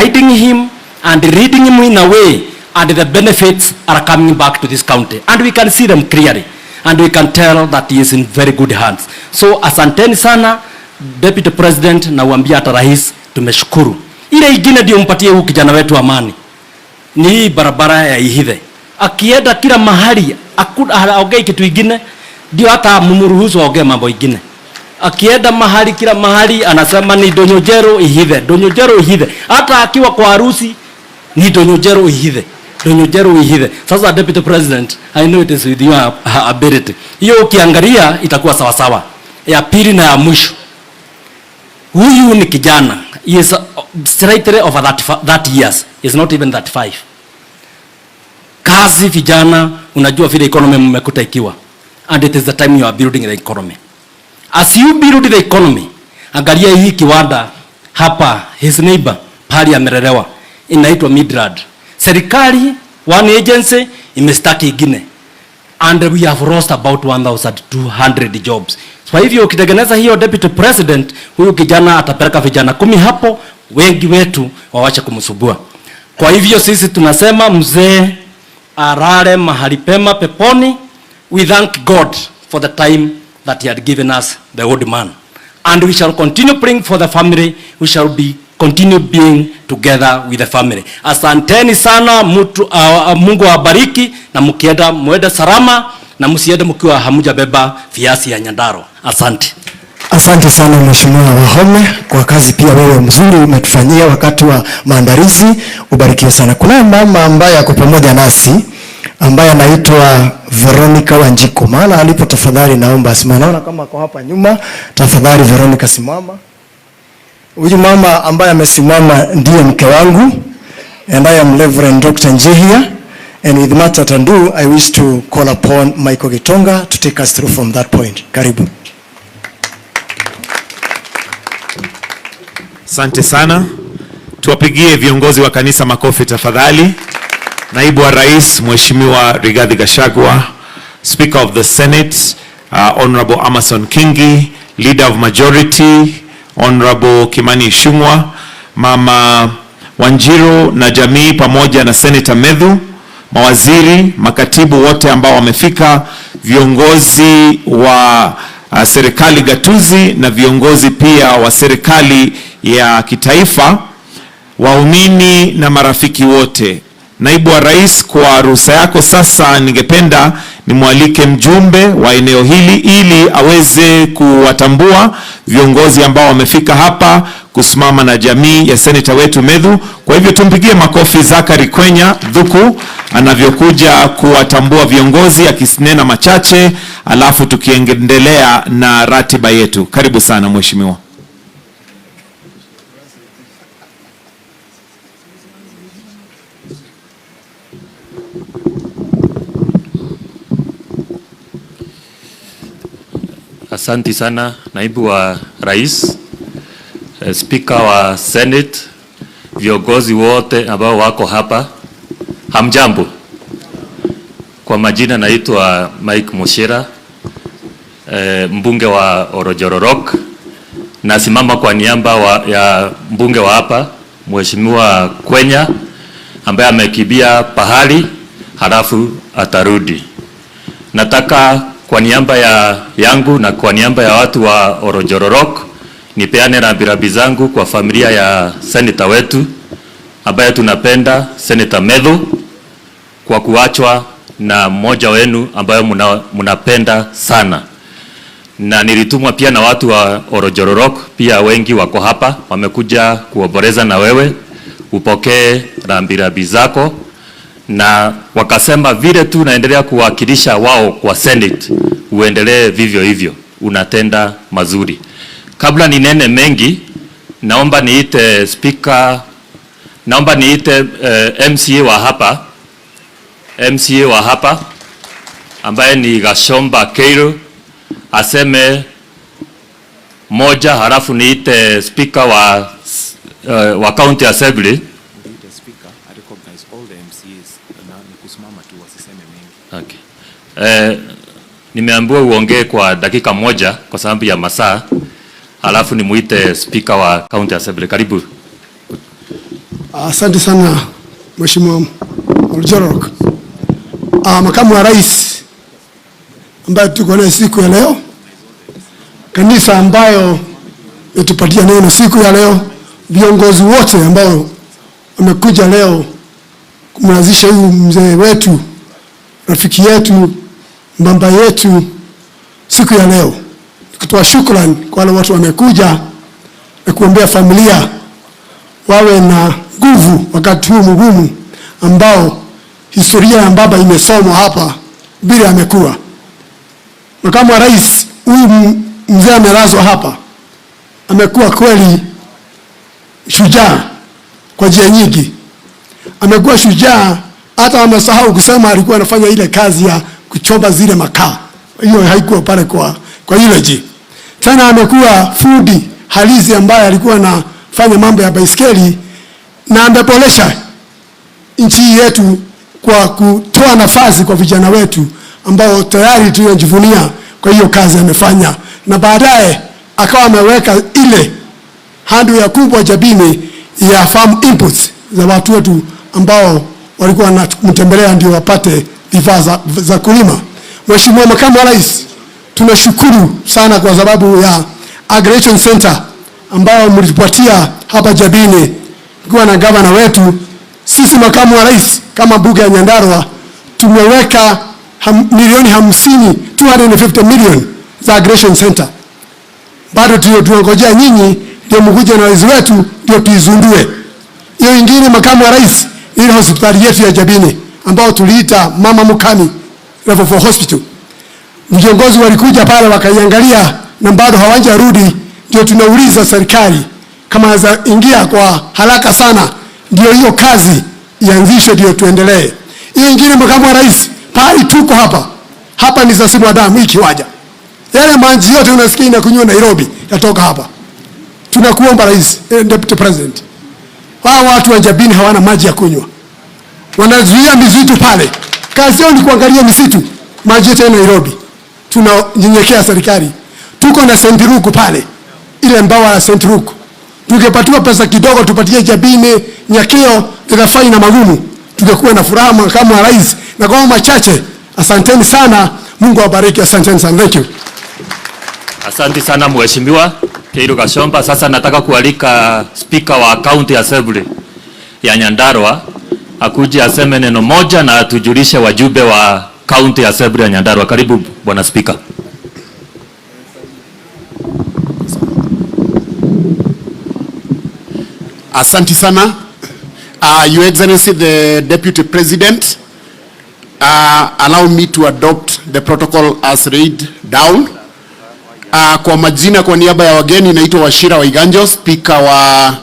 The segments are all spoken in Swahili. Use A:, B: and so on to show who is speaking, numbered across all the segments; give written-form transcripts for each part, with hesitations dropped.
A: guiding him and leading him in a way, and the benefits are coming back to this county, and we can see them clearly, and we can tell that he is in very good hands. So asanteni sana Deputy President, na uambia hata rais tumeshukuru. Ile ingine ndio mpatie huyu kijana wetu amani ni hii barabara ya Ihithe. Akienda kila mahali aongee kitu kingine, ndio hata mumruhusu aongee mambo mengine. Akienda mahali kila mahali anasema ni Donyojero Ihithe, Donyojero Ihithe. Hata akiwa kwa harusi ni Donyojero Ihithe, Donyojero Ihithe. Sasa Deputy President, I know it is with your ability. Hiyo ukiangalia itakuwa sawa sawa. Ya pili na ya mwisho, huyu ni kijana, he is slightly over 30 years, he is not even 35. Kazi vijana, unajua vile economy mmekuta ikiwa, and it is the time you are building the economy. As you build the economy, angalia hii kiwanda hapa, his neighbor pali amelelewa, inaitwa Midrad. Serikali one agency imestaki ingine, and we have lost about 1,200 jobs. Kwa hivyo ukitengeneza hiyo Deputy President, huyu kijana atapeleka vijana 10 hapo, wengi wetu wawache kumsubua. Kwa hivyo sisi tunasema mzee arare mahali pema peponi. We thank God for the time that he had given us, the old man, and we shall continue praying for the family. We shall continue being together with the family. Asanteni sana, Mungu awabariki, na mkienda muende salama, na msiende mkiwa hamujabeba viasi ya Nyandarua. Asante.
B: Asante sana Mheshimiwa Wahome kwa kazi pia wewe mzuri umetufanyia wakati wa maandalizi. Ubarikiwe sana. Kuna mama ambaye ako pamoja nasi ambaye anaitwa Veronica Wanjiku. Maana alipo tafadhali naomba simama. Naona kama ako hapa nyuma. Tafadhali Veronica simama. Huyu mama ambaye amesimama ndiye mke wangu, and I am Reverend Dr. Njehia, and with much ado I wish to call upon Michael Gitonga to take us through from that point. Karibu.
C: Asante sana. Tuwapigie viongozi wa kanisa makofi tafadhali. Naibu wa Rais Mheshimiwa Rigathi Gachagua, Speaker of the Senate Honorable Amason Kingi, Leader of Majority Honorable Kimani Ichung'wah, Mama Wanjiru na jamii pamoja na Senator Methus, mawaziri, makatibu wote ambao wamefika, viongozi wa serikali gatuzi na viongozi pia wa serikali ya kitaifa, waumini na marafiki wote. Naibu wa Rais, kwa ruhusa yako sasa ningependa nimwalike mjumbe wa eneo hili ili aweze kuwatambua viongozi ambao wamefika hapa kusimama na jamii ya Senator wetu Methus. Kwa hivyo tumpigie makofi Zakari Kwenya Dhuku anavyokuja kuwatambua viongozi akisinena machache, alafu tukiendelea na ratiba yetu. Karibu sana mheshimiwa.
D: Asante sana naibu wa Rais, Speaker wa Senate, viongozi wote ambao wako hapa. Hamjambo. Kwa majina naitwa Mike Mushira, mbunge wa Orojororok. Nasimama kwa niaba ya mbunge wa hapa Mheshimiwa Kwenya ambaye amekibia pahali halafu atarudi. Nataka kwa niaba yangu na kwa niaba ya watu wa Orojororok nipeane rambirambi zangu kwa familia ya senator wetu ambaye tunapenda, Senator Methus, kwa kuachwa na mmoja wenu ambaye mnapenda sana. Na nilitumwa pia na watu wa Orojororok, pia wengi wako hapa, wamekuja kuomboleza na wewe, upokee rambirambi zako, na wakasema vile tu naendelea kuwakilisha wao kwa Senate, uendelee vivyo hivyo, unatenda mazuri. Kabla ninene mengi, naomba niite speaker, naomba niite MCA wa hapa ambaye ni Gashomba Keiro aseme moja, halafu niite speaker wa county assembly. Okay. Nimeambiwa uongee kwa dakika moja kwa sababu ya masaa, halafu nimuite speaker wa county assembly. Karibu.
E: Asante sana Mheshimiwa Oljorok. Makamu wa Rais ambaye tuko naye siku ya leo, kanisa ambayo metupatia neno siku ya leo, viongozi wote ambao wamekuja leo kumrazisha huyu mzee wetu, rafiki yetu, mbamba yetu siku ya leo. Kutoa shukrani kwa wale watu wamekuja na kuombea familia wawe na nguvu wakati huu mgumu ambao historia ya baba imesomwa hapa bila amekuwa. Makamu wa Rais, huyu mzee amelazwa hapa, amekuwa kweli shujaa kwa njia nyingi. Amekuwa shujaa hata amesahau kusema alikuwa anafanya ile kazi ya kuchoma zile makaa. Hiyo haikuwa pale kwa eulogy. Tena amekuwa fundi halisi ambaye alikuwa anafanya mambo ya baiskeli na ameboresha nchi yetu kwa kutoa nafasi kwa vijana wetu ambao tayari tunajivunia kwa hiyo kazi amefanya, na baadaye akawa ameweka ile handu ya kubwa jabini ya farm inputs za watu wetu ambao walikuwa wanamtembelea ndio wapate vifaa za kulima. Mheshimiwa Makamu wa Rais, tunashukuru sana kwa sababu ya Aggregation Center ambao mlitupatia hapa Jabini kwa na gavana wetu. Sisi Makamu wa Rais kama bunge ya Nyandarua tumeweka milioni 50, 250 million za Aggregation Center. Bado tunangojea nyinyi ndio mkuje na rais wetu ndio tuizundue. Hiyo ingine Makamu wa Rais, ile hospitali yetu ya Jabini ambao tuliita Mama Mukami Level 4 Hospital. Viongozi walikuja pale wakaiangalia na bado hawajarudi, ndio tunauliza serikali kama za ingia kwa haraka sana ndio hiyo kazi ianzishwe ndio tuendelee. Hiyo ingine Makamu wa Rais, pale tuko hapa ni sasa damu hiki waja. Yale maji yote unasikia inakunywa Nairobi yatoka hapa. Tunakuomba Rais, Deputy President. Watu wa Jabini hawana maji ya kunywa. Wanazuia misitu pale. Kazi yao ni kuangalia misitu. Maji yote ya Nairobi. Tunanyenyekea serikali. Tuko na Sentiruku pale. Ile mbawa ya Sentiruku. Tungepatiwa pesa kidogo tupatie Jabini, Nyakeo, Thirafai na Magumu. Tungekuwa na furaha Makamu wa Rais. Na kwa machache, asanteni sana. Mungu awabariki, asanteni sana. Thank you.
D: Asante sana Mheshimiwa Keiru Gashomba. Sasa nataka kualika Speaker wa County Assembly ya Nyandarua akuje aseme neno moja na atujulishe wajumbe wa County Assembly ya Nyandarua. Karibu Bwana Speaker.
F: Asante sana. Your Excellency the Deputy President, allow me to adopt the protocol as laid down. Kwa majina kwa niaba ya wageni naitwa Washira Waiganjo, Speaker wa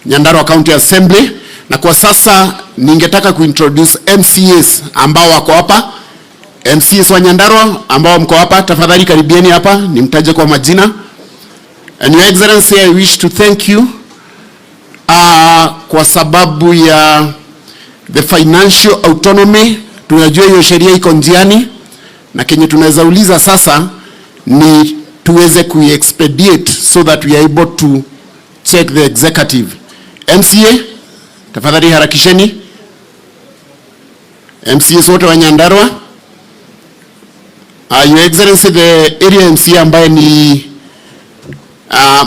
F: Nyandarua County Assembly, na kwa sasa ningetaka kuintroduce MCAs ambao wako hapa. MCAs wa Nyandarua ambao mko hapa, tafadhali karibieni hapa nimtaje kwa majina. And Your Excellency, I wish to thank you kwa sababu ya the financial autonomy. Tunajua hiyo sheria iko njiani na kenye tunaweza uliza sasa ni tuweze kuexpedite so that we are able to check the executive. MCA, tafadhali harakisheni. MCA sote wa Nyandarua. Your Excellency the area MCA ambaye ni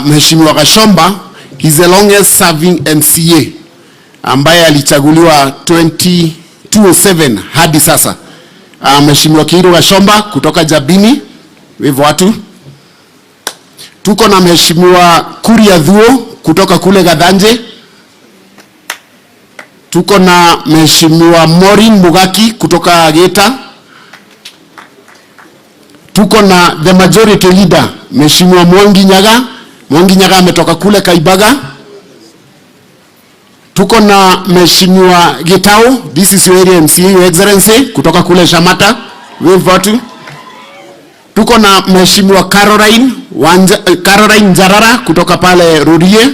F: Mheshimiwa Gashomba, he's the longest serving MCA ambaye alichaguliwa 2007 hadi sasa. Mheshimiwa Keiru Gashomba kutoka Jabini, wewe watu. Tuko na Mheshimiwa Kuria Dhuo kutoka kule Gadhanje. Tuko na Mheshimiwa Morin Mugaki kutoka Geta. Tuko na the majority leader Mheshimiwa Mwangi Nyaga. Mwangi Nyaga ametoka kule Kaibaga. Tuko na Mheshimiwa Gitao, this is your area MCA, Your Excellency, kutoka kule Shamata, wewe watu. Tuko na Mheshimiwa Caroline Njarara kutoka pale Rurie.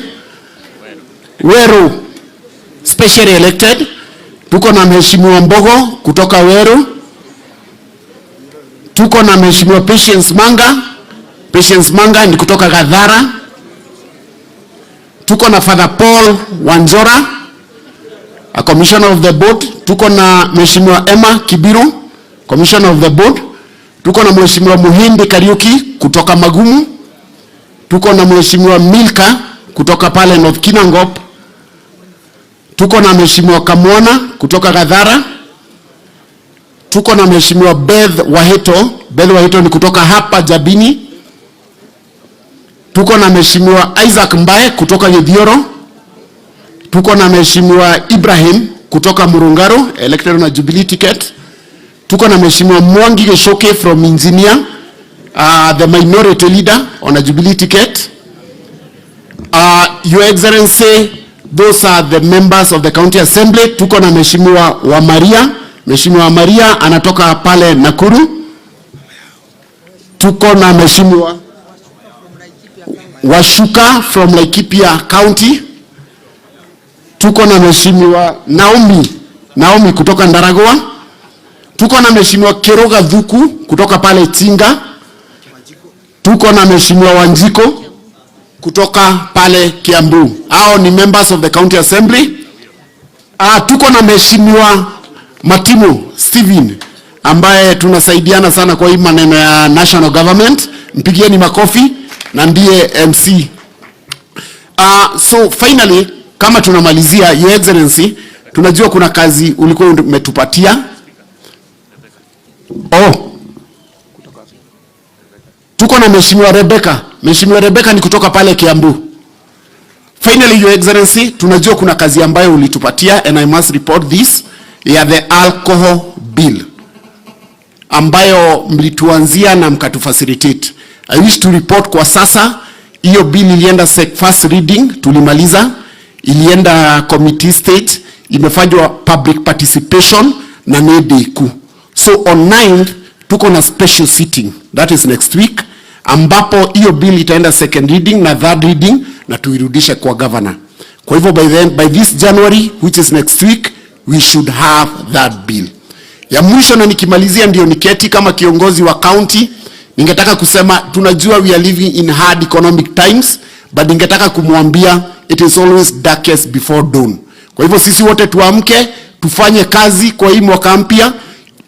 F: Weru, specially elected. Tuko na Mheshimiwa Mbogo kutoka Weru. Tuko na Mheshimiwa Patience Manga ni kutoka Gadhara. Tuko na Father Paul Wanjora commissioner of the board, tuko na Mheshimiwa Emma Kibiru, commissioner of the board. Tuko na Mheshimiwa Muhindi Kariuki kutoka Magumu. Tuko na Mheshimiwa Milka kutoka pale North Kinangop. Tuko na Mheshimiwa Kamwana kutoka Gadhara. Tuko na Mheshimiwa Beth Waheto. Beth Waheto ni kutoka hapa Jabini. Tuko na Mheshimiwa Isaac Mbae kutoka Githioro. Tuko na Mheshimiwa Ibrahim kutoka Murungaro, elected on a Jubilee ticket. Tuko na Mheshimiwa Mwangi Geshoke from Engineer, the minority leader on a Jubilee ticket. Your Excellency, those are the members of the County Assembly. Tuko na Mheshimiwa wa Maria. Mheshimiwa wa Maria anatoka pale Nakuru. Tuko na Mheshimiwa Washuka from Laikipia County. Tuko na Mheshimiwa Naomi kutoka Ndaragwa. Tuko na Mheshimiwa Keroga Dhuku kutoka pale Tinga. Tuko na Mheshimiwa Wanjiko kutoka pale Kiambu. Hao ni members of the County Assembly. Tuko na Mheshimiwa Matimu Steven ambaye tunasaidiana sana kwa hii maneno ya national government. Mpigieni makofi, na ndiye MC. So finally, kama tunamalizia, Your Excellency, tunajua kuna kazi ulikuwa umetupatia. Tuko na Mheshimiwa Rebecca. Mheshimiwa Rebecca ni kutoka pale Kiambu. Finally, Your Excellency, tunajua kuna kazi ambayo ulitupatia, and I must report this, ya the alcohol bill ambayo mlituanzia na mkatufacilitate. I wish to report kwa sasa, hiyo bill ilienda first reading, tulimaliza, ilienda committee state, imefanywa public participation na NEDEKU. So on 9th, tuko na special sitting, that is next week, ambapo hiyo bill itaenda second reading na third reading na tuirudishe kwa governor. Kwa hivyo by this January, which is next week, we should have that bill. Ya mwisho na nikimalizia ndio niketi kama kiongozi wa county, ningetaka kusema tunajua we are living in hard economic times, but ningetaka kumwambia it is always darkest before dawn. Kwa hivyo sisi wote tuamke, tufanye kazi kwa hii mwaka mpya,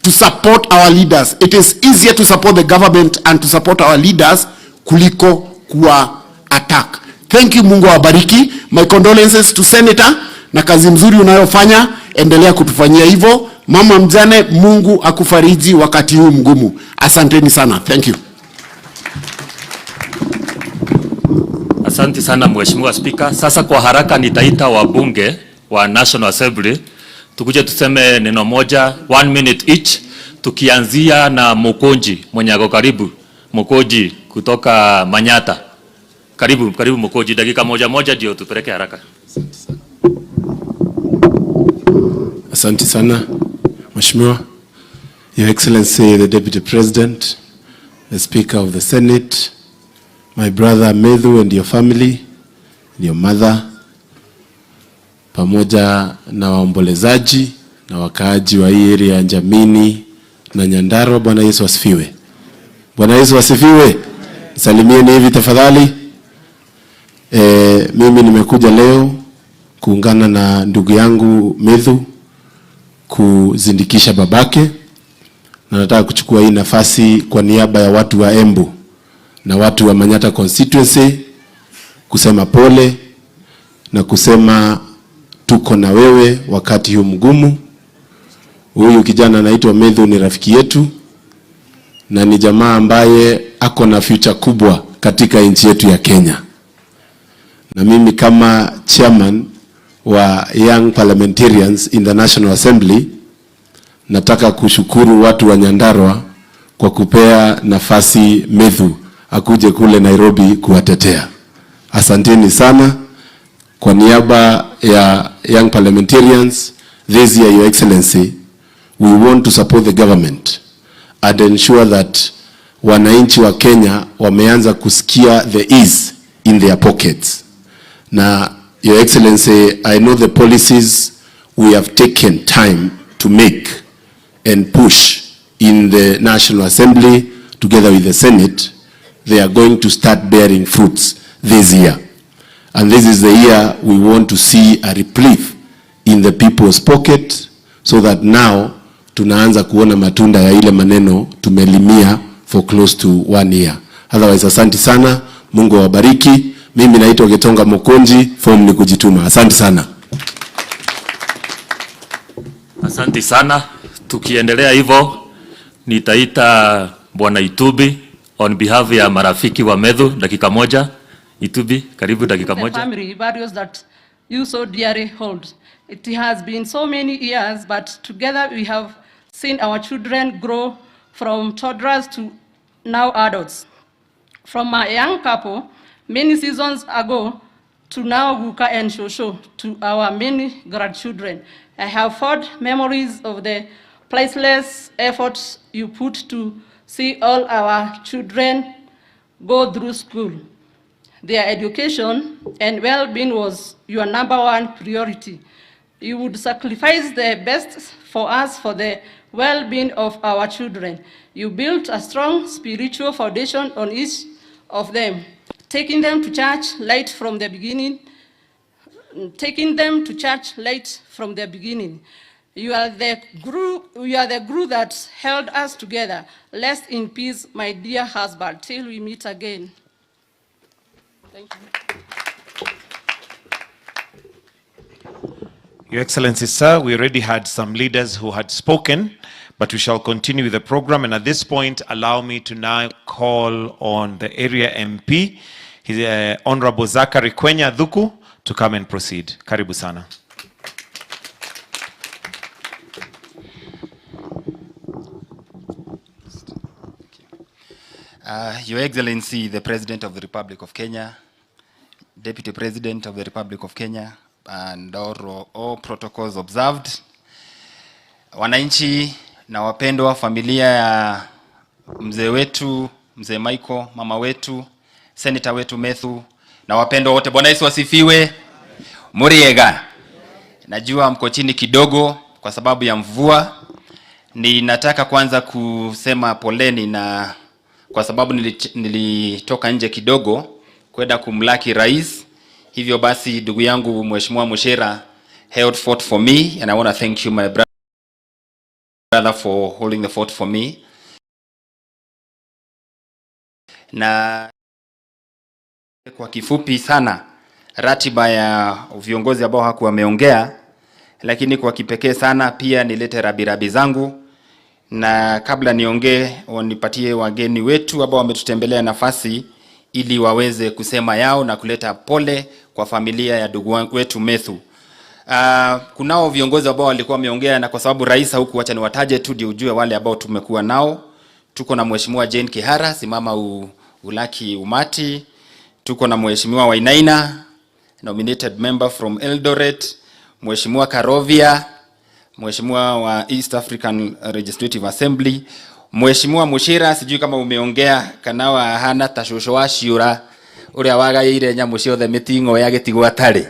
F: to support our leaders. It is easier to support the government and to support our leaders kuliko kuwa attack. Thank you, Mungu awabariki. My condolences to Senator, na kazi mzuri unayofanya, endelea kutufanyia hivyo. Mama mjane, Mungu akufariji wakati huu mgumu. Asanteni sana. Thank you.
D: Asante sana Mheshimiwa Speaker. Sasa kwa haraka nitaita wabunge wa National Assembly. Tukuje tuseme neno moja, 1 minute each. Tukianzia na Mokonji, mwenye ako karibu. Mokonji kutoka Manyata. Karibu Mokonji, dakika moja ndio tupeleke haraka.
G: Asante sana Mheshimiwa. Your Excellency the Deputy President, the Speaker of the Senate, my brother Methus and your family, your mother, pamoja na waombolezaji na wakaaji wa hii area ya Njamini na Nyandarua. Bwana Yesu asifiwe. Bwana Yesu asifiwe. Salimieni hivi tafadhali. Mimi nimekuja leo kuungana na ndugu yangu Methus kuzindikisha babake, na nataka kuchukua hii nafasi kwa niaba ya watu wa Embu na watu wa Manyata constituency kusema pole na kusema tuko na wewe wakati huu mgumu. Huyu kijana anaitwa Methus ni rafiki yetu na ni jamaa ambaye ako na future kubwa katika nchi yetu ya Kenya. Na mimi kama chairman wa young parliamentarians in the National Assembly, nataka kushukuru watu wa Nyandarua kwa kupea nafasi Methus akuje kule Nairobi kuwatetea. Asanteni sana. Kwa niaba ya young parliamentarians, this year, Your Excellency, we want to support the government and ensure that wananchi wa Kenya wameanza kusikia the ease in their pockets. Na Your Excellency, I know the policies we have taken time to make and push in the National Assembly together with the Senate, they are going to start bearing fruits this year. And this is the year we want to see a reprieve in the people's pocket, so that now tunaanza kuona matunda ya ile maneno tumelimia for close to 1 year. Otherwise, asante sana, Mungu awabariki. Mimi naitwa Getonga Mokonji, form ni kujituma. Asante sana.
D: Asante sana. Tukiendelea hivyo, nitaita Bwana Itubi on behalf ya marafiki wa Methu, dakika moja. Itubi, karibu dakika moja.
H: The family values that you so dearly hold. It has been so many years, but together we have seen our children grow from toddlers to now adults. From a young couple many seasons ago to now Guka and Shosho, to our many grandchildren. I have fond memories of the priceless efforts you put to see all our children go through school. Their education and well-being was your #1 priority. You would sacrifice the best for us for the well-being of our children. You built a strong spiritual foundation on each of them, taking them to church right from the beginning. You are the glue that held us together. Rest in peace, my dear husband, till we meet again. Thank you.
C: Your Excellency, sir, we already had some leaders who had spoken, but we shall continue with the program. And at this point, allow me to now call on the area MP, His Honorable Zachary Kwenya Dhuku, to come and proceed. Karibu sana.
I: Your Excellency, the President of the Republic of Kenya, Deputy President of the Republic of Kenya, and all protocols observed. Wananchi na wapendwa, familia ya mzee wetu, mzee Michael, mama wetu, senator wetu Methu, na wapendwa wote, Bwana Yesu asifiwe. Muriega. Najua mko chini kidogo kwa sababu ya mvua. Ninataka kwanza kusema poleni, na kwa sababu nilitoka nje kidogo kwenda kumlaki rais. Hivyo basi ndugu yangu Mheshimiwa Mushera held fort for me, and I want to thank you my brother for holding the fort for me. Na kwa kifupi sana ratiba ya viongozi ambao haku wameongea, lakini kwa kipekee sana pia nilete rabirabi zangu, na kabla niongee wanipatie wageni wetu ambao wametutembelea nafasi ili waweze kusema yao na kuleta pole kwa familia ya ndugu wetu Methu. Kunao viongozi ambao walikuwa wameongea, na kwa sababu rais huku, acha niwataje tu ndio ujue wale ambao tumekuwa nao. Tuko na Mheshimiwa Jane Kihara, simama ulaki umati. Tuko na Mheshimiwa Wainaina, nominated member from Eldoret. Mheshimiwa Karovia, Mheshimiwa wa East African Legislative Assembly. Mheshimiwa Mushira, sijui kama umeongea, kanawa hana tashosho wa shiura uria wagaire nyamu ciothe mitingo ya gitigwa tari.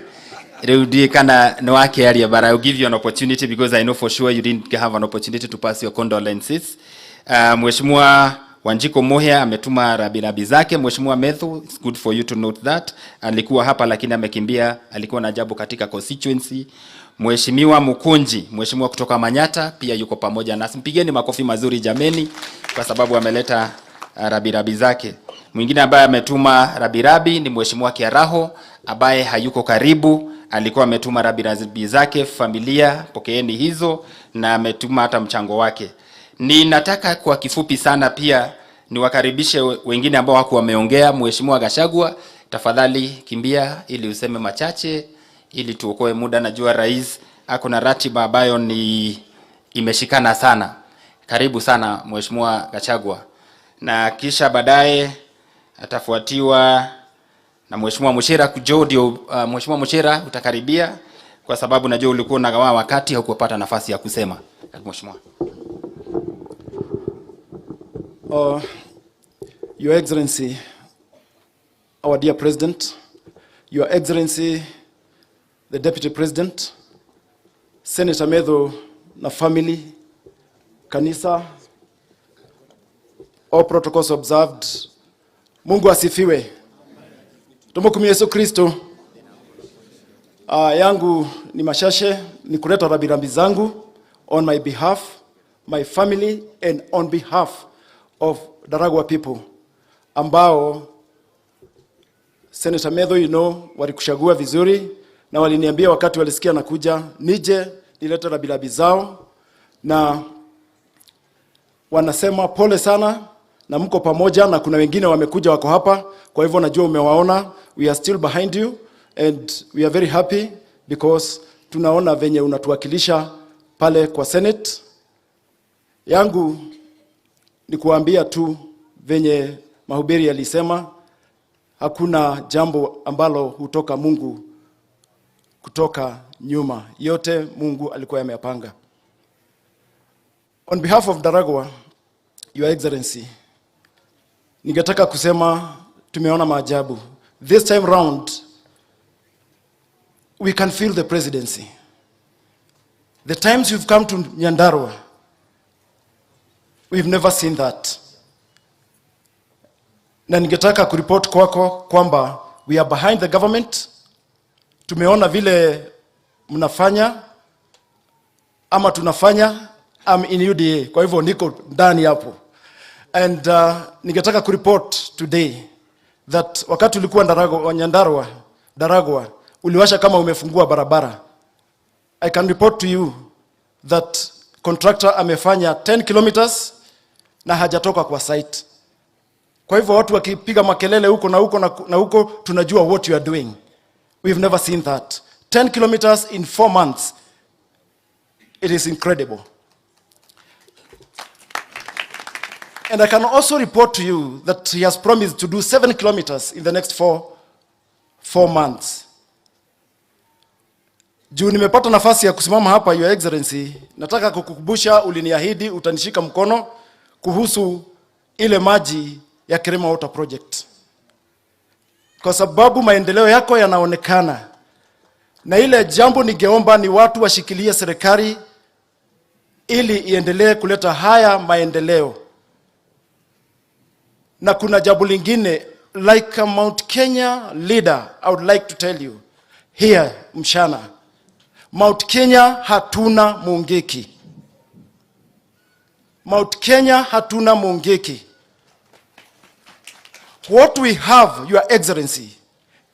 I: Riu ndi kana no wake area, but I'll give you an opportunity because I know for sure you didn't have an opportunity to pass your condolences. Mheshimiwa Wanjiko Mohia ametuma rabirabi zake. Mheshimiwa Methu, it's good for you to note that. Alikuwa hapa lakini amekimbia, alikuwa na jambo katika constituency. Mheshimiwa Mukunji, mheshimiwa kutoka Manyata, pia yuko pamoja nasi. Mpigeni makofi mazuri jameni, kwa sababu ameleta rabirabi zake. Mwingine ambaye ametuma rabirabi ni Mheshimiwa Kiaraho, ambaye hayuko karibu, alikuwa ametuma rabirabi zake. Familia, pokeeni hizo, na ametuma hata mchango wake. Ninataka kwa kifupi sana pia niwakaribishe wengine ambao haku wameongea. Mheshimiwa Gachagua, tafadhali kimbia ili useme machache ili tuokoe muda. Najua rais ako na ratiba ambayo ni imeshikana sana. Karibu sana Mheshimiwa Gachagua. Na kisha baadaye atafuatiwa na Mheshimiwa Mushera kujodio. Mheshimiwa Mushera utakaribia kwa sababu najua ulikuwa unagawa wakati hukupata nafasi ya kusema. Mheshimiwa.
J: Your Excellency, our dear President, Your Excellency, the Deputy President, Senator Methu na family, kanisa, all protocols observed. Mungu asifiwe. Tumukumie Yesu Kristo. Yangu ni mashashe ni kuleta rambirambi zangu on my behalf, my family and on behalf of Nyandarua people ambao Senator Methus, walikuchagua vizuri na waliniambia wakati walisikia nakuja nije nilete rambirambi zao, na wanasema pole sana na mko pamoja, na kuna wengine wamekuja wako hapa, kwa hivyo najua umewaona. We are still behind you and we are very happy because tunaona venye unatuwakilisha pale kwa Senate. Yangu ni kuambia tu venye mahubiri yalisema, hakuna jambo ambalo hutoka Mungu kutoka nyuma, yote Mungu alikuwa ameyapanga. On behalf of Nyandarua, Your Excellency, ningetaka kusema tumeona maajabu. This time round, we can feel the presidency. The times you've come to Nyandarua, we've never seen that. Na ningetaka kuripoti kwako kwamba we are behind the government. Tumeona vile mnafanya ama tunafanya. I'm in UDA, kwa hivyo niko ndani hapo. And ningetaka kuripoti today that wakati ulikuwa Nyandarua, uliwasha kama umefungua barabara. I can report to you that contractor amefanya 10 kilometers na hajatoka kwa site. Kwa hivyo watu wakipiga makelele huko na huko, tunajua what you are doing. We've never seen that. 10 kilometers in 4 months. It is incredible. And I can also report to you that he has promised to do 7 kilometers in the next 4 months. Juu nimepata nafasi ya kusimama hapa, Your Excellency, nataka kukukumbusha uliniahidi utanishika mkono kuhusu ile maji ya Kirima Water Project. Kwa sababu maendeleo yako yanaonekana. Na ile jambo ningeomba ni watu washikilie serikali ili iendelee kuleta haya maendeleo. Na kuna jambo lingine, like a Mount Kenya leader, I would like to tell you here mchana, Mount Kenya hatuna Mungiki. Mount Kenya hatuna Mungiki. What we have, Your Excellency,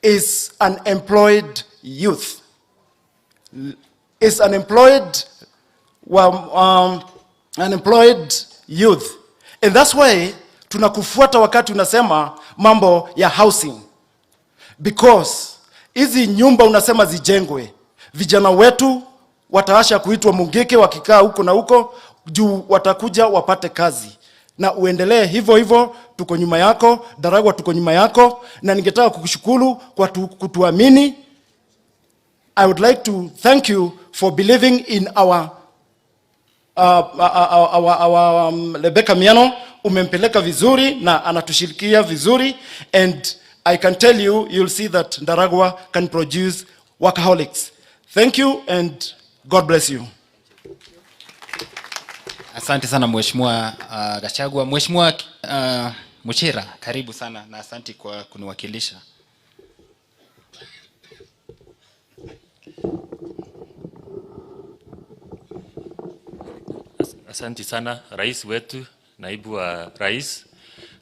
J: is unemployed youth. Is unemployed youth. And that's why tunakufuata wakati unasema mambo ya housing. Because hizi nyumba unasema zijengwe, vijana wetu wataasha kuitwa Mungiki wakikaa huko na huko, juu watakuja wapate kazi. Na uendelee hivyo hivyo, tuko nyuma yako, Nyandarua tuko nyuma yako, na ningetaka kukushukuru kwa kutuamini. I would like to thank you for believing in our Rebecca Miano. Umempeleka vizuri na anatushirikia vizuri, and I can tell you, you'll see that Nyandarua can produce workaholics. Thank you and God bless you.
I: Asante sana Mheshimiwa Gachagua. Mheshimiwa Muchira, karibu sana na asante kwa kuniwakilisha.
D: Asante sana rais wetu, naibu wa rais,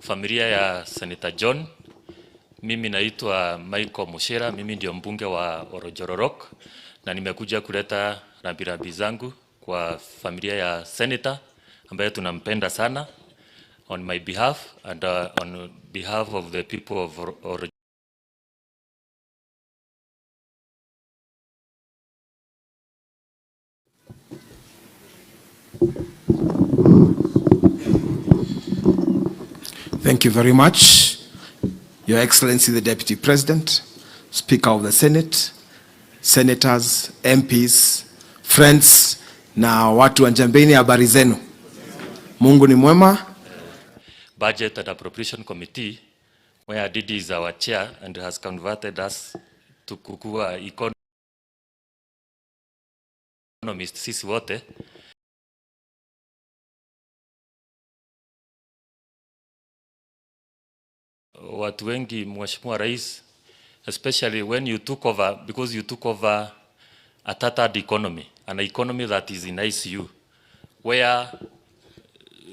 D: familia ya Senator John. Mimi naitwa Michael Muchira, mimi ndio mbunge wa Orojororok, na nimekuja kuleta rambirambi zangu kwa familia ya Senator ambaye tunampenda sana, on my behalf and on behalf of the people of Orojororok.
K: Thank you very much, Your Excellency the Deputy President, Speaker of the Senate, Senators, MPs, friends na watu wa Njambeni, habari zenu. Mungu ni mwema.
D: Budget and Appropriation Committee, where Didi is our chair and has converted us to kukua economist sisi wote. Watu wengi, Mheshimiwa Rais, especially when you took over, because you took over a tattered economy, an economy that is in ICU, where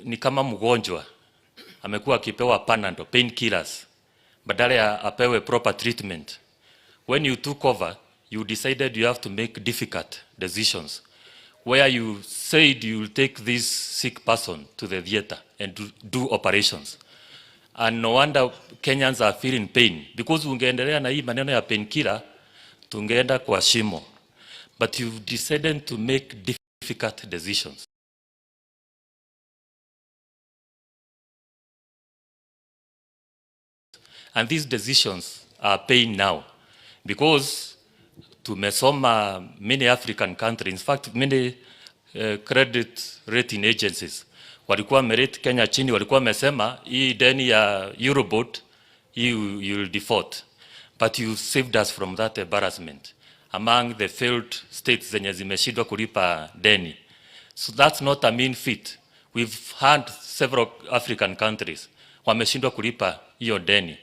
D: ni kama mgonjwa amekuwa akipewa Panadol, painkillers, badala ya apewe proper treatment. When you took over, you decided you have to make difficult decisions, where you said you will take this sick person to the theater and do operations. And no wonder Kenyans are feeling pain, because ungeendelea na hii maneno ya painkiller, tungeenda kwa shimo. But you've decided to make difficult decisions. And these decisions are paying now, because tumesoma many African countries, in fact many credit rating agencies walikuwa merate Kenya chini, walikuwa mesema hii deni ya Eurobond you will default, but you saved us from that embarrassment among the failed states zenye zimeshindwa kulipa deni. So that's not a mean feat. We've had several African countries wameshindwa kulipa hiyo deni,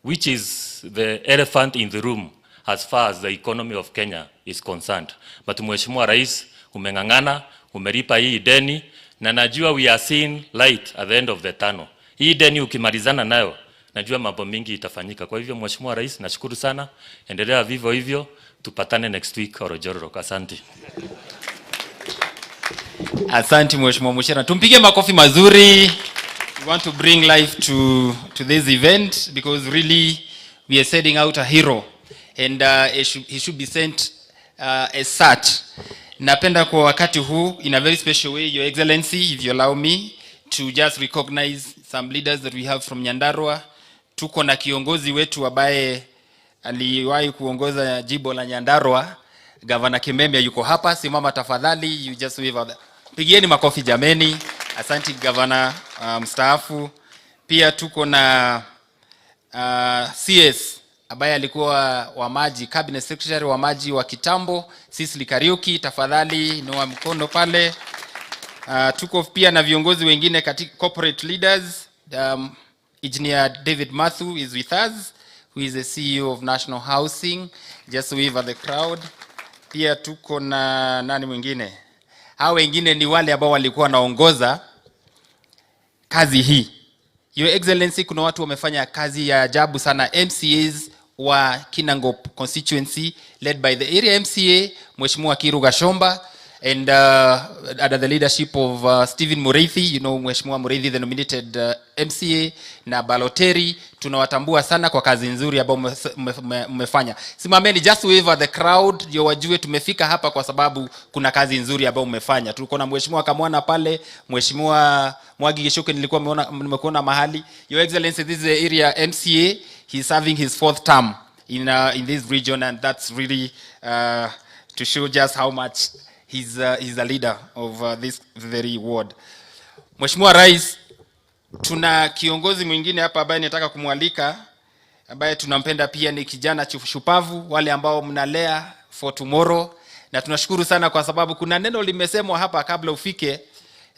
D: which is the elephant in the room as far as the economy of Kenya is concerned. But Mheshimiwa Rais, umeng'ang'ana, umelipa hii deni, na najua we are seeing light at the end of the tunnel. Hii deni ukimalizana nayo, najua mambo mingi itafanyika. Kwa hivyo Mheshimiwa Rais, nashukuru sana. Endelea vivyo hivyo, tupatane next week Orojoro. Asante.
I: Asante Mheshimiwa Muchera. Tumpige makofi mazuri. We want to bring life to this event, because really we are setting out a hero, and he should be sent as such. Napenda kwa wakati huu, in a very special way, Your Excellency, if you allow me to just recognize some leaders that we have from Nyandarua. Tuko na kiongozi wetu ambaye aliwahi kuongoza jimbo la Nyandarua, Governor Kimemia yuko hapa. Simama tafadhali, you just wave out. Pigieni makofi jameni. Asante Governor mstaafu. Pia tuko na CS ambaye alikuwa wa maji, Cabinet Secretary wa maji wa kitambo, Sisli Kariuki, tafadhali inua mkono pale. Tuko pia na viongozi wengine katika corporate leaders. Engineer David Methus is with us, who is the CEO of National Housing. Just wave at the crowd. Pia tuko na nani mwingine? Hao wengine ni wale ambao walikuwa naongoza kazi hii. Your Excellency, kuna watu wamefanya kazi ya ajabu sana. MCAs wa Kinangop constituency led by the area MCA Mheshimiwa Kiru Gashomba, and under the leadership of Stephen Mureithi, you know Mheshimiwa Mureithi, the nominated MCA, na Baloteri. Tunawatambua sana kwa kazi nzuri ambayo mmefanya. Simameni, just wave at the crowd ndio wajue tumefika hapa kwa sababu kuna kazi nzuri ambayo mmefanya. Tuko na Mheshimiwa Kamwana pale, Mheshimiwa Mwagi Geshoke nilikuwa nimekuona mahali. Your Excellency, this is the area MCA. He's serving his 4th term in this region, and that's really to show just how much he's a leader of this very ward. Mheshimiwa Rais, tuna kiongozi mwingine hapa ambaye nataka kumwalika, ambaye tunampenda pia, ni kijana shupavu, wale ambao mnalea for tomorrow. Na tunashukuru sana kwa sababu kuna neno limesemwa hapa kabla ufike,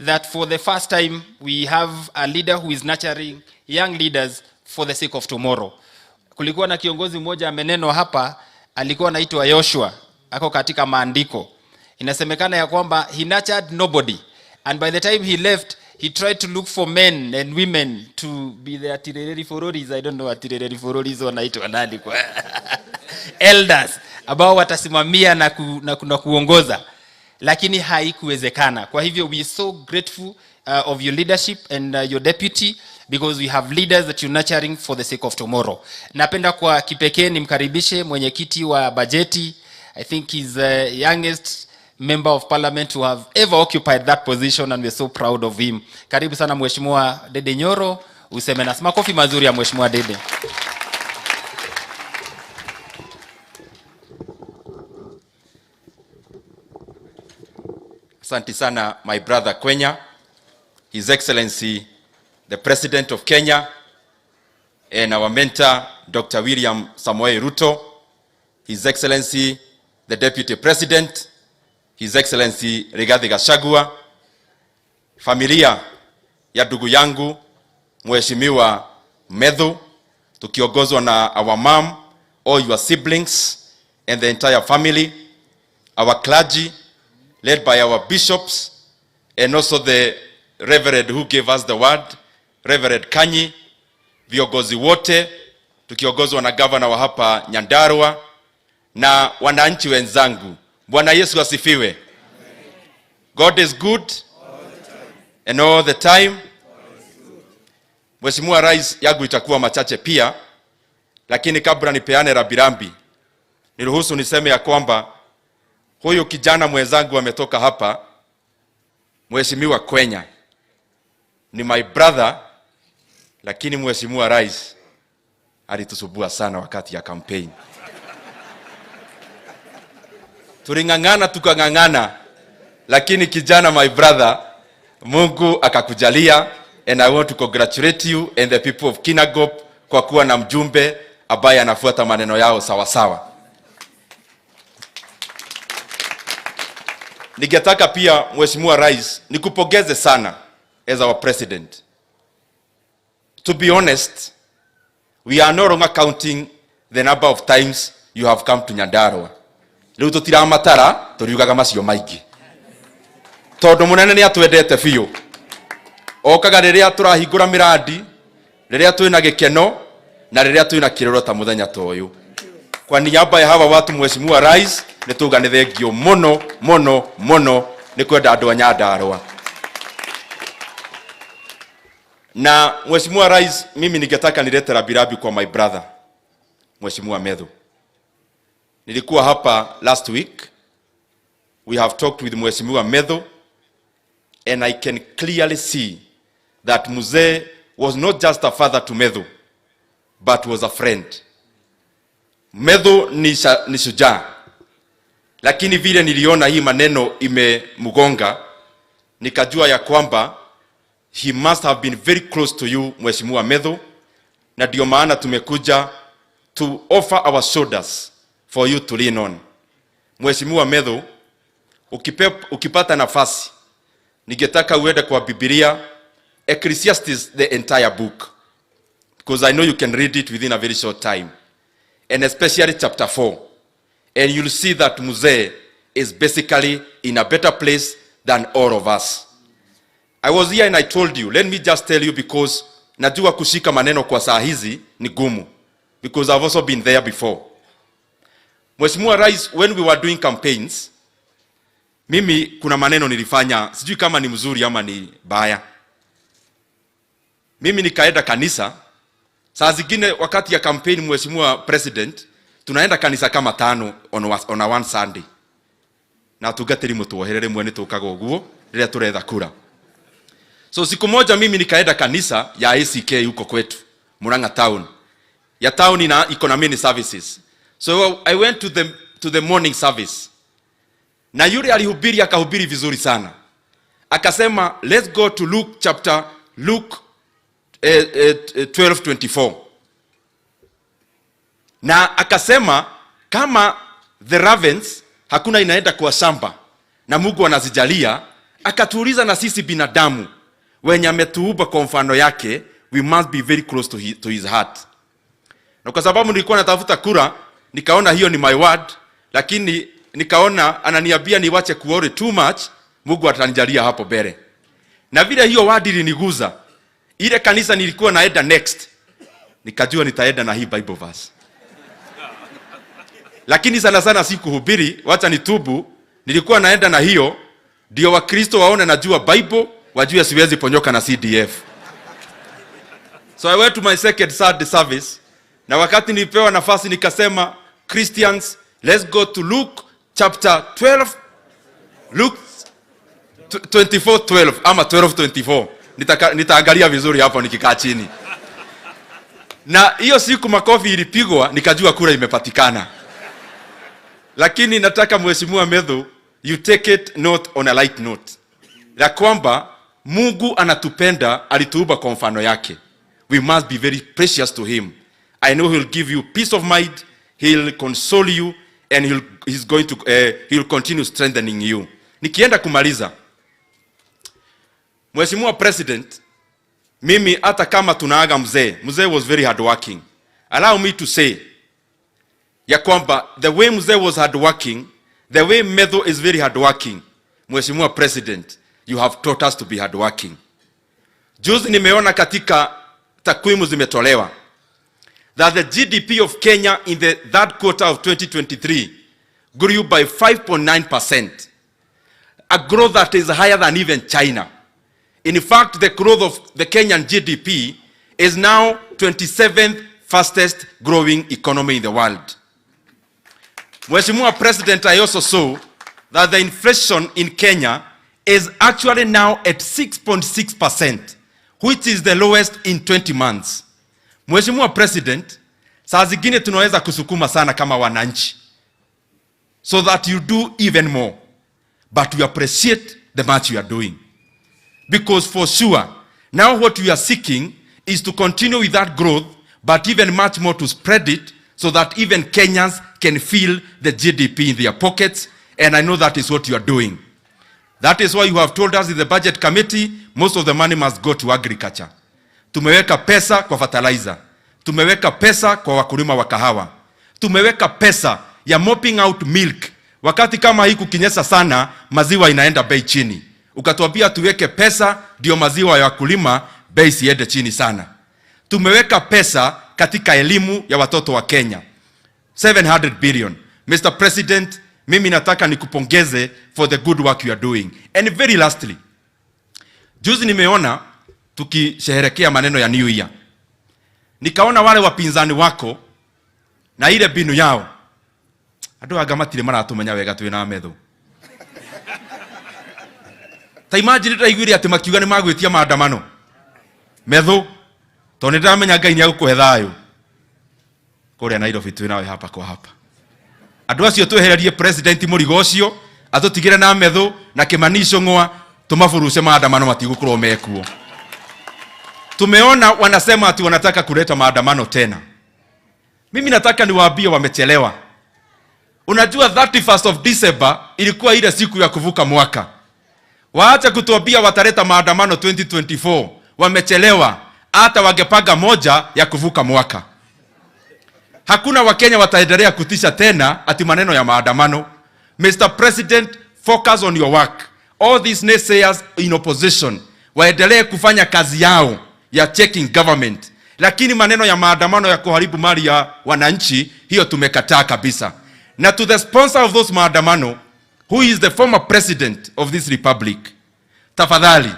I: that for the first time we have a leader who is nurturing young leaders for the sake of tomorrow. Kulikuwa na kiongozi mmoja ameneno hapa, alikuwa anaitwa Joshua, ako katika maandiko. Inasemekana ya kwamba he nurtured nobody, and by the time he left, he tried to look for men and women to be the atireri fororis. I don't know atireri fororis wanaitwa nani kwa elders ambao watasimamia na kuongoza, lakini haikuwezekana. Kwa hivyo we are so grateful of your leadership and your deputy, because we have leaders that you're nurturing for the sake of tomorrow. Napenda kwa kipekee nimkaribishe mwenyekiti wa bajeti. I think he's the youngest member of parliament who have ever occupied that position, and we're so proud of him. Karibu sana Mheshimiwa Dede Nyoro, useme na makofi mazuri ya Mheshimiwa Dede.
L: Asante sana my brother Kenya, His Excellency the President of Kenya, and our mentor Dr. William Samoei Ruto, His Excellency the Deputy President, His Excellency Rigathi Gachagua, familia ya ndugu yangu Mheshimiwa Methus, tukiongozwa na our mom, all your siblings and the entire family, our clergy, led by our bishops and also the Reverend who gave us the word, Reverend Kanyi, viongozi wote, tukiongozwa na governor wa hapa Nyandarua, na wananchi wenzangu. Bwana Yesu asifiwe. God is good and all the time. Mheshimiwa Rais, yangu itakuwa machache pia, lakini kabla nipeane rambirambi, niruhusu niseme ya kwamba huyu kijana mwenzangu ametoka hapa, Mheshimiwa Kenya, ni my brother, lakini Mheshimiwa Rais alitusubua sana wakati ya campaign. Tulingangana tukangangana, lakini kijana my brother, Mungu akakujalia, and I want to congratulate you and the people of Kinangop kwa kuwa na mjumbe ambaye anafuata maneno yao sawa sawa. Ningetaka pia Mheshimiwa Rais nikupongeze sana as our president. To be honest, we are no longer counting the number of times you have come to Nyandarua. Leo tutiramatara turiugaga macio maingi. Tondu munene ni atwendete biũ. Okaga riria turahingũra miradi, riria twina gikeno na riria twina kiroro ta muthenya ta uyu. Kwa niaba ya hawa watu Mheshimiwa Rais, nituga ni thengio muno muno muno ni kwenda andu a Nyandarua. Na Mheshimiwa Rais, mimi ningetaka nilete rambirambi kwa my brother Mheshimiwa Methus. Nilikuwa hapa last week. We have talked with Mheshimiwa Methus, and I can clearly see that Mzee was not just a father to Methus, but was a friend. Methus ni shujaa, lakini vile niliona hii maneno imemgonga, nikajua ya kwamba he must have been very close to you, Mheshimiwa Methus, na ndio maana tumekuja to offer our shoulders for you to lean on. Mheshimiwa Methus, ukipata nafasi, ningetaka uende kwa Biblia, Ecclesiastes, the entire book, because I know you can read it within a very short time, and especially chapter 4, and you'll see that Mzee is basically in a better place than all of us. I was here and I told you, let me just tell you, because najua kushika maneno kwa saa hizi ni gumu, because I've also been there before. Mheshimiwa Rais, when we were doing campaigns, mimi kuna maneno nilifanya, sijui kama ni mzuri ama ni baya. Mimi nikaenda kanisa, saa zingine wakati ya campaign Mheshimiwa President, tunaenda kanisa kama 5 on a one Sunday. Na tugatiri mutuoherere mwene tukaga uguo riria turetha kura. So siku moja mimi nikaenda kanisa ya ACK huko kwetu, Murang'a town. Ya town ina economic services. So I went to the morning service. Na yule alihubiri akahubiri vizuri sana. Akasema let's go to Luke 12:24. Na akasema kama the ravens hakuna inaenda kwa shamba na Mungu anazijalia, akatuuliza na sisi binadamu wenye ametuumba kwa mfano yake, we must be very close to his heart. Na kwa sababu nilikuwa natafuta kura, nikaona hiyo ni my word, lakini nikaona ananiambia niwache kuworry too much, Mungu atanijalia hapo mbele. Na vile hiyo word iliniguza, ile kanisa nilikuwa naenda next, nikajua nitaenda na hii Bible verse. Lakini sana sana sikuhubiri, wacha nitubu, nilikuwa naenda na hiyo, ndio Wakristo waone najua Bible, wajue siwezi ponyoka na CDF. So I went to my second Sunday service, na wakati nilipewa nafasi nikasema, Christians, let's go to Luke chapter 12, Luke 24:12 ama 12:24. Nitaangalia vizuri hapo nikikaa chini. Na hiyo siku makofi ilipigwa, nikajua kura imepatikana. Lakini nataka Mheshimiwa Methus, you take it not on a light note. Ya kwamba Mungu anatupenda, alituumba kwa mfano yake. We must be very precious to him. I know he'll give you peace of mind, he'll console you, and he'll continue strengthening you. Nikienda kumaliza, Mheshimiwa President, mimi hata kama tunaaga Mzee was very hardworking. Allow me to say ya kwamba the way Mzee was hardworking, the way Methus is very hardworking, Mheshimiwa President, you have taught us to be hardworking. Juzi nimeona katika takwimu zimetolewa that the GDP of Kenya in the third quarter of 2023 grew by 5.9%, a growth that is higher than even China. In fact, the growth of the Kenyan GDP is now 27th fastest growing economy in the world. Mheshimiwa President, I also saw that the inflation in Kenya is actually now at 6.6%, which is the lowest in 20 months. Mheshimiwa President, saa zingine tunaweza kusukuma sana kama wananchi, so that you do even more. But we appreciate the much you are doing. Because for sure, now what we are seeking is to continue with that growth, but even much more to spread it, so that even Kenyans can feel the GDP in their pockets, and I know that is what you are doing. That is why you have told us in the budget committee, most of the money must go to agriculture. Tumeweka pesa kwa fertilizer. Tumeweka pesa kwa wakulima wa kahawa. Tumeweka pesa ya mopping out milk. Wakati kama hii kukinyesha sana, maziwa inaenda bei chini. Ukatuambia tuweke pesa ndio maziwa ya wakulima bei siende chini sana. Tumeweka pesa katika elimu ya watoto wa Kenya. 700 billion. Mr. President, mimi nataka nikupongeze for the good work you are doing. And very lastly, juzi nimeona tukisherehekea maneno ya New Year. Nikaona wale wapinzani wako na ile binu yao. Ado agamatire maratumenya wega twina metho. Ta imagine taigwire ati makiuga ni magwitia maandamano. Metho to ni ndamenya Ngai ni agũkũhe thayũ. Kũrĩa Nairobi twinawe hapa kwa hapa. Andũ acio twehererie president mũrigo ũcio, atũtigire na metho na Kĩmanisho ng'wa tumafuruce maandamano matigũkorwo mekuo. Tumeona wanasema ati wanataka kuleta maandamano tena. Mimi nataka niwaambie wamechelewa. Unajua 31st of December ilikuwa ile siku ya kuvuka mwaka. Waacha kutuambia wataleta maandamano 2024. Wamechelewa. Hata wangepanga moja ya kuvuka mwaka. Hakuna Wakenya wataendelea kutisha tena ati maneno ya maandamano. Mr. President, focus on your work. All these naysayers in opposition waendelee kufanya kazi yao ya checking government. Lakini maneno ya maandamano ya kuharibu mali ya wananchi, hiyo tumekataa kabisa. Na to the sponsor of those maandamano, who is the former president of this republic, tafadhali,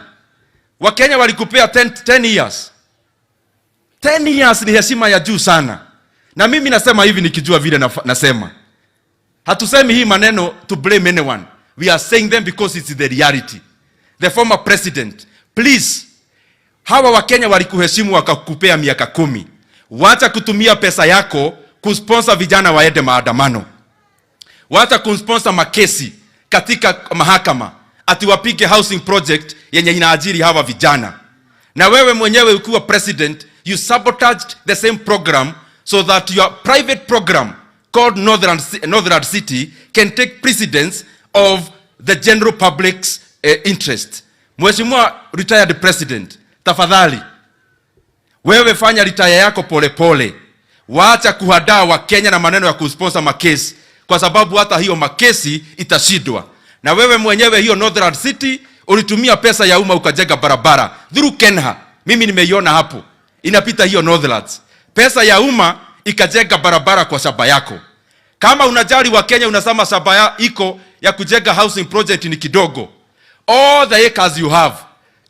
L: Wakenya walikupea 10 years. 10 years ni heshima ya juu sana. Na mimi nasema hivi nikijua vile nasema. Hatusemi hii maneno to blame anyone. We are saying them because it's the reality. The former president, please, hawa Wakenya walikuheshimu wakakupea miaka 10. Wacha kutumia pesa yako kusponsor vijana waende maandamano. Wacha kusponsor makesi katika mahakama ati wapige housing project yenye inaajiri hawa vijana. Na wewe mwenyewe ukiwa president, you sabotaged the same program so that your private program called Northern City can take precedence of the general public's interest. Mheshimiwa retired president, tafadhali, wewe fanya retire yako pole pole. Waacha kuhadaa Wakenya na maneno ya kusponsor makesi, kwa sababu hata hiyo makesi itashindwa. Na wewe mwenyewe hiyo Northern City ulitumia pesa ya umma ukajenga barabara through Kenya. Mimi nimeiona hapo. Inapita hiyo Northlands. Pesa ya umma ikajenga barabara kwa shamba yako. Kama unajali Wakenya unasema shamba iko ya kujenga housing project ni kidogo. All the acres you have,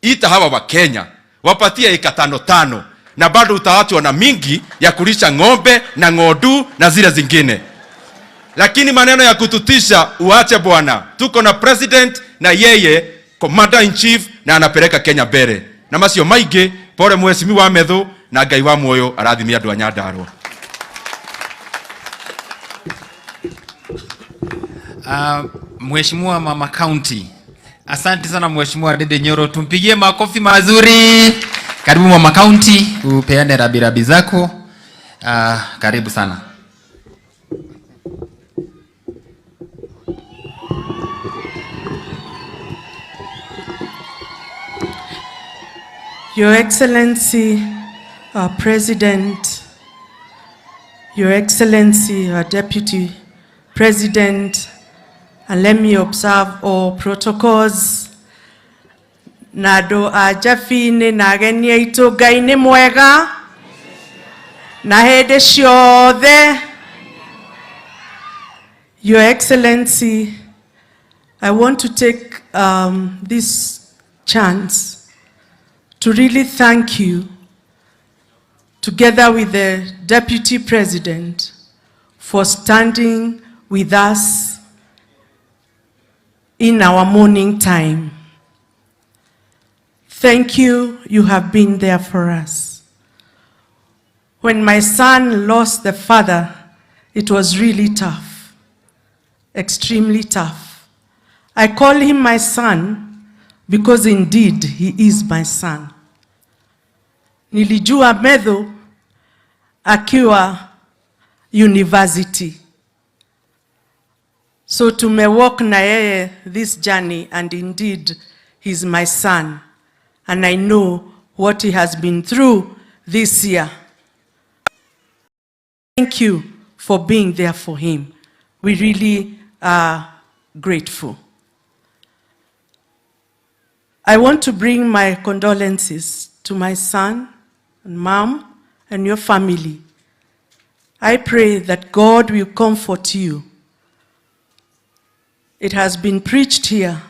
L: ita hawa Wakenya wapatie eka 5 na bado utaachwa na mingi ya kulisha ng'ombe na ng'ondu na zile zingine. Lakini maneno ya kututisha uache bwana. Tuko na president na yeye commander in chief na anapeleka Kenya mbele. Na macio maige pole mheshimiwa Methus na Ngai wa muoyo arathimia andu a Nyandarua.
I: Mheshimiwa Mama County. Asante sana Mheshimiwa Dede Nyoro, tumpigie makofi mazuri. Karibu Mama County, upeane rabirabi zako. Karibu sana.
M: Your Excellency, our President, Your Excellency, our Deputy President, and let me observe all protocols. Nado ajafine nagenia ito gaine mwega na hede shiothe. Your Excellency, I want to take this chance to really thank you, together with the Deputy President, for standing with us in our morning time. Thank you, you have been there for us. When my son lost the father, it was really tough, extremely tough. I call him my son because indeed he is my son. Nilijua Methus akiwa university. So tumewalk na yeye this journey, and indeed he's my son. And I know what he has been through this year. Thank you for being there for him. We really are grateful. I want to bring my condolences to my son and mom and your family. I pray that God will comfort you. It has been preached here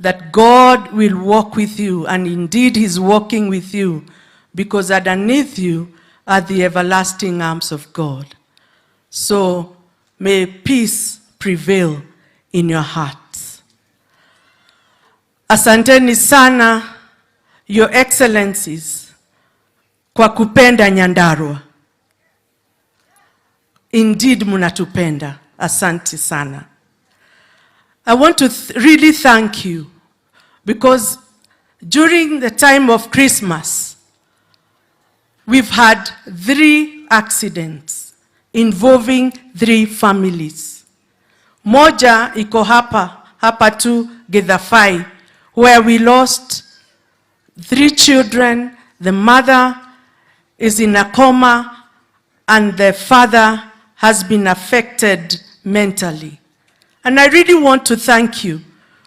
M: that God will walk with you, and indeed He's walking with you, because underneath you are the everlasting arms of God. So may peace prevail in your hearts. Asanteni sana, Your Excellencies, kwa kupenda Nyandarua. Indeed munatupenda. Asante sana. I want to really thank you, because during the time of Christmas, we've had 3 accidents involving 3 families. Moja iko hapa tu Githafai, where we lost 3 children. The mother is in a coma and the father has been affected mentally. And I really want to thank you,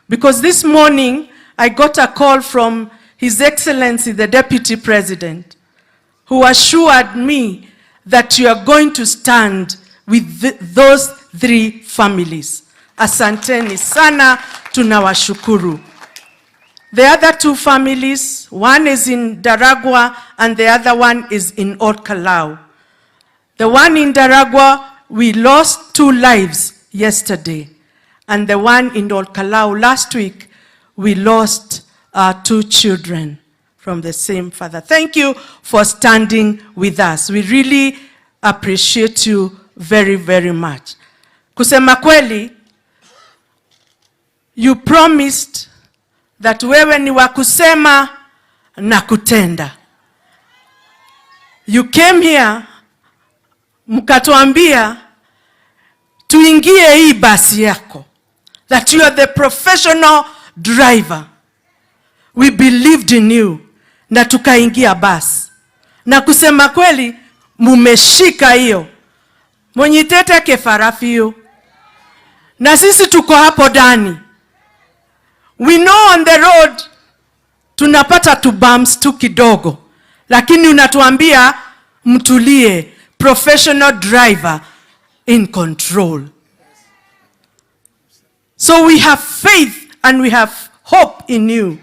M: because this morning I got a call from His Excellency, the Deputy President, who assured me that you are going to stand with those 3 families. Asanteni sana, tunawashukuru. The other 2 families, one is in Daragwa and the other one is in Old Kalau. The one in Daragwa, we lost 2 lives yesterday. And the one in Old Kalau last week, we lost 2 children from the same father. Thank you for standing with us. We really appreciate you very, very much. Kusema kweli, you promised that wewe ni wa kusema na kutenda. You came here, mkatuambia tuingie hii basi yako, that you are the professional driver. We believed in you, na tukaingia basi. Na kusema kweli, mumeshika hiyo. Mwenyitete kefarafio. Na sisi tuko hapo ndani. We know on the road, tunapata tu bumps tu kidogo. Lakini unatuambia, mtulie, professional driver in control. So we have faith and we have hope in you.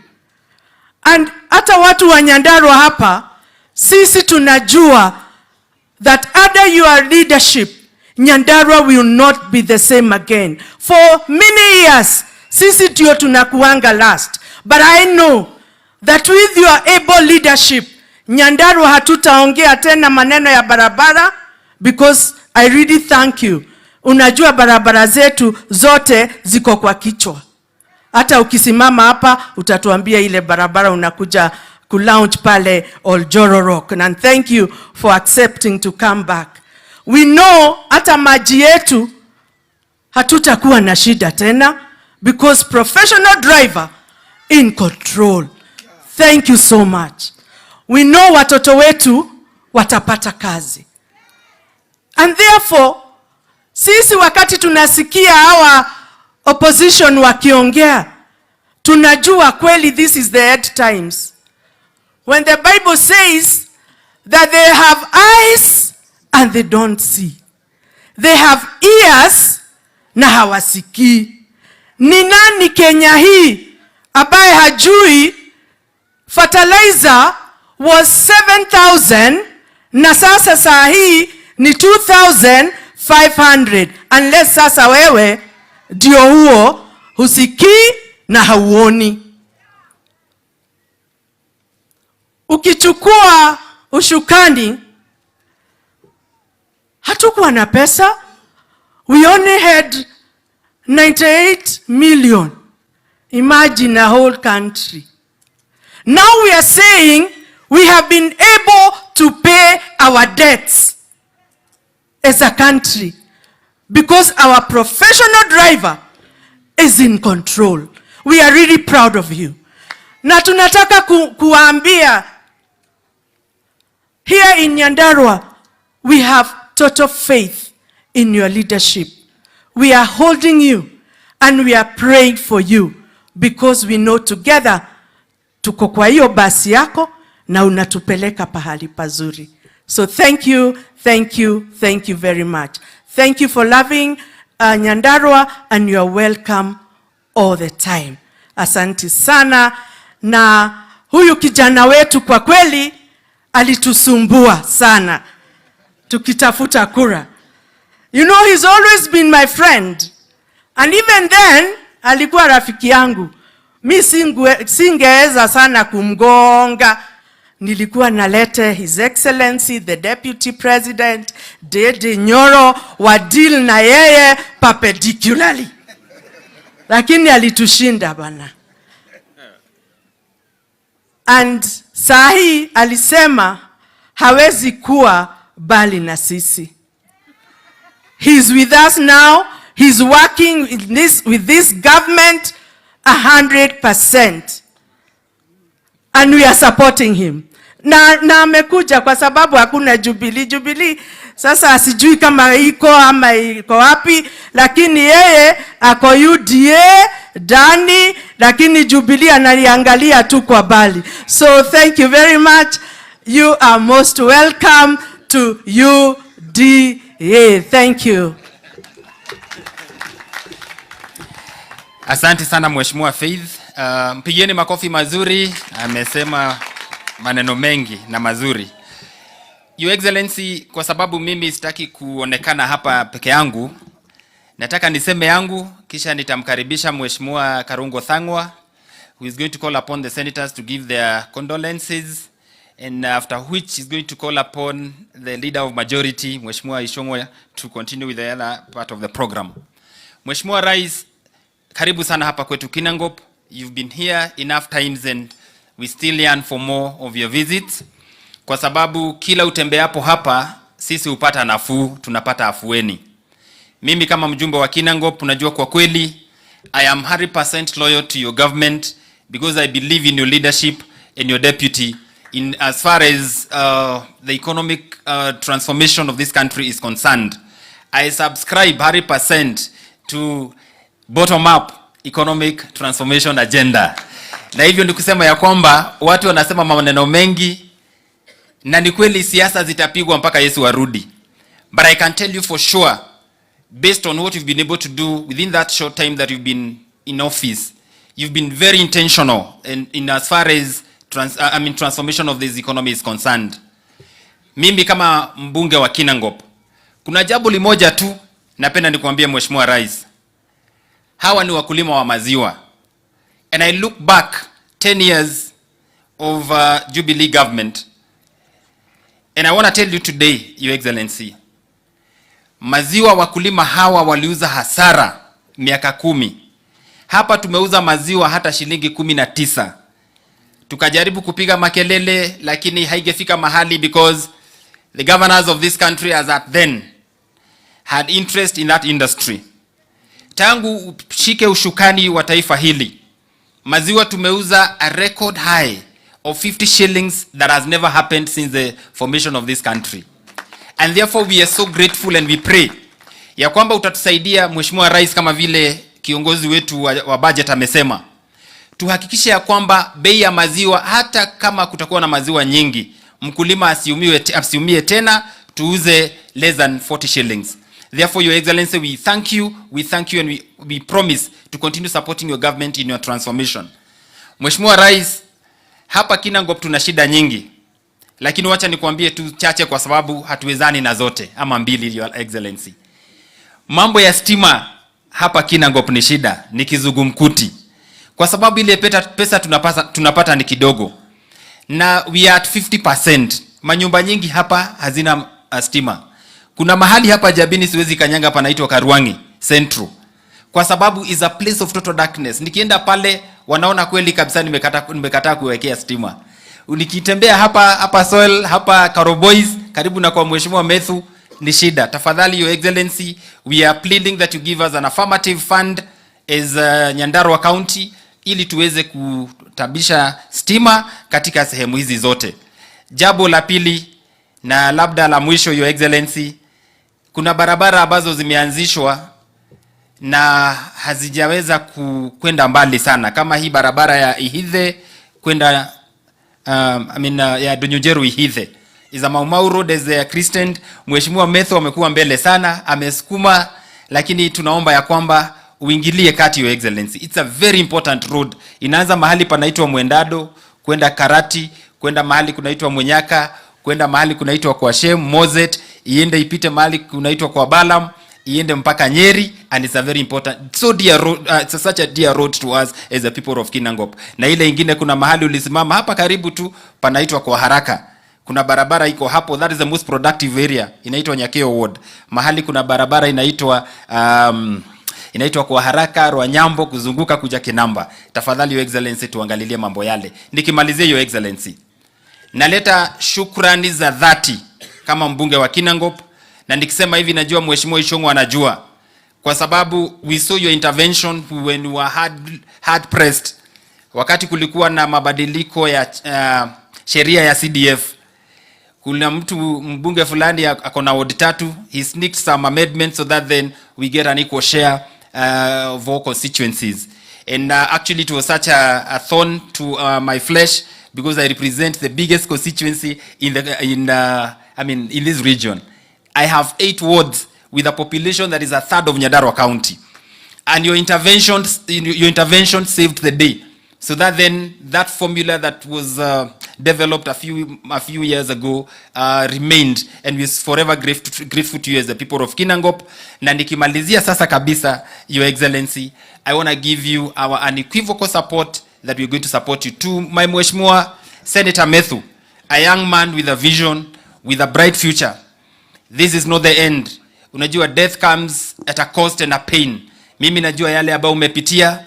M: And hata watu wa Nyandarua hapa, sisi tunajua that under your leadership, Nyandarua will not be the same again. For many years, sisi ndio tunakuanga last. But I know that with your able leadership, Nyandarua hatutaongea tena maneno ya barabara, because I really thank you. Unajua barabara zetu zote ziko kwa kichwa. Hata ukisimama hapa utatuambia ile barabara unakuja ku-launch pale Oljororok. And thank you for accepting to come back. We know hata maji yetu hatutakuwa na shida tena, because professional driver in control. Thank you so much. We know watoto wetu watapata kazi. And therefore, sisi wakati tunasikia hawa opposition wakiongea, tunajua kweli this is the end times. When the Bible says that they have eyes and they don't see. They have ears na hawasikii. Ni nani Kenya hii ambaye hajui fertilizer was 7,000 na sasa saa hii ni 2,500, unless sasa wewe ndio huo husikii na hauoni. Ukichukua ushukani, hatukuwa na pesa. We only had 98 million. Imagine a whole country. Now we are saying we have been able to pay our debts as a country because our professional driver is in control. We are really proud of you. Na tunataka kuambia, here in Nyandarua, we have total faith in your leadership. We are holding you and we are praying for you because we know together tuko kwa hiyo basi yako na unatupeleka pahali pazuri. So thank you, thank you, thank you very much. Thank you for loving Nyandarua, and you are welcome all the time. Asante sana. Na huyu kijana wetu kwa kweli alitusumbua sana tukitafuta kura. You know, he's always been my friend. And even then, alikuwa rafiki yangu. Mi singeweza sana kumgonga. Nilikuwa nalete His Excellency, the Deputy President, Dede Nyoro, wa deal na yeye perpendicularly. Lakini alitushinda bana. And sahi alisema hawezi kuwa bali na sisi. He's with us now. He's working with this government 100%. And we are supporting him. Na amekuja kwa sababu hakuna Jubilee. Sasa asijui kama iko ama iko wapi, lakini yeye ako UDA ndani, lakini Jubilee analiangalia tu kwa bali. So thank you very much. You are most welcome to UDA. Thank you.
I: Asante sana Mheshimiwa Faith. Mpigieni makofi mazuri. Amesema maneno mengi na mazuri. Your Excellency, kwa sababu mimi sitaki kuonekana hapa peke yangu, nataka niseme yangu kisha nitamkaribisha Mheshimiwa Karungo Thangwa, who is going to call upon the senators to give their condolences, and after which is going to call upon the leader of majority, Mheshimiwa Ishongwa, to continue with the other part of the program. Mheshimiwa Rais, karibu sana hapa kwetu Kinangop. You've been here enough times and we still yearn for more of your visits. Kwa sababu kila utembeapo hapa, sisi upata nafuu, tunapata afueni. Mimi kama mjumbe wa Kinangop, unajua kwa kweli, I am 100% loyal to your government because I believe in your leadership and your deputy in as far as the economic transformation of this country is concerned. I subscribe 100% to bottom-up economic transformation agenda. Na hivyo ni kusema ya kwamba watu wanasema maneno mengi na ni kweli siasa zitapigwa mpaka Yesu arudi. But I can tell you for sure, based on what you've been able to do within that short time that you've been in office, you've been very intentional in as far as transformation of this economy is concerned. Mimi kama mbunge wa Kinangop, kuna jambo limoja tu napenda nikuambie Mheshimiwa Rais. Hawa ni wakulima wa maziwa. And I look back 10 years of Jubilee government, and I want to tell you today, Your Excellency, maziwa wakulima hawa waliuza hasara miaka 10. Hapa tumeuza maziwa hata shilingi 19. Tukajaribu kupiga makelele, lakini haigefika mahali because the governors of this country as at then had interest in that industry. Tangu shike ushukani wa taifa hili, maziwa tumeuza a record high of 50 shillings that has never happened since the formation of this country. And therefore we are so grateful and we pray ya kwamba utatusaidia Mheshimiwa Rais kama vile kiongozi wetu wa budget amesema, tuhakikishe ya kwamba bei ya maziwa, hata kama kutakuwa na maziwa nyingi, mkulima asiumie tena, tuuze less than 40 shillings. Therefore, Your Excellency, we thank you and we promise to continue supporting your government in your transformation. Mheshimiwa Rais, hapa Kinangop tuna shida nyingi, lakini wacha nikuambie tu chache kwa sababu hatuwezani na zote ama mbili, Your Excellency. Mambo ya stima hapa Kinangop ni shida, ni kizungumkuti. Kwa sababu ile pesa tunapata ni kidogo. Na we are at 50%. Manyumba nyingi hapa hazina stima. Kuna mahali hapa Jabini siwezi kanyanga panaitwa Karwangi Central. Kwa sababu is a place of total darkness. Nikienda pale wanaona kweli kabisa nimekataa kuwekea stima. Nikitembea hapa Soil, hapa Karoboys, karibu na kwa Mheshimiwa Methus, ni shida. Tafadhali Your Excellency, we are pleading that you give us an affirmative fund as Nyandarua County ili tuweze kutabisha stima katika sehemu hizi zote. Jambo la pili na labda la mwisho, Your Excellency, kuna barabara ambazo zimeanzishwa na hazijaweza kwenda mbali sana, kama hii barabara ya Ihithe kwenda ya Donyonjeru Ihithe is a Mau Road as a Christian. Mheshimiwa Methus amekuwa mbele sana, amesukuma, lakini tunaomba ya kwamba uingilie kati, Your Excellency. It's a very important road. Inaanza mahali panaitwa Mwendado kwenda Karati, kwenda mahali kunaitwa Mwenyaka, kwenda mahali kunaitwa kwa Shem Mozet, iende ipite mahali kunaitwa kwa Balam, iende mpaka Nyeri, and it's a very important, so dear road, it's such a dear road to us as the people of Kinangop. Na ile ingine kuna mahali ulisimama hapa karibu tu panaitwa kwa Haraka. Kuna barabara iko hapo, that is the most productive area, inaitwa Nyakeo Ward. Mahali kuna barabara inaitwa kwa Haraka, Rwanyambo, kuzunguka kuja Kinamba. Tafadhali Your Excellency, tuangalilie mambo yale. Nikimalizia Your Excellency, naleta shukrani za dhati kama mbunge wa Kinangop, na nikisema hivi najua Mheshimiwa Ishong'o anajua, kwa sababu we saw your intervention when we were hard pressed, wakati kulikuwa na mabadiliko ya sheria ya CDF. Kuna mbunge fulani akona ward 3, he sneaked some amendments so that then we get an equal share of all constituencies. And actually it was such a thorn to my flesh, because I represent the biggest constituency in this region. I have 8 wards with a population that is a third of Nyandarua County, and your intervention saved the day. So that then that formula that was developed a few years ago remained, and we are forever grateful to you as the people of Kinangop. Na nikimalizia sasa kabisa, Your Excellency, I want to give you our unequivocal support that we are going to support you. To my Mheshimiwa Senator Methus, a young man with a vision, with a bright future. This is not the end. Unajua death comes at a cost and a pain. Mimi najua yale ambayo umepitia,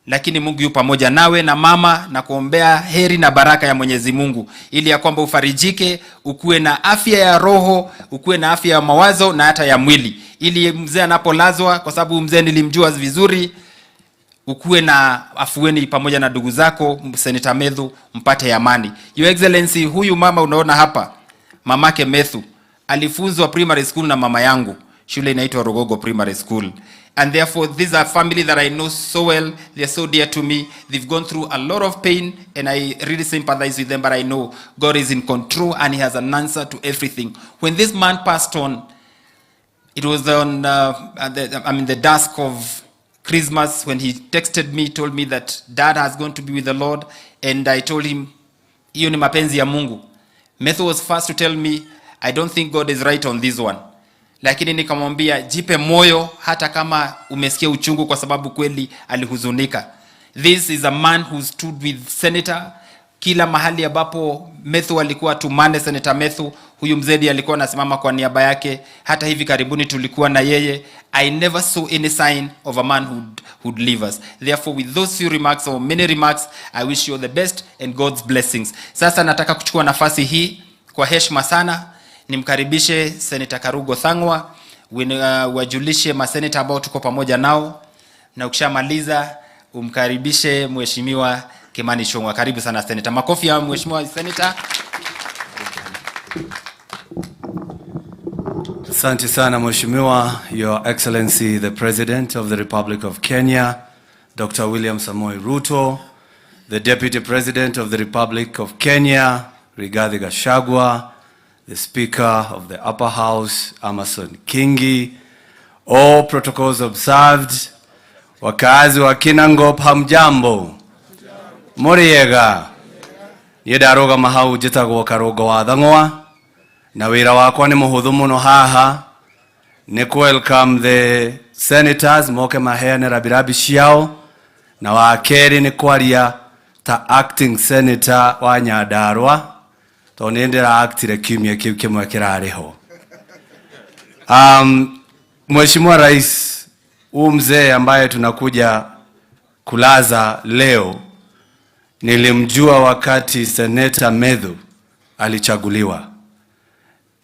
I: lakini Mungu yu pamoja nawe na mama, na kuombea heri na baraka ya Mwenyezi Mungu, ili ya kwamba ufarijike, ukue na afya ya roho, ukue na afya ya mawazo na hata ya mwili, ili mzee anapolazwa, kwa sababu mzee nilimjua vizuri, ukue na afueni pamoja na ndugu zako Senator Methus, mpate amani. Your Excellency, huyu mama unaona hapa, mamake Methus alifunzwa primary school na mama yangu, shule inaitwa Rogogo Primary School. And therefore, these are family that I know so well. They are so dear to me. They've gone through a lot of pain, and I really sympathize with them, but I know God is in control and he has an answer to everything. When this man passed on, it was on the dusk of Christmas when he texted me, told me that Dad has gone to be with the Lord, and I told him, hiyo ni mapenzi ya Mungu. Methus was first to tell me, I don't think God is right on this one. Lakini nikamwambia jipe moyo hata kama umesikia uchungu, kwa sababu kweli alihuzunika. This is a man who stood with Senator. Kila mahali ambapo Methus alikuwa tumane Senator Methus, huyu mzedi alikuwa anasimama kwa niaba yake. Hata hivi karibuni tulikuwa na yeye. I never saw any sign of a man who would leave us. Therefore, with those few remarks or many remarks, I wish you all the best and God's blessings. Sasa nataka kuchukua nafasi hii kwa heshima sana nimkaribishe Senator Karugo Thang'wa, wajulishe maseneta ambao tuko pamoja nao, na ukishamaliza umkaribishe Mheshimiwa Kimani Ichung'wah. Karibu sana Senator. Makofi ya Mheshimiwa Senator.
N: Asante sana Mheshimiwa, Your Excellency the President of the Republic of Kenya, Dr. William Samoei Ruto, the Deputy President of the Republic of Kenya, Rigathi Gachagua, the Speaker of the Upper House, Amason Kingi, all protocols observed, wakazi wa Kinangop hamjambo, muriega, yedaroga mahau jitagwo karogo wa thangwa, na wira wakwa ni muhuthu muno haha, ni welcome the senators, moke maheane rabirabi ciao, na wa keri ni kwaria ta acting senator wa Nyandarua, to nindira actire kiumia kiu kimwe kirariho. Mheshimiwa Rais, mzee ambaye tunakuja kulaza leo, nilimjua wakati Senator Methus alichaguliwa.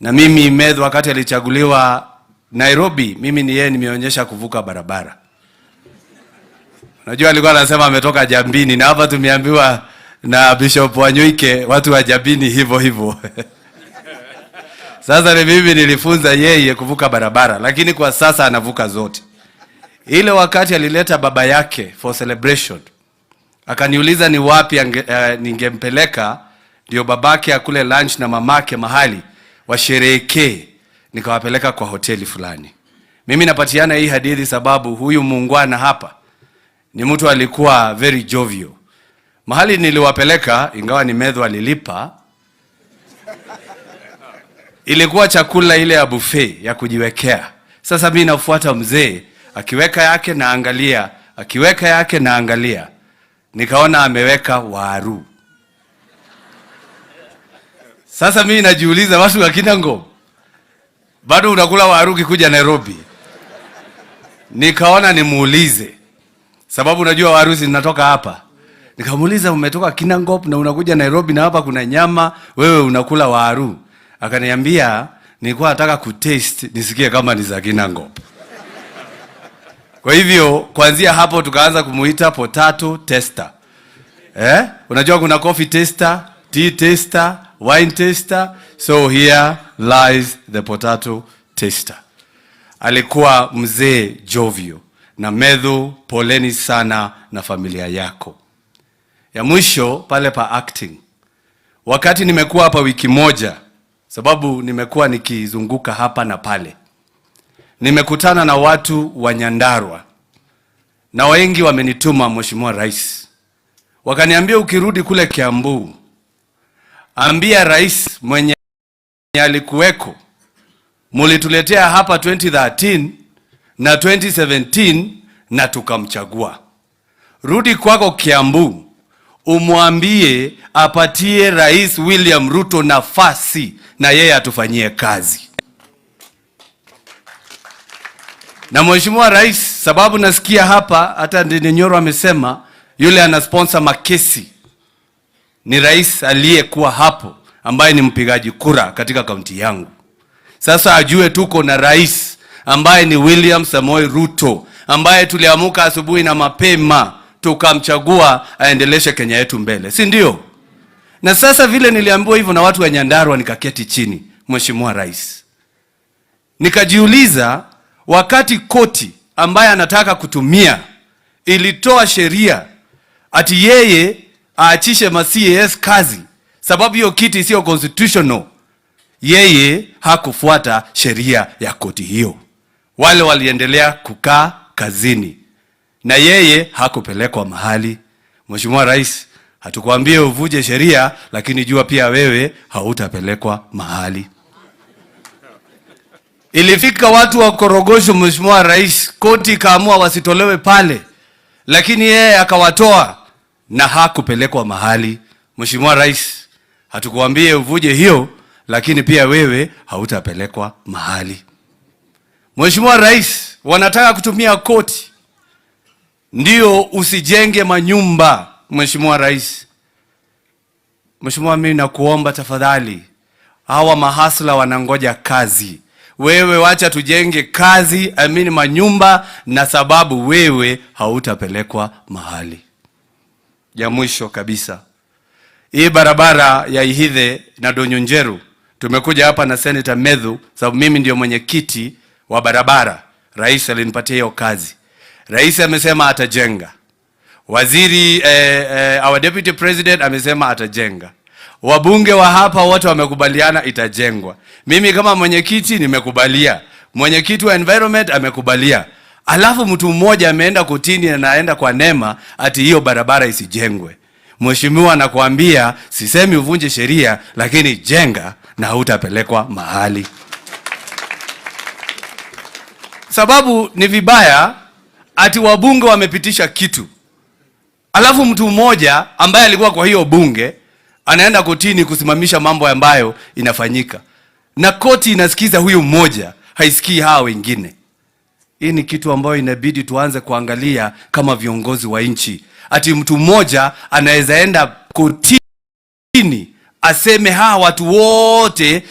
N: Na mimi Methus wakati alichaguliwa Nairobi, mimi ni yeye nimeonyesha kuvuka barabara. Unajua alikuwa anasema ametoka Jambini, na hapa tumeambiwa na Bishop Wanyuike watu wa Jambini hivyo hivyo. Sasa ni mimi nilifunza yeye kuvuka barabara, lakini kwa sasa anavuka zote. Ile wakati alileta baba yake for celebration, akaniuliza ni wapi ningempeleka ndio babake akule lunch na mamake mahali washerehekee, nikawapeleka kwa hoteli fulani. Mimi napatiana hii hadithi sababu huyu muungwana hapa ni mtu alikuwa very jovial. Mahali niliwapeleka, ingawa ni Methus alilipa, ilikuwa chakula ile ya buffet ya kujiwekea. Sasa mimi nafuata mzee, akiweka yake naangalia, akiweka yake naangalia. Nikaona ameweka waru. Sasa mimi najiuliza, watu wa Kinango bado unakula waru ukikuja Nairobi? Nikaona nimuulize, sababu unajua waru zinatoka hapa. Nikamuuliza, umetoka Kinangop na unakuja Nairobi na hapa kuna nyama, wewe unakula waru? Akaniambia, nilikuwa nataka kutaste nisikie kama ni za Kinangop. Kwa hivyo kuanzia hapo tukaanza kumuita potato tester. Unajua kuna coffee tester, tea tester, wine tester, so here lies the potato tester. Alikuwa mzee jovial. Na Methus, poleni sana na familia yako. Ya mwisho pale pa acting, wakati nimekuwa hapa wiki moja, sababu nimekuwa nikizunguka hapa na pale, nimekutana na watu wa Nyandarua, na wengi wamenituma Mheshimiwa Rais, wakaniambia ukirudi kule Kiambu, ambia rais mwenye alikuweko, mulituletea hapa 2013 na 2017 na tukamchagua. Rudi kwako Kiambu, umwambie apatie Rais William Ruto nafasi na yeye atufanyie kazi. Na Mheshimiwa Rais, sababu nasikia hapa hata Nyandarua amesema yule anasponsor makesi ni rais aliyekuwa hapo ambaye ni mpigaji kura katika kaunti yangu. Sasa ajue tuko na rais ambaye ni William Samoei Ruto, ambaye tuliamuka asubuhi na mapema tukamchagua aendeleshe Kenya yetu mbele, si ndio? Na sasa vile niliambiwa hivyo na watu wa Nyandarua, nikaketi chini Mheshimiwa Rais, nikajiuliza, wakati koti ambaye anataka kutumia ilitoa sheria ati yeye aachishe ma-CAS kazi sababu hiyo kiti sio constitutional, yeye hakufuata sheria ya koti hiyo. Wale waliendelea kukaa kazini na yeye hakupelekwa mahali. Mheshimiwa Rais, hatukwambie uvuje sheria, lakini jua pia wewe hautapelekwa mahali. Ilifika watu wa Korogosho, Mheshimiwa Rais, koti kaamua wasitolewe pale, lakini yeye akawatoa na hakupelekwa mahali. Mheshimiwa Rais, hatukwambie uvuje hiyo, lakini pia wewe hautapelekwa mahali. Mheshimiwa Rais, wanataka kutumia koti ndio usijenge manyumba. Mheshimiwa Rais, Mheshimiwa, mimi nakuomba tafadhali, hawa mahasla wanangoja kazi. Wewe wacha tujenge kazi, amini manyumba, na sababu wewe hautapelekwa mahali. Ya mwisho kabisa, hii barabara ya Ihithe na Donyonjeru Tumekuja hapa na Senator Methus sababu mimi ndio mwenyekiti wa barabara. Rais alinipatia hiyo kazi. Rais amesema atajenga. Waziri our deputy president amesema atajenga. Wabunge wa hapa wote wamekubaliana itajengwa. Mimi kama mwenyekiti nimekubalia. Mwenyekiti wa environment amekubalia. Alafu mtu mmoja ameenda kotini na anaenda kwa NEMA ati hiyo barabara isijengwe. Mheshimiwa anakuambia sisemi uvunje sheria lakini jenga na hutapelekwa mahali. Sababu ni vibaya ati wabunge wamepitisha kitu. Alafu mtu mmoja ambaye alikuwa kwa hiyo bunge anaenda kotini kusimamisha mambo ambayo inafanyika. Na koti inasikiza huyu mmoja, haisikii hao wengine. Hii ni kitu ambayo inabidi tuanze kuangalia kama viongozi wa nchi. Ati mtu mmoja anaweza enda kotini aseme hawa watu wote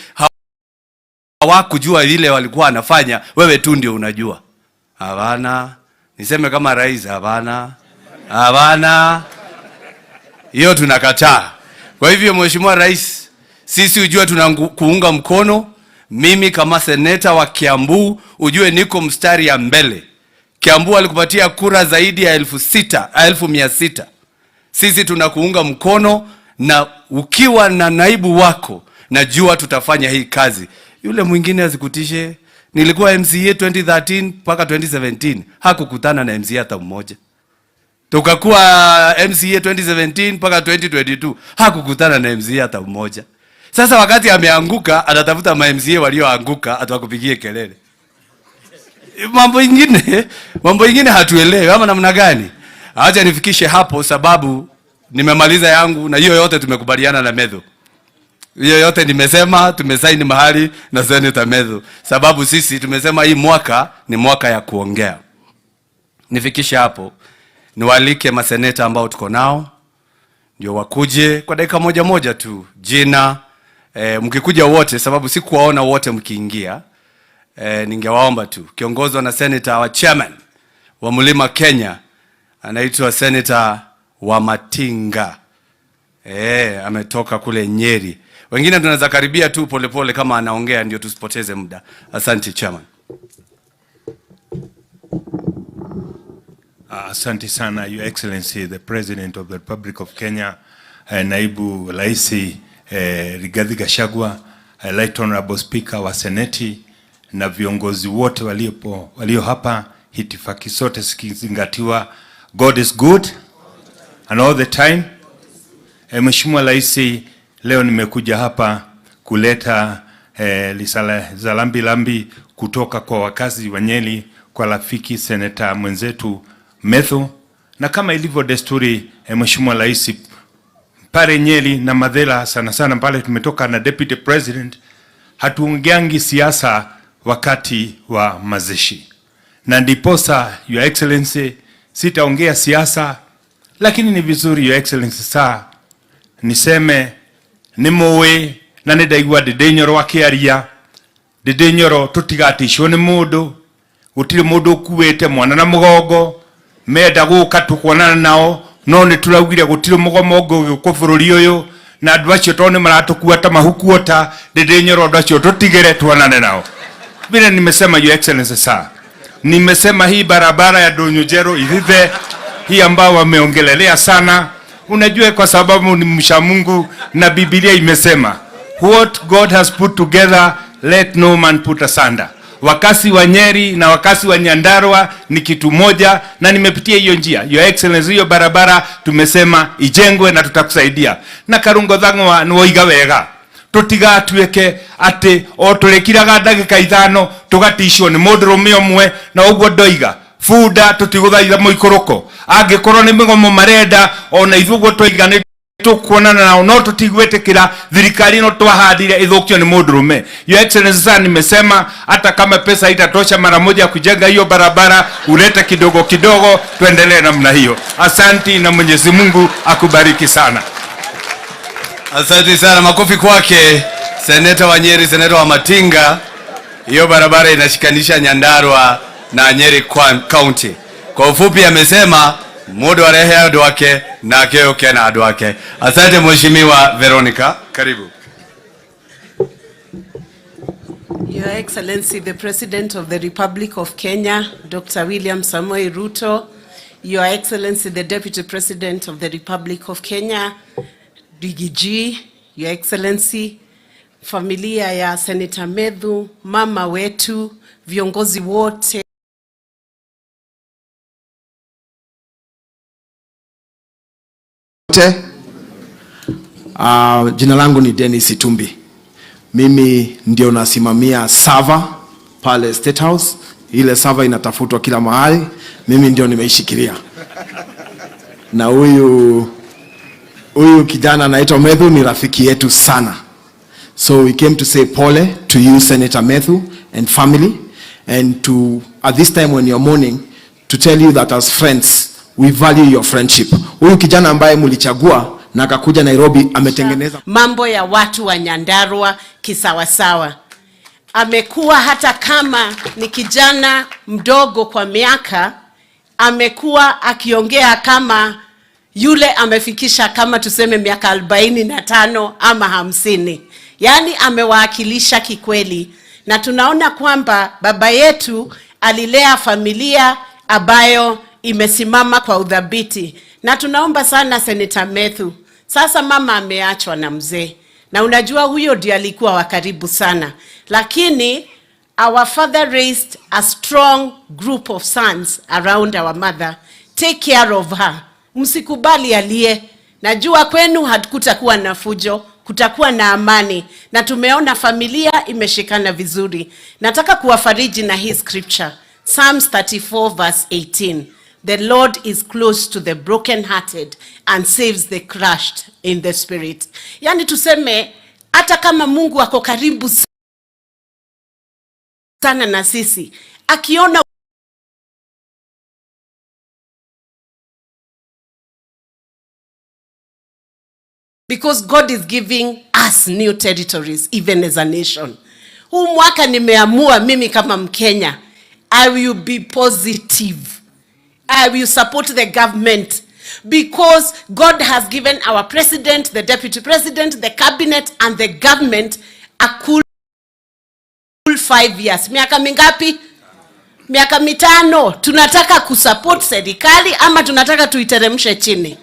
N: hawakujua vile walikuwa wanafanya, wewe tu ndio unajua. Hapana. Niseme kama rais, hapana. Hapana. Hiyo tunakataa. Kwa hivyo Mheshimiwa Rais, sisi ujue tunakuunga mkono. Mimi kama seneta wa Kiambu ujue niko mstari ya mbele. Kiambu alikupatia kura zaidi ya 6,600. Sisi tunakuunga mkono na ukiwa na naibu wako najua tutafanya hii kazi. Yule mwingine azikutishe. Nilikuwa MCA 2013 mpaka 2017. Hakukutana na MCA hata mmoja. Tukakuwa MCA 2017 mpaka 2022. Hakukutana na MCA hata mmoja. Sasa wakati ameanguka atatafuta ma MCA walioanguka atakupigie kelele. Mambo ingine hatuelewi ama namna gani? Acha nifikishe hapo sababu nimemaliza yangu na hiyo yote tumekubaliana na Methus. Hiyo yote nimesema tumesaini mahali na Senator Methus. Sababu sisi tumesema hii mwaka ni mwaka ya kuongea. Nifikishe hapo. Niwaalike maseneta ambao tuko nao. Ndio wakuje kwa dakika moja tu. Jina mkikuja wote sababu sikuwaona wote mkiingia. Ningewaomba tu. Kiongozwa na Senator wa chairman wa Mlima Kenya anaitwa Senator wa Matinga. Ametoka kule Nyeri. Wengine tunaweza karibia tu polepole kama anaongea ndio tusipoteze muda. Asante chairman.
O: Asante sana Your Excellency the President of the Republic of Kenya, Naibu Rais Rigathi Gachagua, Right Honorable Speaker wa Seneti na viongozi wote walio hapa, hitifaki sote zikizingatiwa. God is good and all the time. Mheshimiwa Rais, leo nimekuja hapa kuleta lisala za lambi kutoka kwa wakazi wa Nyeri kwa rafiki seneta mwenzetu Methus, na kama ilivyo desturi Mheshimiwa Rais, pale Nyeri na Madhela sana pale tumetoka na Deputy President, hatuongeangi siasa wakati wa mazishi. Na ndiposa Your Excellency sitaongea siasa, lakini ni vizuri Your Excellency niseme ni moe na ndaigua ndinyoro wakiaria ndinyoro tutigatishwo ni mundu gutire mundu kuwete mwana na mugongo menda guka tukuonana nao no ni turaugire gutire mugomongo ku bururi uyu na andu acio tone maratukua ta mahukuota ndinyoro andu acio tutigire tuonane nao. Vile nimesema Your Excellency nimesema hii barabara ya Donyojero Ithive hii ambao wameongelelea sana. Unajua kwa sababu ni msha Mungu na Biblia imesema what God has put together let no man put asunder. Wakasi wa Nyeri na wakasi wa Nyandarua ni kitu moja na nimepitia hiyo njia. Your Excellency, hiyo barabara tumesema ijengwe na tutakusaidia. Na Karungo thangwa nwoiga wega. Tutigatueke ati o turekiraga ndagika 5 tugatishwo ni mundu rumio mwe na uguo ndoiga fuda tutiguthaitha muikoroko angikorwo ni migomo marenda ona ithuguo twiga ni tukuonana nao no tutigwetekira thirikari no twahandire ithukio ni mundu rume. Your Excellency, nimesema hata kama pesa itatosha mara moja kujenga hiyo barabara ulete kidogo kidogo tuendelee namna hiyo. Asante na Mwenyezi Mungu akubariki sana.
N: Asante sana, makofi kwake Seneta wa Nyeri, Seneta wa Matinga. Hiyo barabara inashikanisha Nyandarua na Nyeri County. Kwa ufupi amesema muda wa rehe adu wake na keo kena adu wake. Asante Mheshimiwa Veronica, karibu.
M: Your Excellency, the President of the Republic of Kenya, Dr. William Samoei Ruto, Your Excellency, the Deputy President of the Republic of Kenya, Rigiji, Your Excellency, familia ya Senator Methus, mama wetu, viongozi wote.
K: Jina langu ni Dennis Itumbi. Mimi ndio nasimamia server pale State House. Ile server inatafutwa kila mahali. Mimi ndio nimeishikilia. Na huyu kijana anaitwa Methus ni rafiki yetu sana. So we came to say pole to you, Senator Methus and family, and to, at this time when you're mourning, to tell you that as friends, we value your friendship. Huyu kijana ambaye mulichagua na akakuja Nairobi ametengeneza
M: mambo ya watu wa Nyandarua kisawasawa. Amekuwa hata kama ni kijana mdogo kwa miaka, amekuwa akiongea kama yule amefikisha kama tuseme miaka 45 ama 50. Yani amewakilisha kikweli. Na tunaona kwamba baba yetu alilea familia ambayo imesimama kwa udhabiti. Na tunaomba sana Senator Methus. Sasa mama ameachwa na mzee. Na unajua huyo ndiye alikuwa wa karibu sana. Lakini our father raised a strong group of sons around our mother. Take care of her. Msikubali alie. Najua kwenu hatukutakuwa na fujo, kutakuwa na amani. Na tumeona familia imeshikana vizuri. Nataka kuwafariji na hii scripture. Psalms 34 verse 18. The Lord is close to the brokenhearted and saves the crushed in the spirit. Yani tuseme, hata kama Mungu ako karibu sana na sisi, akiona because God is giving us new territories even as a nation. Huu mwaka nimeamua mimi kama Mkenya, I will be positive. I will support the government because God has given our president, the deputy president, the cabinet and the government a cool 5 years. Miaka mingapi? Miaka 5. Tunataka kusupport serikali ama tunataka tuiteremshe chini?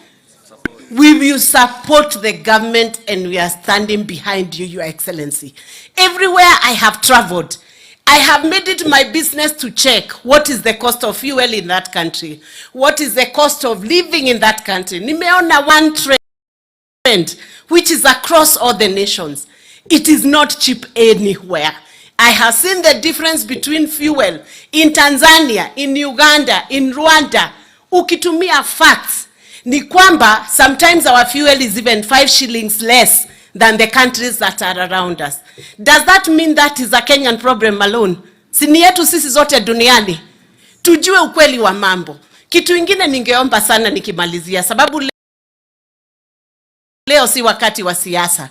M: We will support the government and we are standing behind you, Your Excellency. Everywhere I have traveled, I have made it my business to check what is the cost of fuel in that country. What is the cost of living in that country. Nimeona one trend which is across all the nations. It is not cheap anywhere. I have seen the difference between fuel in Tanzania, in Uganda, in Rwanda. Ukitumia facts, ni kwamba sometimes our fuel is even 5 shillings less than the countries that are around us. Does that mean that is a Kenyan problem alone? Sini yetu sisi zote duniani. Tujue ukweli wa mambo. Kitu ingine ningeomba sana nikimalizia, sababu leo si wakati wa siasa.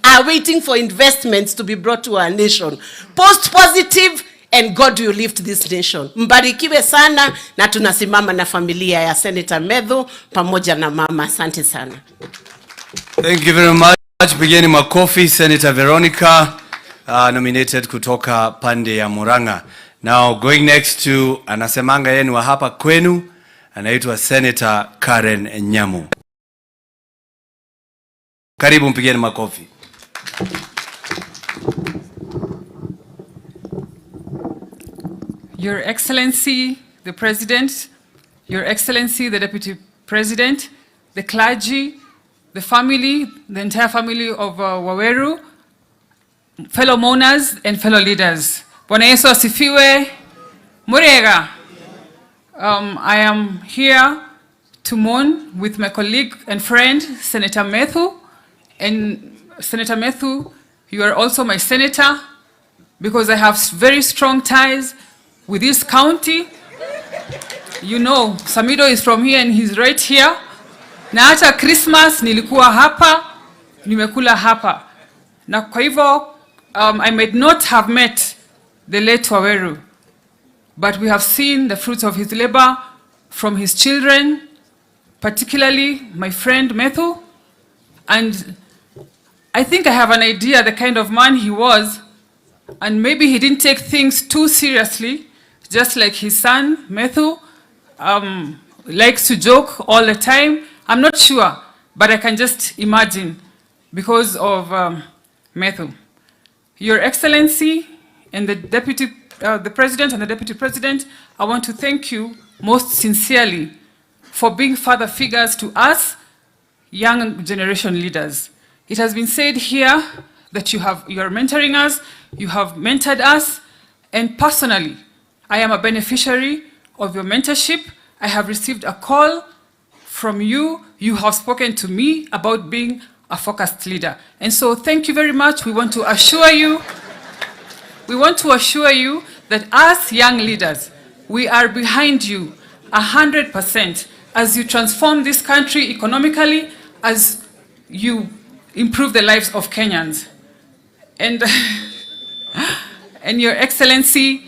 M: Are waiting for investments to be brought to our nation. Post positive and God will lift this nation. Mbarikiwe sana na tunasimama na familia ya Senator Methus pamoja na mama. Asante sana.
N: Thank you very much. Pigeni makofi. Senator Veronica nominated kutoka pande ya Murang'a. Now going next to anasemanga yenu wa hapa kwenu, anaitwa Senator Karen Nyamu. Karibu, mpigeni makofi.
P: Your Excellency, the President, Your Excellency, the Deputy President, the clergy, the family, the entire family of Waweru, fellow mourners and fellow leaders. Bwana Yesu asifiwe. Murega. I am here to mourn with my colleague and friend, Senator Methus. And Senator Methus, you are also my senator because I have very strong ties with this county. You know, Samido is from here and he's right here. Na hata Christmas nilikuwa hapa, nimekula hapa. Na kwa hivyo, I might not have met the late Waweru, but we have seen the fruits of his labor from his children particularly my friend Methus, and I think I have an idea the kind of man he was, and maybe he didn't take things too seriously, just like his son Methus likes to joke all the time. I'm not sure, but I can just imagine because of Methus. Your Excellency and the President and the Deputy President, I want to thank you most sincerely for being father figures to us, young generation leaders. It has been said here that you are mentoring us, you have mentored us, and personally, I am a beneficiary of your mentorship. I have received a call from you. You have spoken to me about being a focused leader. And so thank you very much. We want to assure you that as young leaders, we are behind you 100% as you transform this country economically, as you improve the lives of Kenyans. And, and Your Excellency,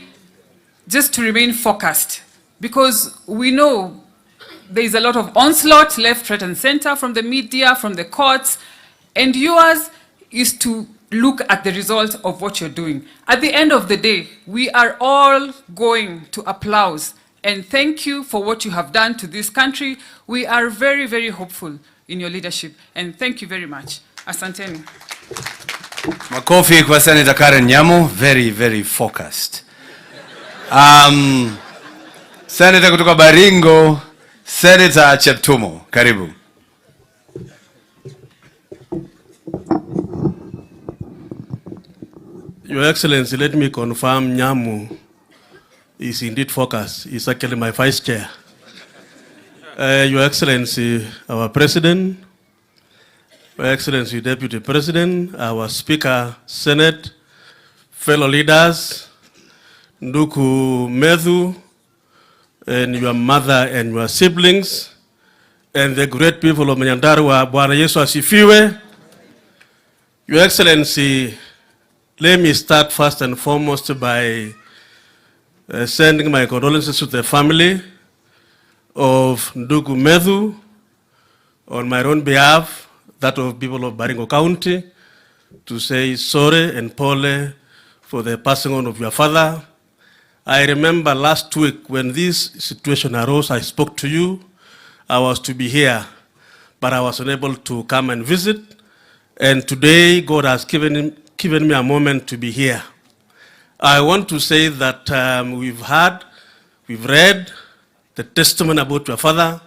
P: just to remain focused, because we know there is a lot of onslaught left, right, and center from the media, from the courts, and yours is to look at the result of what you're doing. At the end of the day, we are all going to applaud and thank you for what you have done to this country. We are very, very hopeful in your leadership, and thank you very much. Asanteni.
N: Makofi kwa Senator Karen Nyamu, very, very focused. Senator kutoka Baringo, Senator Cheptumo, karibu.
Q: Your Excellency, let me confirm Nyamu is indeed focused. He's actually my vice chair. Your Excellency, our President, Your Excellency, Deputy President, our Speaker, Senate, fellow leaders, Nduku Methus, and your mother and your siblings, and the great people of Nyandarua, Bwana Yesu asifiwe. Your Excellency, let me start first and foremost by sending my condolences to the family of Ndugu Methus on my own behalf, that of people of Baringo County, to say sorry and pole for the passing on of your father. I remember last week when this situation arose, I spoke to you. I was to be here, but I was unable to come and visit. And today, God has given me a moment to be here. I want to say that we've read the testimony about your father,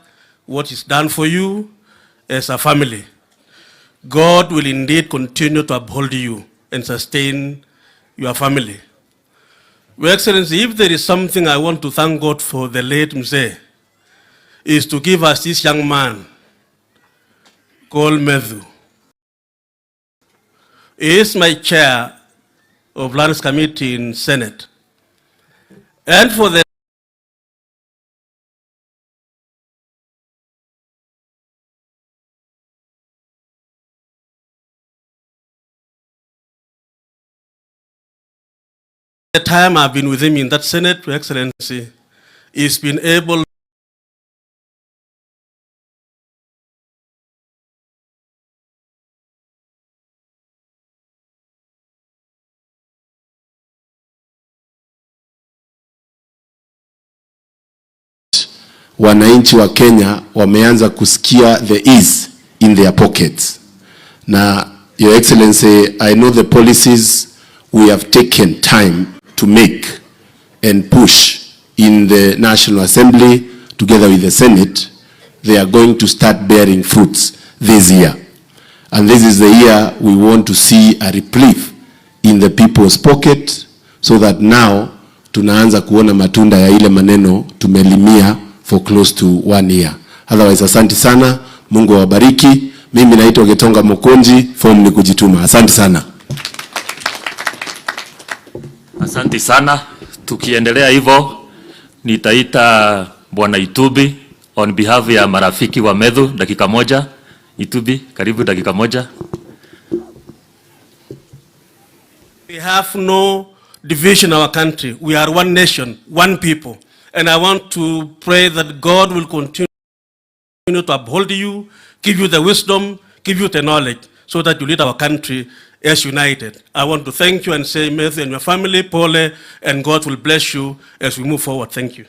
Q: what he's done for you as a family. God will indeed continue to uphold you and sustain your family. Your Excellency, if there is something I want to thank God for the late Mzee, is to give us this young man called Methus. He is my chair of Lands Committee in Senate. And for the time I've been with him in that Senate, Your Excellency, he's been able
G: wananchi wa Kenya wameanza kusikia the ease in their pockets. Na Your Excellency, I know the policies we have taken time to make and push in the National Assembly together with the Senate, they are going to start bearing fruits this year. And this is the year we want to see a reprieve in the people's pocket, so that now tunaanza kuona matunda ya ile maneno tumelimia for close to 1 year. Otherwise, asante sana, Mungu awabariki. Mimi naitwa Getonga Mokonji, form ni kujituma. Asante sana.
D: Asante sana. Tukiendelea hivyo, nitaita Bwana Itubi on behalf ya marafiki wa Methus, dakika moja. Itubi, karibu dakika moja.
Q: we have no division in our country. We are one nation, one people. And I want to pray that God will continue to uphold you, give you the wisdom, give you the knowledge, so that you lead our country as united. I want to thank you and say, Methus and your family, Pole, and God will bless you as we move forward. Thank you.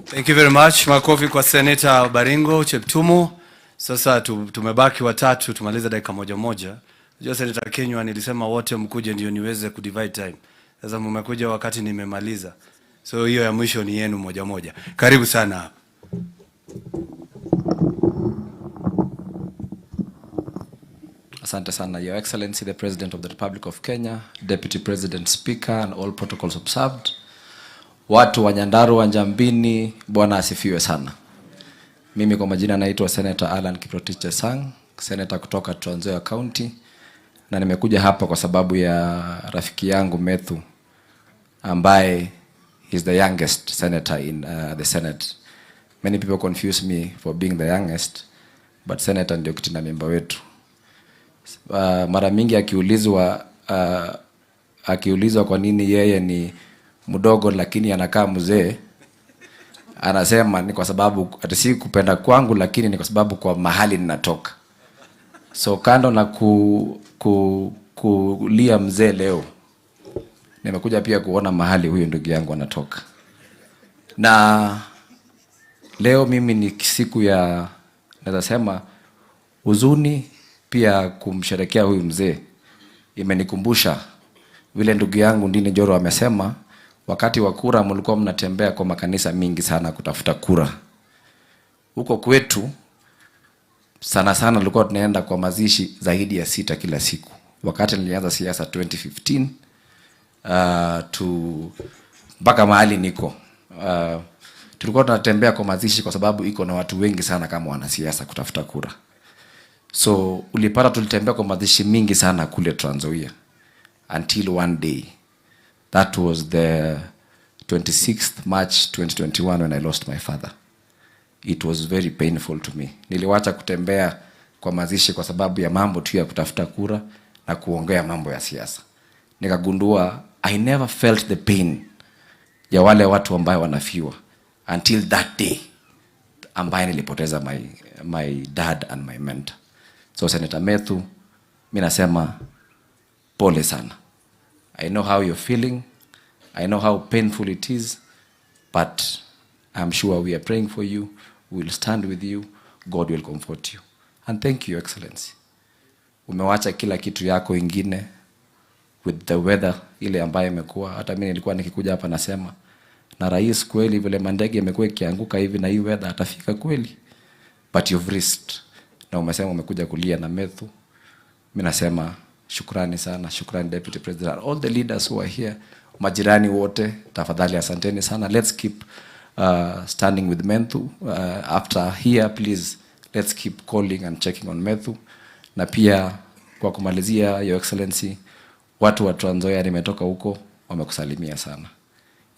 N: Thank you very much. Makofi kwa Senator Baringo Cheptumo. Sasa tumebaki watatu, tumaliza dakika moja moja. Unajua Senator Kenywa nilisema wote mkuje ndio niweze kudivide time. Sasa mmekuja wakati nimemaliza. So hiyo ya mwisho ni yenu moja moja. Karibu sana.
R: Asante sana, Your Excellency, the President of the Republic of Kenya, Deputy President, Speaker, and all protocols observed. Watu wa Nyandarua, Njambini, Bwana asifiwe sana. Mimi kwa majina naitwa Senator Alan Kiprotich Chesang, Senator kutoka Trans Nzoia County, na nimekuja hapa kwa sababu ya rafiki yangu Methus, ambaye is the youngest senator in the Senate. Many people confuse me for being the youngest, but senator ndio kitina member wetu. Mara mingi akiulizwa kwa nini yeye ni mdogo lakini anakaa mzee, anasema ni kwa sababu ati si kupenda kwangu, lakini ni kwa sababu kwa mahali ninatoka. So kando na kulia mzee leo, nimekuja pia kuona mahali huyo ndugu yangu anatoka. Na leo mimi ni siku ya, naweza sema, huzuni, pia kumsherekea huyu mzee. Imenikumbusha vile ndugu yangu Ndini Njoro amesema, wakati wa kura mlikuwa mnatembea kwa makanisa mingi sana kutafuta kura. Huko kwetu sana sana tulikuwa tunaenda kwa mazishi zaidi ya 6 kila siku. Wakati nilianza siasa 2015 mpaka mahali niko, tulikuwa tunatembea kwa mazishi kwa sababu iko na watu wengi sana kama wanasiasa kutafuta kura. So ulipata tulitembea kwa mazishi mingi sana kule Trans Nzoia, until one day, that was the 26th March 2021 when I lost my father. It was very painful to me. Niliwacha kutembea kwa mazishi kwa sababu ya mambo tu ya kutafuta kura na kuongea mambo ya siasa. Nikagundua I never felt the pain ya wale watu ambao wanafiwa until that day ambaye nilipoteza my dad and my mentor. So Senator Methus, mimi nasema pole sana. I know how you're feeling. I know how painful it is, but I'm sure we are praying for you. We will stand with you. God will comfort you. And thank you, Your Excellency. Umewacha kila kitu yako ingine with the weather ile ambayo imekuwa. Hata mimi nilikuwa nikikuja hapa nasema, na rais kweli vile mandege imekuwa ikianguka hivi na hii weather atafika kweli. But you've risked. Na umesema umekuja kulia na Methus. Mimi nasema shukrani sana, shukrani Deputy President, all the leaders who are here, majirani wote, tafadhali asanteni sana. Let's keep standing with Methus. After here, please, let's keep calling and checking on Methus. Na pia kwa kumalizia, Your Excellency, watu wa Trans Nzoia nimetoka huko wamekusalimia sana.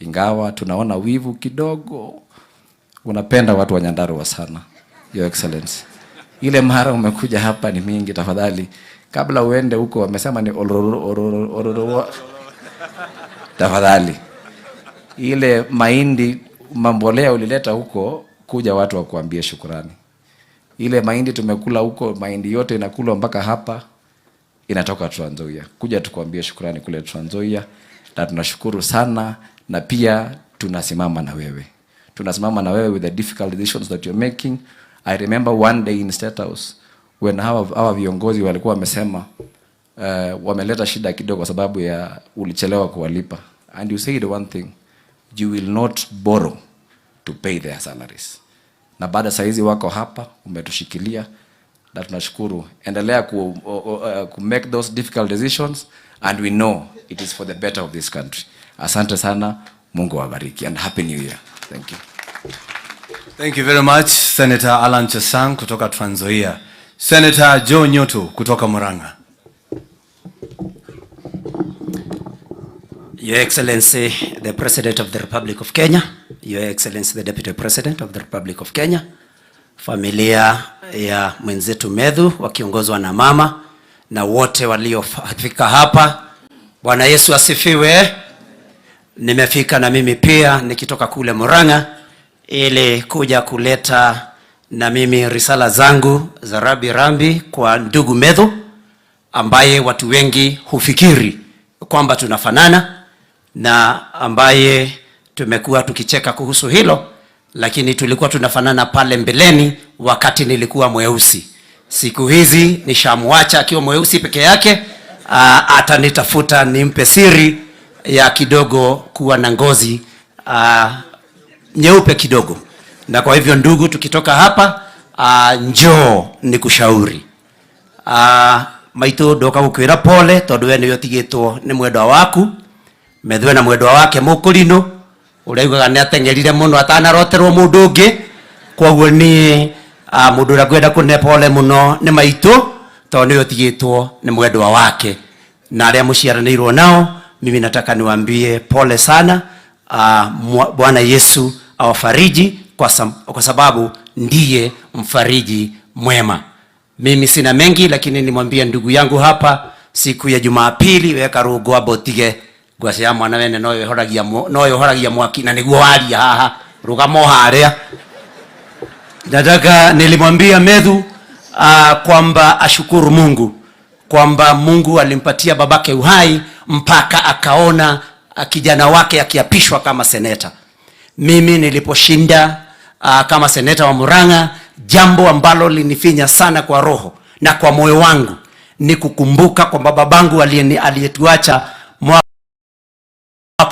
R: Ingawa tunaona wivu kidogo, unapenda watu wa Nyandarua sana, Your Excellency. Ile mara umekuja hapa ni mingi, tafadhali kabla uende huko wamesema ni ororo. Tafadhali ile mahindi mambolea ulileta huko, kuja watu wakuambie shukrani. Ile mahindi tumekula huko, mahindi yote inakula mpaka hapa inatoka Trans Nzoia. Kuja tukuambie shukrani kule Trans Nzoia, na tunashukuru sana. Na pia tunasimama na wewe. Tunasimama na wewe with the difficult decisions that you're making. I remember one day in State House when hawa viongozi walikuwa wamesema wameleta shida kidogo kwa sababu ya ulichelewa kuwalipa. And you said one thing, you will not borrow to pay their salaries. Na baada saizi wako hapa, umetushikilia, na tunashukuru. Endelea ku make those difficult decisions, and we know it is for the better of this country. Asante sana, Mungu awabariki, and happy new year. Thank you.
N: Thank you very much, Senator Alan Chesang kutoka Trans Nzoia. Senator Joe Nyoto kutoka Murang'a.
S: Your Excellency, the President of the Republic of Kenya, Your Excellency, the Deputy President of the Republic of Kenya, familia ya mwenzetu Methus wakiongozwa na mama na wote waliofika hapa, Bwana Yesu asifiwe. Nimefika na mimi pia nikitoka kule Murang'a ili kuja kuleta na mimi risala zangu za rambi kwa ndugu Methus, ambaye watu wengi hufikiri kwamba tunafanana na ambaye tumekuwa tukicheka kuhusu hilo, lakini tulikuwa tunafanana pale mbeleni wakati nilikuwa mweusi. Siku hizi nishamwacha akiwa mweusi peke yake, atanitafuta nimpe siri ya kidogo kuwa na ngozi nyeupe kidogo. Na kwa hivyo ndugu, tukitoka hapa njoo nikushauri. Maitu doka gukwira pole tondu we niyo tigitwo ni mwendwa waku. Methwe na mwendwa wake mukurino uraugaga ni atengerire muno atanaroterwo mundu ungi, koguo ni mundu ura kwenda kune pole muno ni maitu tondu niyo tigitwo ni mwendwa wake. Na aria muciaranirwo nao, mimi nataka niwaambie pole sana. Bwana Yesu awafariji kwa sababu ndiye mfariji mwema. Mimi sina mengi, lakini nimwambie ndugu yangu hapa siku ya Jumapili weka rugo abotige gwasya mwana wene no horagia mwaki na niguo waria haha rugamo haria. Nataka nilimwambia Methus kwamba ashukuru Mungu kwamba Mungu alimpatia babake uhai mpaka akaona kijana wake akiapishwa kama seneta. Mimi niliposhinda kama seneta wa Murang'a, jambo ambalo linifinya sana kwa roho na kwa moyo wangu ni kukumbuka kwamba babangu aliyetuacha mwaka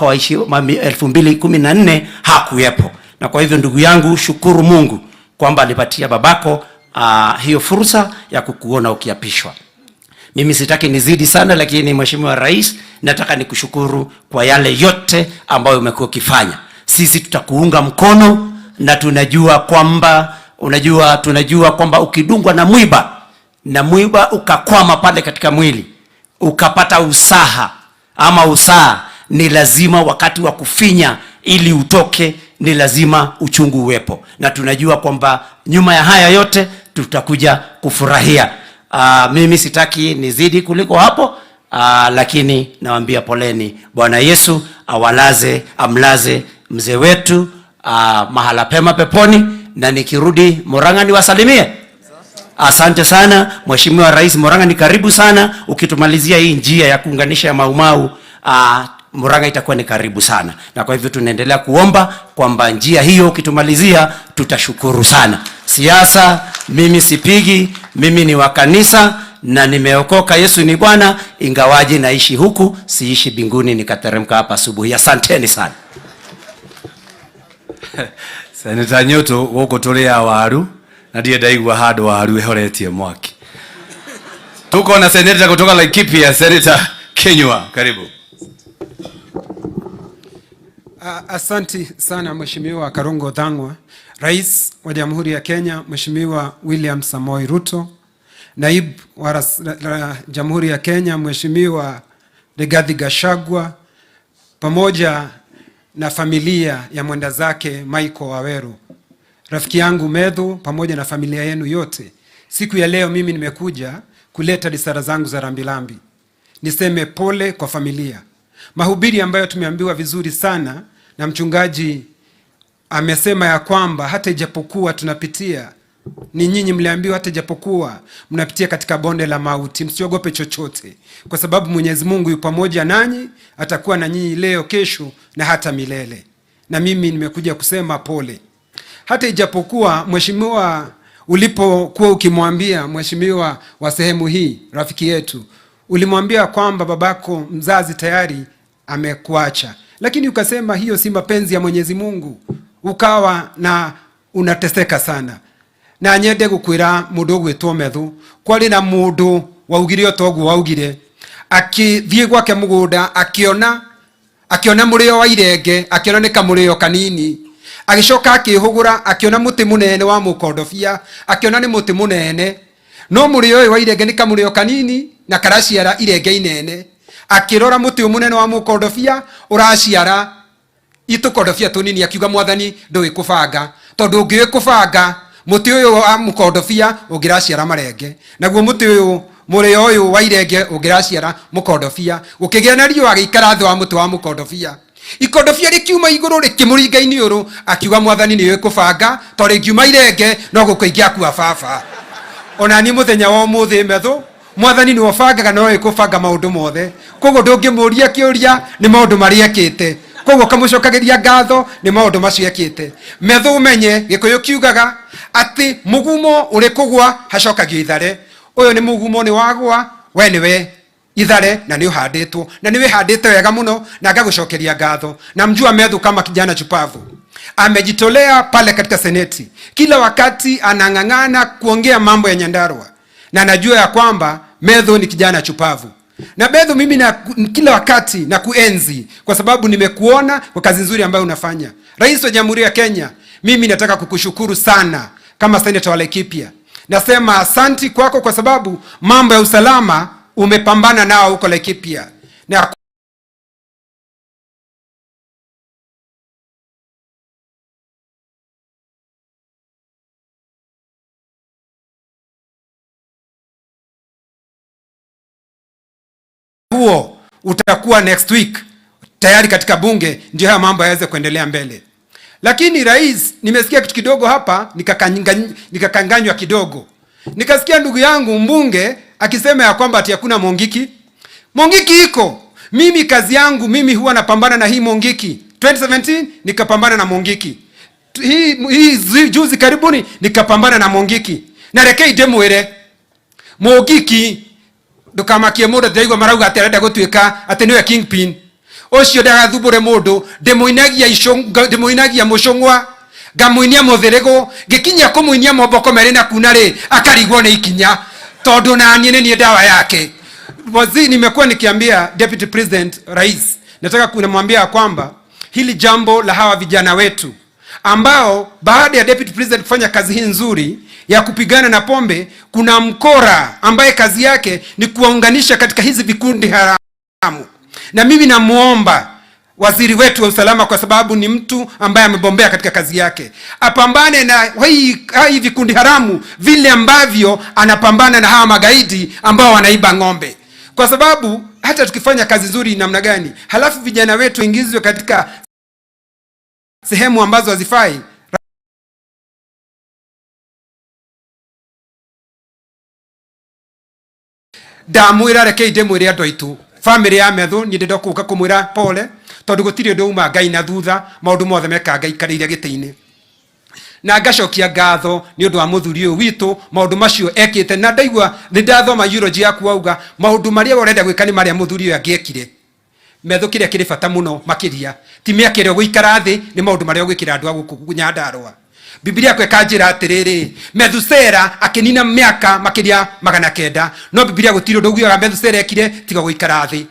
S: wa 2014 hakuwepo. Na kwa hivyo ndugu yangu, shukuru Mungu kwamba alipatia babako hiyo fursa ya kukuona ukiapishwa. Mimi sitaki nizidi sana, lakini Mheshimiwa Rais, nataka nikushukuru kwa yale yote ambayo umekuwa ukifanya. Sisi tutakuunga mkono na tunajua kwamba ukidungwa na mwiba ukakwama pale katika mwili, ukapata usaha, ni lazima wakati wa kufinya ili utoke, ni lazima uchungu uwepo. Na tunajua kwamba nyuma ya haya yote tutakuja kufurahia. Mimi sitaki nizidi kuliko hapo, lakini nawaambia poleni. Bwana Yesu amlaze mzee wetu mahala pema peponi, na nikirudi Murang'a niwasalimie. Asante sana Mheshimiwa Rais. Murang'a ni karibu sana, ukitumalizia hii njia ya kuunganisha ya Mau Murang'a itakuwa ni karibu sana. Na kwa hivyo tunaendelea kuomba kwamba njia hiyo ukitumalizia tutashukuru sana. Siasa mimi sipigi, mimi ni wa kanisa na nimeokoka. Yesu ni Bwana, ingawaje naishi huku, siishi binguni nikateremka hapa asubuhi. Asanteni sana.
N: Senator Nyoto woko turia waru na ndiye ndaigua handu waru ehoretie mwaki. Tuko na senator kutoka Laikipia, Senator Kenywa, karibu.
T: Asanti sana Mheshimiwa Karongo Dhangwa, Rais wa Jamhuri ya Kenya Mheshimiwa William Samoei Ruto, Naibu wa Jamhuri ya Kenya Mheshimiwa Rigathi Gachagua, pamoja na familia ya mwenda zake Michael Waweru, rafiki yangu Methus, pamoja na familia yenu yote. Siku ya leo mimi nimekuja kuleta risala zangu za rambirambi. Niseme pole kwa familia. Mahubiri ambayo tumeambiwa vizuri sana na mchungaji amesema ya kwamba hata ijapokuwa tunapitia, ni nyinyi mliambiwa hata ijapokuwa mnapitia katika bonde la mauti, msiogope chochote, kwa sababu Mwenyezi Mungu yu pamoja nanyi, atakuwa na nyinyi leo, kesho na hata milele. Na mimi nimekuja kusema pole. Hata ijapokuwa mheshimiwa, ulipokuwa ukimwambia mheshimiwa wa sehemu hii, rafiki yetu, ulimwambia kwamba babako mzazi tayari amekuacha, lakini ukasema hiyo si mapenzi ya Mwenyezi Mungu, ukawa na unateseka sana. Na nyende gukwira mundu gwitwo Methus, kwari na mundu waugire otogu waugire, akithie gwake mugunda akiona murio wa irenge, akiona ni kamurio kanini, agicoka akihugura, akiona muti munene wa mukondofia, akiona ni muti munene, no murio wa irenge ni kamurio kanini na karaciara irenge inene. Akirora muti munene wa mukondofia uraciara itukondofia tunini, akiuga Mwathani ndui kubanga, tondu ngiwe kubanga muti uyu wa mukondofia ungiraciara marenge, naguo muti uyu murio uyu wa irenge ungiraciara mukondofia. Ukigia na riu agikara thi wa muti wa mukondofia, Ikodobia rikiuma iguru rikimuringa iniuru akiuga mwathani niwe kubanga tori ngiuma irenge no gukuingia kwa baba. Ona ni muthenya wa muthi Methu mwathani niwe bangaga no ikubanga maundu mothe. Koguo ndungimuria kiuria ni maundu maria ekite. Koguo kamucokagiria ngatho ni maundu macio ekite. Methu menye gikuyu kiugaga ati mugumo uri kugwa hacokagio ithare. Uyu ni mugumo ni wagwa we niwe ithare na ni uhanditwo na ni wihandite wega muno na ngagucokeria ngatho. Na mjua Methu kama kijana chupavu amejitolea pale katika seneti, kila wakati anang'ang'ana kuongea mambo ya Nyandarua, na najua ya kwamba Methu ni kijana chupavu. Na Methu mimi na kila wakati na kuenzi kwa sababu nimekuona kwa kazi nzuri ambayo unafanya. Rais wa Jamhuri ya Kenya, mimi nataka kukushukuru sana kama senator wa Laikipia. Nasema asanti kwako kwa sababu mambo ya usalama umepambana nao huko Laikipia. Na huo utakuwa next week tayari katika bunge, ndio haya mambo yaweze kuendelea mbele. Lakini rais, nimesikia kitu kidogo hapa nikakanganywa kidogo. Nikasikia ndugu yangu mbunge akisema ya kwamba ati hakuna Mongiki. Mongiki iko. Mimi kazi yangu mimi huwa napambana na hii Mongiki. 2017 nikapambana na Mongiki. Hii juzi karibuni nikapambana na Mongiki. Na rekei demwere Mongiki ndukamakie mundu ndaigwa marauga ati arenda gutuika ati niwe kingpin. Ucio ndagathumbure mundu ndimuinagia mucungwa ngamuinia muthirigo gikinya kumuinia moboko meri na kunari akarigwo ni ikinya tondu na niene ni dawa yake. Wazi nimekuwa nikiambia Deputy President Rais, nataka kunamwambia kwamba hili jambo la hawa vijana wetu ambao baada ya Deputy President kufanya kazi hii nzuri ya kupigana na pombe, kuna mkora ambaye kazi yake ni kuwaunganisha katika hizi vikundi haramu. Na mimi namuomba waziri wetu wa usalama, kwa sababu ni mtu ambaye amebombea katika kazi yake, apambane na hii vikundi haramu vile ambavyo anapambana na hawa magaidi ambao wanaiba ng'ombe. Kwa sababu hata tukifanya kazi nzuri namna gani, halafu vijana wetu ingizwe katika sehemu ambazo hazifai, ndamwira rekei ndimwire andu aitu family ya Methu ni ndenda kuka kumwira pole tondu gutiri ndu uma Ngai na thutha maundu mothe meka Ngai karire gitiini, na ngacokia ngatho ni undu wa muthuri uyu witu maundu macio ekite. Na ndaigua nindathoma eulogy yaku auga maundu maria urenda gwika ni maria muthuri uyu angiekire. Methu kiria kiri bata muno makiria ti miakire guikara thi, ni maundu maria gwikira andu aguku Nyandarua. Biblia kwa kanjira atiriri Methusela akinina miaka makiria 900, no Biblia gutiro nduguyaga Methusela ekire tiga guikara thi.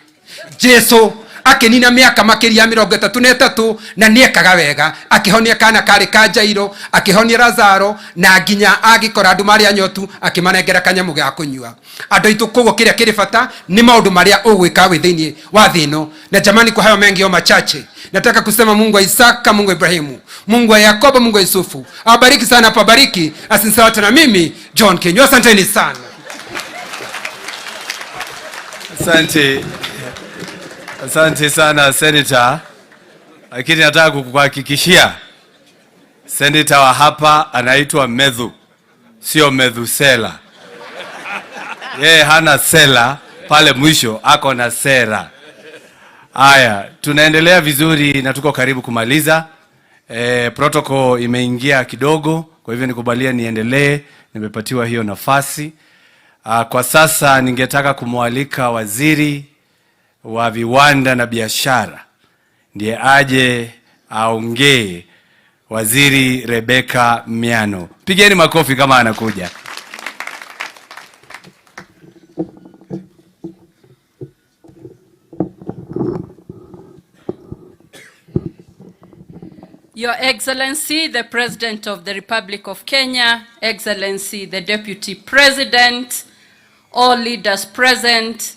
T: Jesu akinina miaka makiria 33 na niekaga wega, akihonia kana kari ka Jairo, akihonia Lazaro, na nginya agikora andu mari anyotu akimanengera kanyamu ga kunyua. Andu itu kogo kiria kiri bata ni maundu maria ugwika withiini wa thino. Na jamani, kwa hayo mengi o machache, nataka kusema Mungu wa Isaka, Mungu wa Ibrahimu, Mungu wa Yakobo, Mungu wa Yusufu awabariki sana, apabariki asinsawata. Na mimi John Kenywa, asanteni sana.
N: Asante sana Senator, lakini nataka kukuhakikishia Senator wa hapa anaitwa Methu, sio Methusela. Yeye hana sela pale mwisho, ako na sera. Haya, tunaendelea vizuri na tuko karibu kumaliza. Protocol imeingia kidogo, kwa hivyo nikubalia niendelee, nimepatiwa hiyo nafasi. Kwa sasa ningetaka kumwalika waziri wa viwanda na biashara ndiye aje aongee, Waziri Rebecca Miano. Pigeni makofi kama anakuja.
H: Your Excellency, the President of the Republic of Kenya, Excellency, the Deputy President, all leaders present,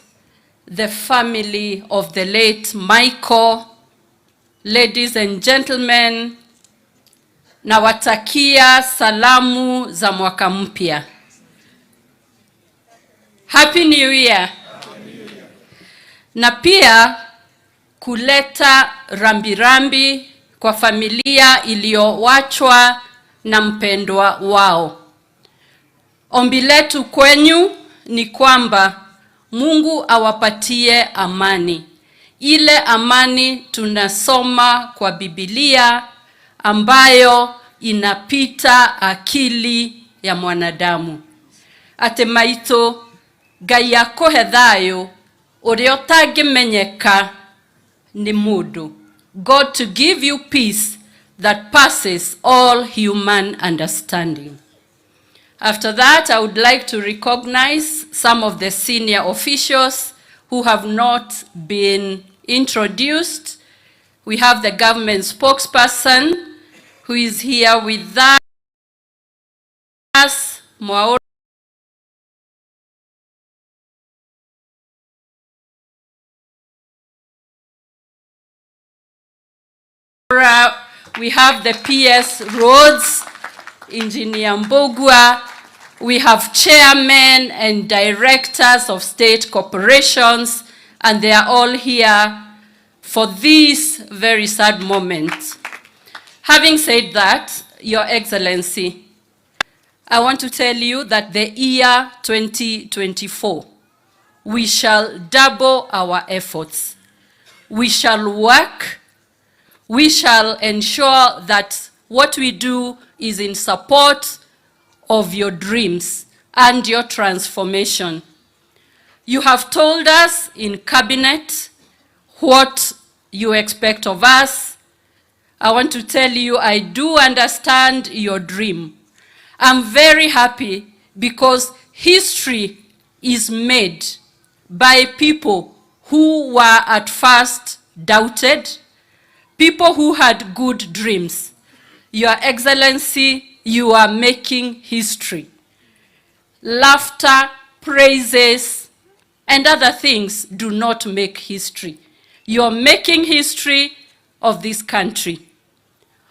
H: the family of the late Michael, ladies and gentlemen, nawatakia salamu za mwaka mpya. Happy New Year. Na pia kuleta rambirambi kwa familia iliyowachwa na mpendwa wao. Ombi letu kwenyu ni kwamba Mungu awapatie amani. Ile amani tunasoma kwa Biblia ambayo inapita akili ya mwanadamu. Atemaito Ngai yakohe thayo uria utagimenyeka ni mundu. God to give you peace that passes all human understanding. After that, I would like to recognize some of the senior officials who have not been introduced. We have the government spokesperson who is here with us, Mwaura. We have the PS Roads, Engineer Mbogua. We have chairmen and directors of state corporations, and they are all here for this very sad moment. Having said that, Your Excellency, I want to tell you that the year 2024, we shall double our efforts. We shall work. We shall ensure that what we do is in support of your dreams and your transformation. You have told us in cabinet what you expect of us. I want to tell you, I do understand your dream. I'm very happy because history is made by people who were at first doubted, people who had good dreams. Your Excellency, you are making history. Laughter, praises, and other things do not make history. You are making history of this country.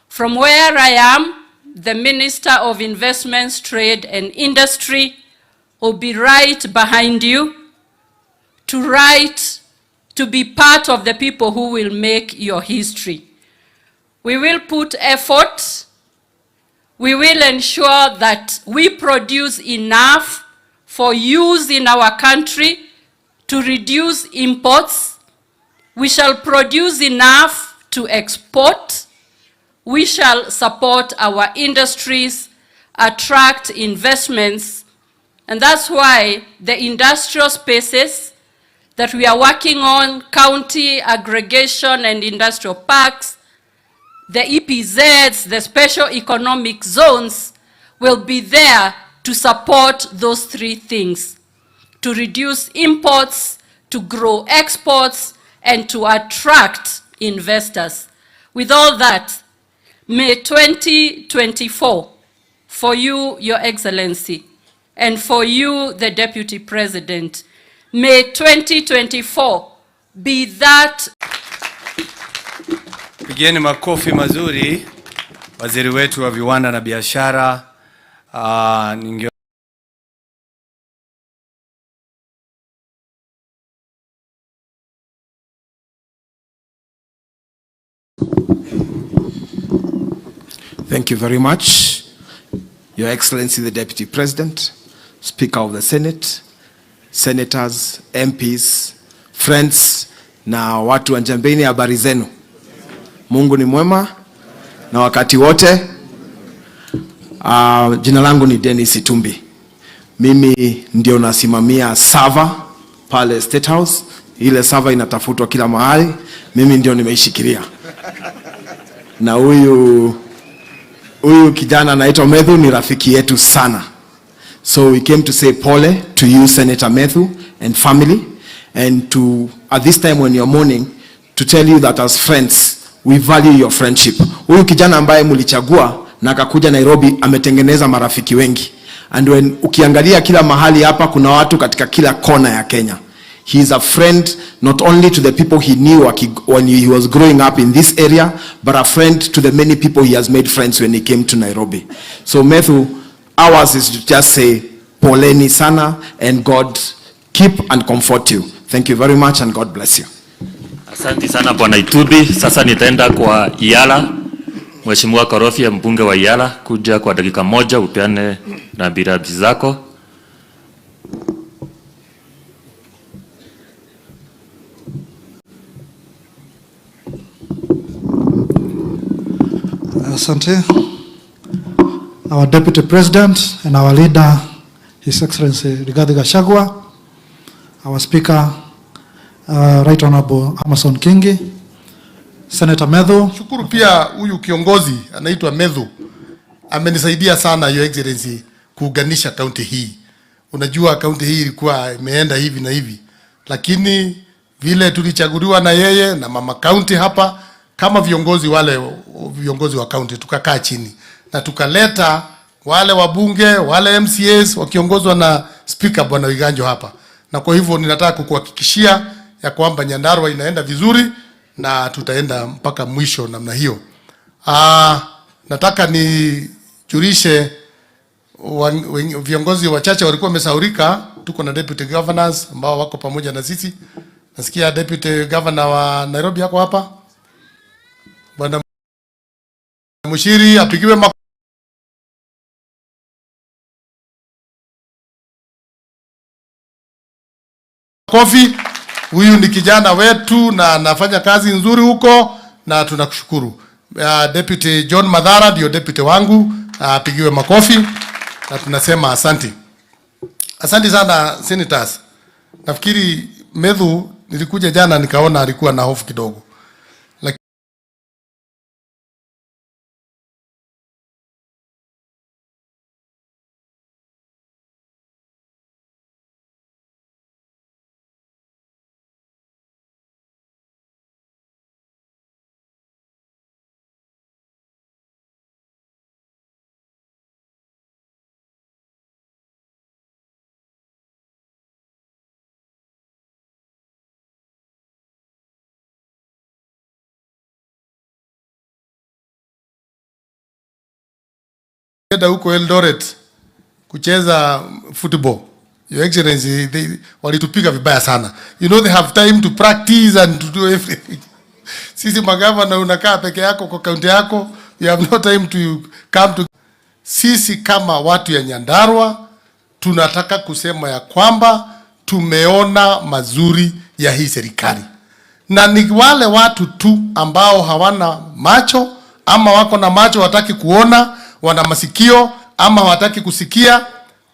H: From where I am, the Minister of Investments, Trade and Industry will be right behind you to be part of the people who will make your history. We will put effort. We will ensure that we produce enough for use in our country to reduce imports. We shall produce enough to export. We shall support our industries, attract investments, and that's why the industrial spaces that we are working on, county aggregation and industrial parks, the EPZs, the special economic zones, will be there to support those three things: to reduce imports, to grow exports, and to attract investors. With all that, may 2024, for you, Your Excellency, and for you, the Deputy President, may 2024 be that.
N: Pigeni makofi mazuri waziri wetu wa viwanda na biashara.
K: Thank you very much, Your Excellency the Deputy President, Speaker of the Senate, Senators, MPs, friends na watu wa Njambeni, habari zenu. Mungu ni mwema na wakati wote. Jina langu ni Dennis Itumbi. Mimi ndio nasimamia server pale State House. Ile server inatafutwa kila mahali. Mimi ndio nimeishikilia. Na huyu kijana anaitwa Methus ni rafiki yetu sana. So we came to say pole to you, Senator Methus and family, and to, at this time when you're mourning, to tell you that as friends, we value your friendship. Huyu kijana ambaye mulichagua na akakuja Nairobi ametengeneza marafiki wengi. And when ukiangalia kila mahali hapa kuna watu katika kila kona ya Kenya. He is a friend not only to the people he knew when he was growing up in this area, but a friend to the many people he has made friends when he came to Nairobi. So Methus, ours is to just say poleni sana, and God keep and comfort you. Thank you very much and God bless you.
D: Asante sana Bwana Itubi. Sasa nitaenda kwa Iyala. Mheshimiwa Korofia, mbunge wa Iyala, kuja kwa dakika moja upeane rambirambi zako.
U: Asante. Our Deputy President and our leader, His Excellency Rigathi Gachagua, our Speaker, Right Honorable Amason Kingi, Senator Methus.
J: Shukuru pia huyu kiongozi anaitwa Methus. Amenisaidia sana Your Excellency kuunganisha kaunti hii. Unajua kaunti hii ilikuwa imeenda hivi na hivi. Lakini vile tulichaguliwa na yeye na mama kaunti hapa kama viongozi wa kaunti tukakaa chini na tukaleta wale wabunge, wale MCAs wakiongozwa na Speaker Bwana Wiganjo hapa. Na kwa hivyo ninataka kukuhakikishia ya kwamba Nyandarua inaenda vizuri na tutaenda mpaka mwisho namna hiyo. Nataka nijulishe viongozi wachache walikuwa wamesaurika. Tuko na deputy governors ambao wako pamoja na sisi. Nasikia deputy governor wa Nairobi yako hapa. Bwana Mushiri apigiwe makofi. Huyu ni kijana wetu na anafanya kazi nzuri huko na tunakushukuru. Deputy John Madhara ndio deputy wangu, apigiwe makofi na tunasema asante. Asante sana senators. Nafikiri Methus nilikuja jana nikaona alikuwa na hofu kidogo. Huko Eldoret kucheza football. Your Excellency, walitupiga vibaya sana. You know they have time to practice and to do everything. Sisi magavana unakaa peke yako kwa kaunti yako, you have no time to come to. Sisi kama watu ya Nyandarua tunataka kusema ya kwamba tumeona mazuri ya hii serikali. Na ni wale watu tu ambao hawana macho ama wako na macho wataki kuona, wana masikio ama hawataki kusikia,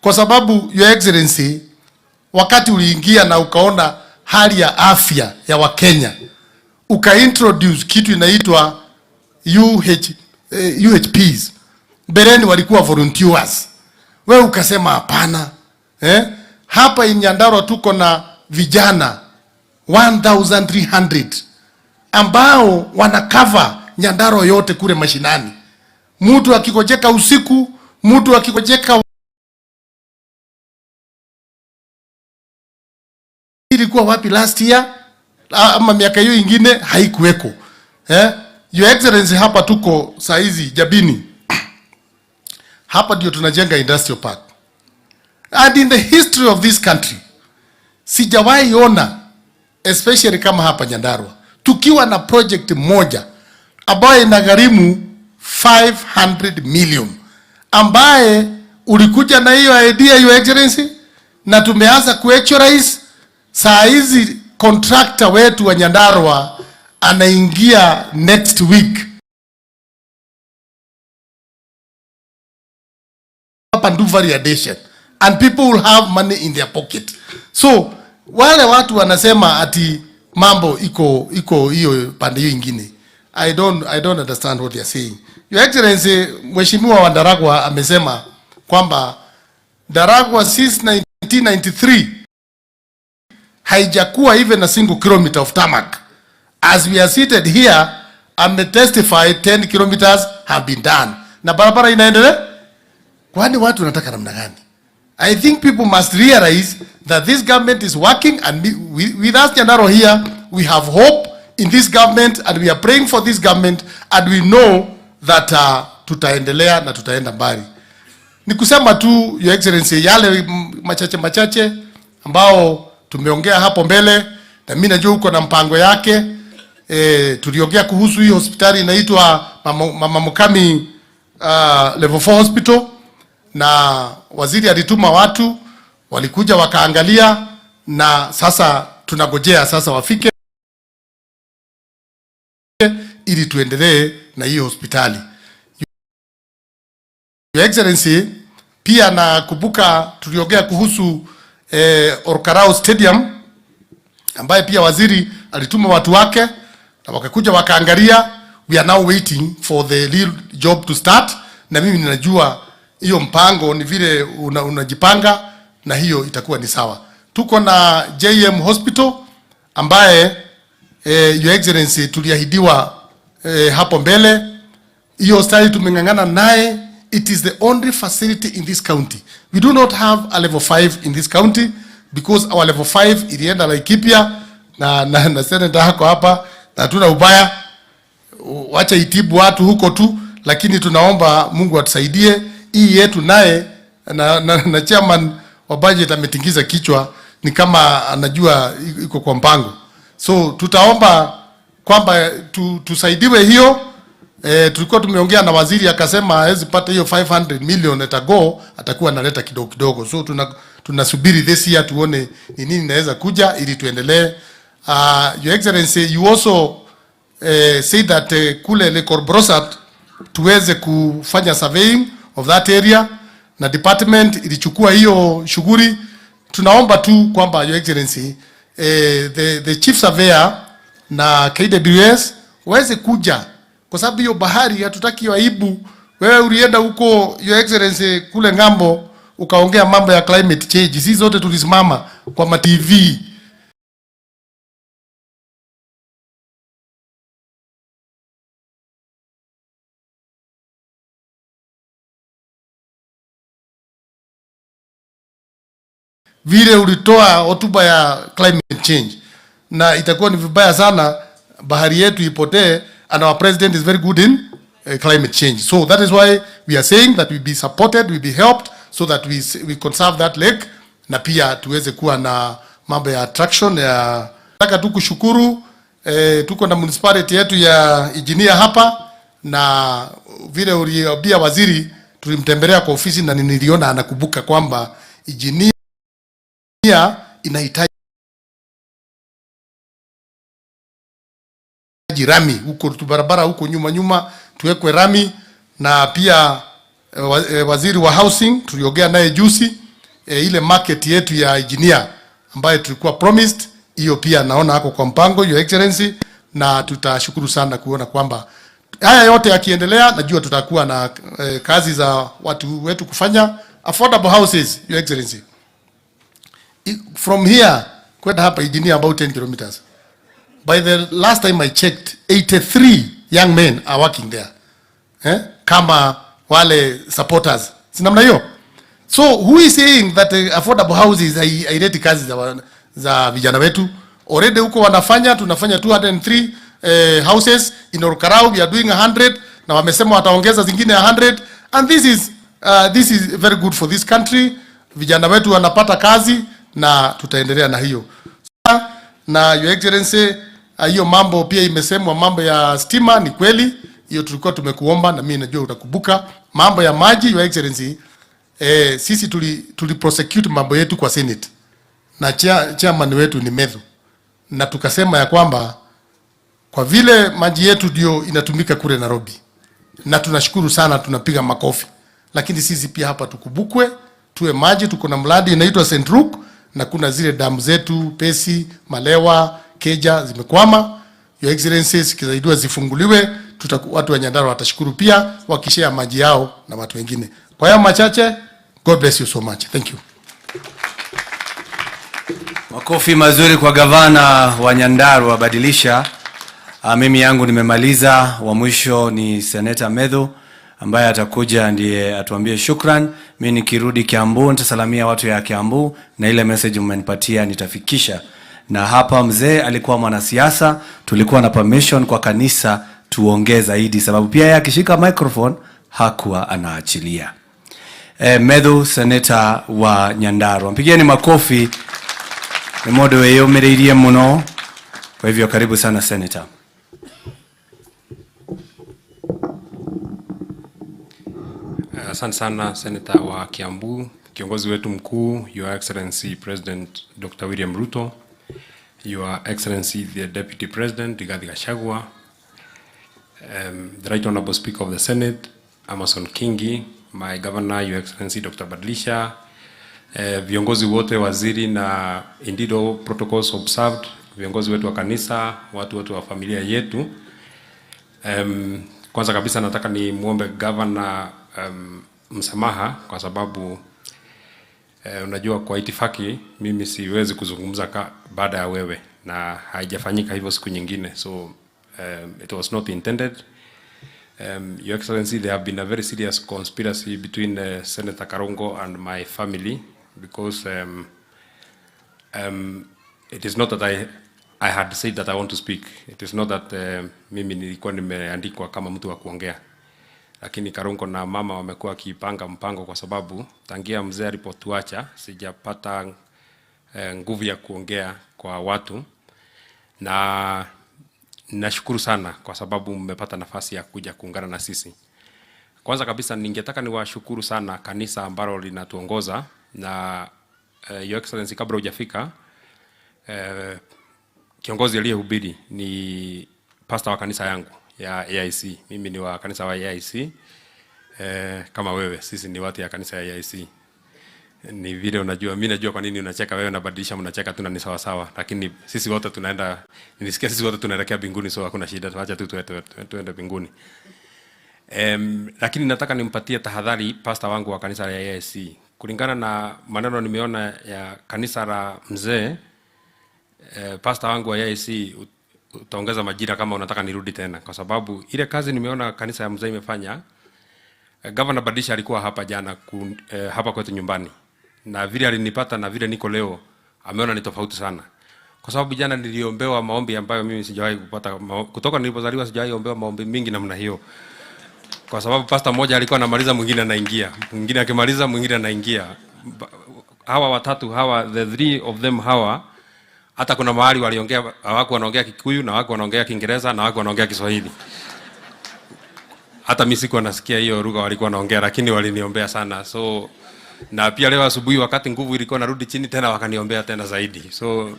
J: kwa sababu Your Excellency wakati uliingia na ukaona hali ya afya ya Wakenya, ukaintroduce kitu inaitwa UHPs. Bereni walikuwa volunteers. Wewe ukasema hapana. Hapa Nyandarua tuko na vijana 1300 ambao wana cover Nyandarua yote kule mashinani. Mtu akikojeka usiku, mtu akikojeka ilikuwa wapi last year ama miaka hiyo ingine haikuweko. Your Excellency, hapa tuko saizi Jabini. Hapa ndio tunajenga industrial park. And in the history of this country, sijawahi ona especially kama hapa Nyandarua tukiwa na project moja ambayo inagharimu 500 million, ambaye ulikuja na hiyo idea Your Excellency, na tumeanza kuactualize. Saa hizi contractor wetu wa Nyandarua anaingia next week hapa do validation and people will have money in their pocket. So wale watu wanasema ati mambo iko hiyo pande hiyo ingine, I don't understand what they are saying. Your Excellency, Mheshimiwa wa Ndaragwa amesema kwamba Ndaragwa since 1993 haijakuwa even a single kilometer of tarmac. As we are seated here, testify 10 kilometers have been done. Na barabara inaendelea. Kwani watu wanataka namna gani? I think people must realize that this government is working, and with us Nyandarua here, we have hope in this government and we are praying for this government, and we know that tutaendelea na tutaenda mbali. Ni kusema tu Your Excellency, yale machache ambao tumeongea hapo mbele, na mimi najua uko na mpango yake,
A: tuliongea kuhusu hii hospitali inaitwa Mama Mukami level 4 hospital, na waziri alituma watu walikuja wakaangalia, na sasa tunagojea sasa wafike ili tuendelee na hiyo hospitali. Your Excellency, pia nakumbuka tuliongea kuhusu Orkarao Stadium ambaye pia waziri alituma watu wake na wakakuja wakaangalia. We are now waiting for the real job to start, na mimi ninajua hiyo mpango ni vile unajipanga na hiyo itakuwa ni sawa. Tuko na JM Hospital ambaye Your Excellency tuliahidiwa hapo mbele. Hiyo hospitali tumengangana naye. It is the only facility in this county. We do not have a level 5 in this county because our level 5 ilienda Laikipia na senator hako hapa, na tuna ubaya, wacha itibu watu huko tu, lakini tunaomba Mungu atusaidie hii yetu naye, na chairman wa budget ametingiza kichwa ni kama anajua iko kwa mpango. So tutaomba kwamba tusaidiwe hiyo. Tulikuwa tumeongea na waziri akasema hawezi pata hiyo 500 million etago, atakuwa analeta kidogo kidogo. So tunasubiri this year tuone ni nini inaweza kuja ili tuendelee. Your Excellency, you also say that kule Le Corbrosat tuweze kufanya surveying of that area, na department ilichukua hiyo shughuli. Tunaomba tu kwamba Your Excellency, the chief surveyor na KWS waweze kuja, kwa sababu hiyo bahari hatutaki aibu. Wewe ulienda huko Your Excellency kule ngambo ukaongea mambo ya climate change, sisi zote tulisimama kwa ma TV. Vile ulitoa hotuba ya climate change, na itakuwa ni vibaya sana bahari yetu ipotee, and our president is very good in climate change. So that is why we are saying that we be supported, we be helped, so that we conserve that lake, na pia tuweze kuwa na mambo ya attraction ya. Nataka tu kushukuru, tuko na municipality yetu ya engineer hapa, na vile uliambia waziri tulimtembelea kwa ofisi na niliona anakumbuka kwamba engineer inahitaji rami huko barabara huko nyuma tuwekwe rami, na pia waziri wa housing tuliongea naye juzi, ile market yetu ya engineer ambayo tulikuwa promised, hiyo pia naona hako kwa mpango Your Excellency, na tutashukuru sana kuona kwamba haya yote yakiendelea. Najua tutakuwa na kazi za watu wetu kufanya affordable houses. Your Excellency, from here kwenda hapa engineer about 10 kilometers. By the last time I checked, 83 young men are working there. Kama wale supporters. Si namna hiyo? So who is saying that affordable houses haileti kazi za vijana wetu? Already huko wanafanya, tunafanya 203 houses in Orkarao, we are doing 100, na wamesema wataongeza zingine 100, and this is very good for this country. Vijana wetu wanapata kazi na tutaendelea na hiyo. Na Your Excellency, hiyo mambo pia imesemwa, mambo ya stima ni kweli, hiyo tulikuwa tumekuomba na mimi najua utakumbuka. Mambo ya maji Your Excellency, sisi tuli prosecute mambo yetu kwa Senate, na chairman wetu ni Methus, na tukasema ya kwamba kwa vile maji yetu ndio inatumika kule Nairobi, na tunashukuru sana, tunapiga makofi, lakini sisi pia hapa tukubukwe tuwe maji. Tuko na mradi inaitwa St. Luke, na kuna zile damu zetu Pesi, Malewa, Keja zimekwama. Your Excellency, sikizaidiwa zifunguliwe, watu wa Nyandarua watashukuru pia wakishare maji yao na watu wengine. Kwa hiyo machache, God bless you so much. Thank you.
N: Makofi mazuri kwa gavana wa Nyandarua badilisha. Mimi yangu nimemaliza, wa mwisho ni Senator Methus ambaye atakuja ndiye atuambie shukran. Mimi nikirudi Kiambu nitasalamia watu ya Kiambu, na ile message mmenipatia nitafikisha. Na hapa mzee alikuwa mwanasiasa, tulikuwa na permission kwa kanisa tuongee zaidi, sababu pia yeye akishika microphone hakuwa anaachilia. Methus, Senator wa Nyandarua, mpigieni makofi. Ni modo weyo mereirie muno. Kwa hivyo karibu sana Senator.
B: Asante sana Senator wa Kiambu, kiongozi wetu mkuu, Your Excellency President Dr. William Ruto, Your Excellency the Deputy President Rigathi Gachagua, the Right Honorable Speaker of the Senate, Amason Kingi, my Governor, Your Excellency Dr. Badlisha, viongozi wote, waziri na indeed all protocols observed, viongozi wetu wa kanisa, watu wetu wa familia yetu. Kwanza kabisa nataka ni muombe Governor msamaha kwa sababu unajua kwa itifaki mimi siwezi kuzungumza baada ya wewe na haijafanyika hivyo siku nyingine, so it was not intended. Your Excellency, there have been a very serious conspiracy between Senator Karongo and my family because it is not that I had said that I want to speak. It is not that mimi nilikuwa nimeandikwa kama mtu wa kuongea. Lakini Karongo na mama wamekuwa kipanga mpango kwa sababu tangia mzee alipotuacha sijapata nguvu ya kuongea kwa watu, na nashukuru sana kwa sababu mmepata nafasi ya kuja kuungana na sisi. Kwanza kabisa ningetaka niwashukuru sana kanisa ambalo linatuongoza na Your Excellency, kabla hujafika kiongozi aliyehubiri ni pastor wa kanisa yangu ya AIC. Mimi ni wa kanisa wa AIC kama wewe, sisi ni watu ya kanisa ya AIC. Ni vile unajua, mimi najua kwa nini unacheka wewe, unabadilisha mnacheka tu na ni sawa sawa, lakini sisi wote tunaenda, nilisikia sisi wote tunaelekea mbinguni, so hakuna shida, tuacha tu tuende mbinguni. Lakini nataka nimpatie tahadhari pastor wangu wa kanisa la AIC. Kulingana na maneno nimeona ya kanisa la mzee, pastor wangu wa AIC utaongeza majira kama unataka nirudi tena, kwa sababu ile kazi nimeona kanisa ya mzee imefanya. Governor Badisha alikuwa hapa jana hapa kwetu nyumbani, na vile alinipata na vile niko leo ameona ni tofauti sana, kwa sababu jana niliombewa maombi ambayo mimi sijawahi kupata kutoka nilipozaliwa. Sijawahi ombewa maombi mingi namna hiyo, kwa sababu pastor mmoja alikuwa anamaliza, mwingine anaingia, mwingine akimaliza mwingine anaingia. Hawa watatu hawa, the three of them hawa, hata kuna mahali waliongea, hawako wanaongea Kikuyu na hawako wanaongea Kiingereza na hawako wanaongea Kiswahili. Hata mimi sikuwa nasikia hiyo lugha walikuwa wanaongea, lakini waliniombea sana. So na pia leo asubuhi wakati nguvu ilikuwa narudi chini tena wakaniombea tena zaidi. So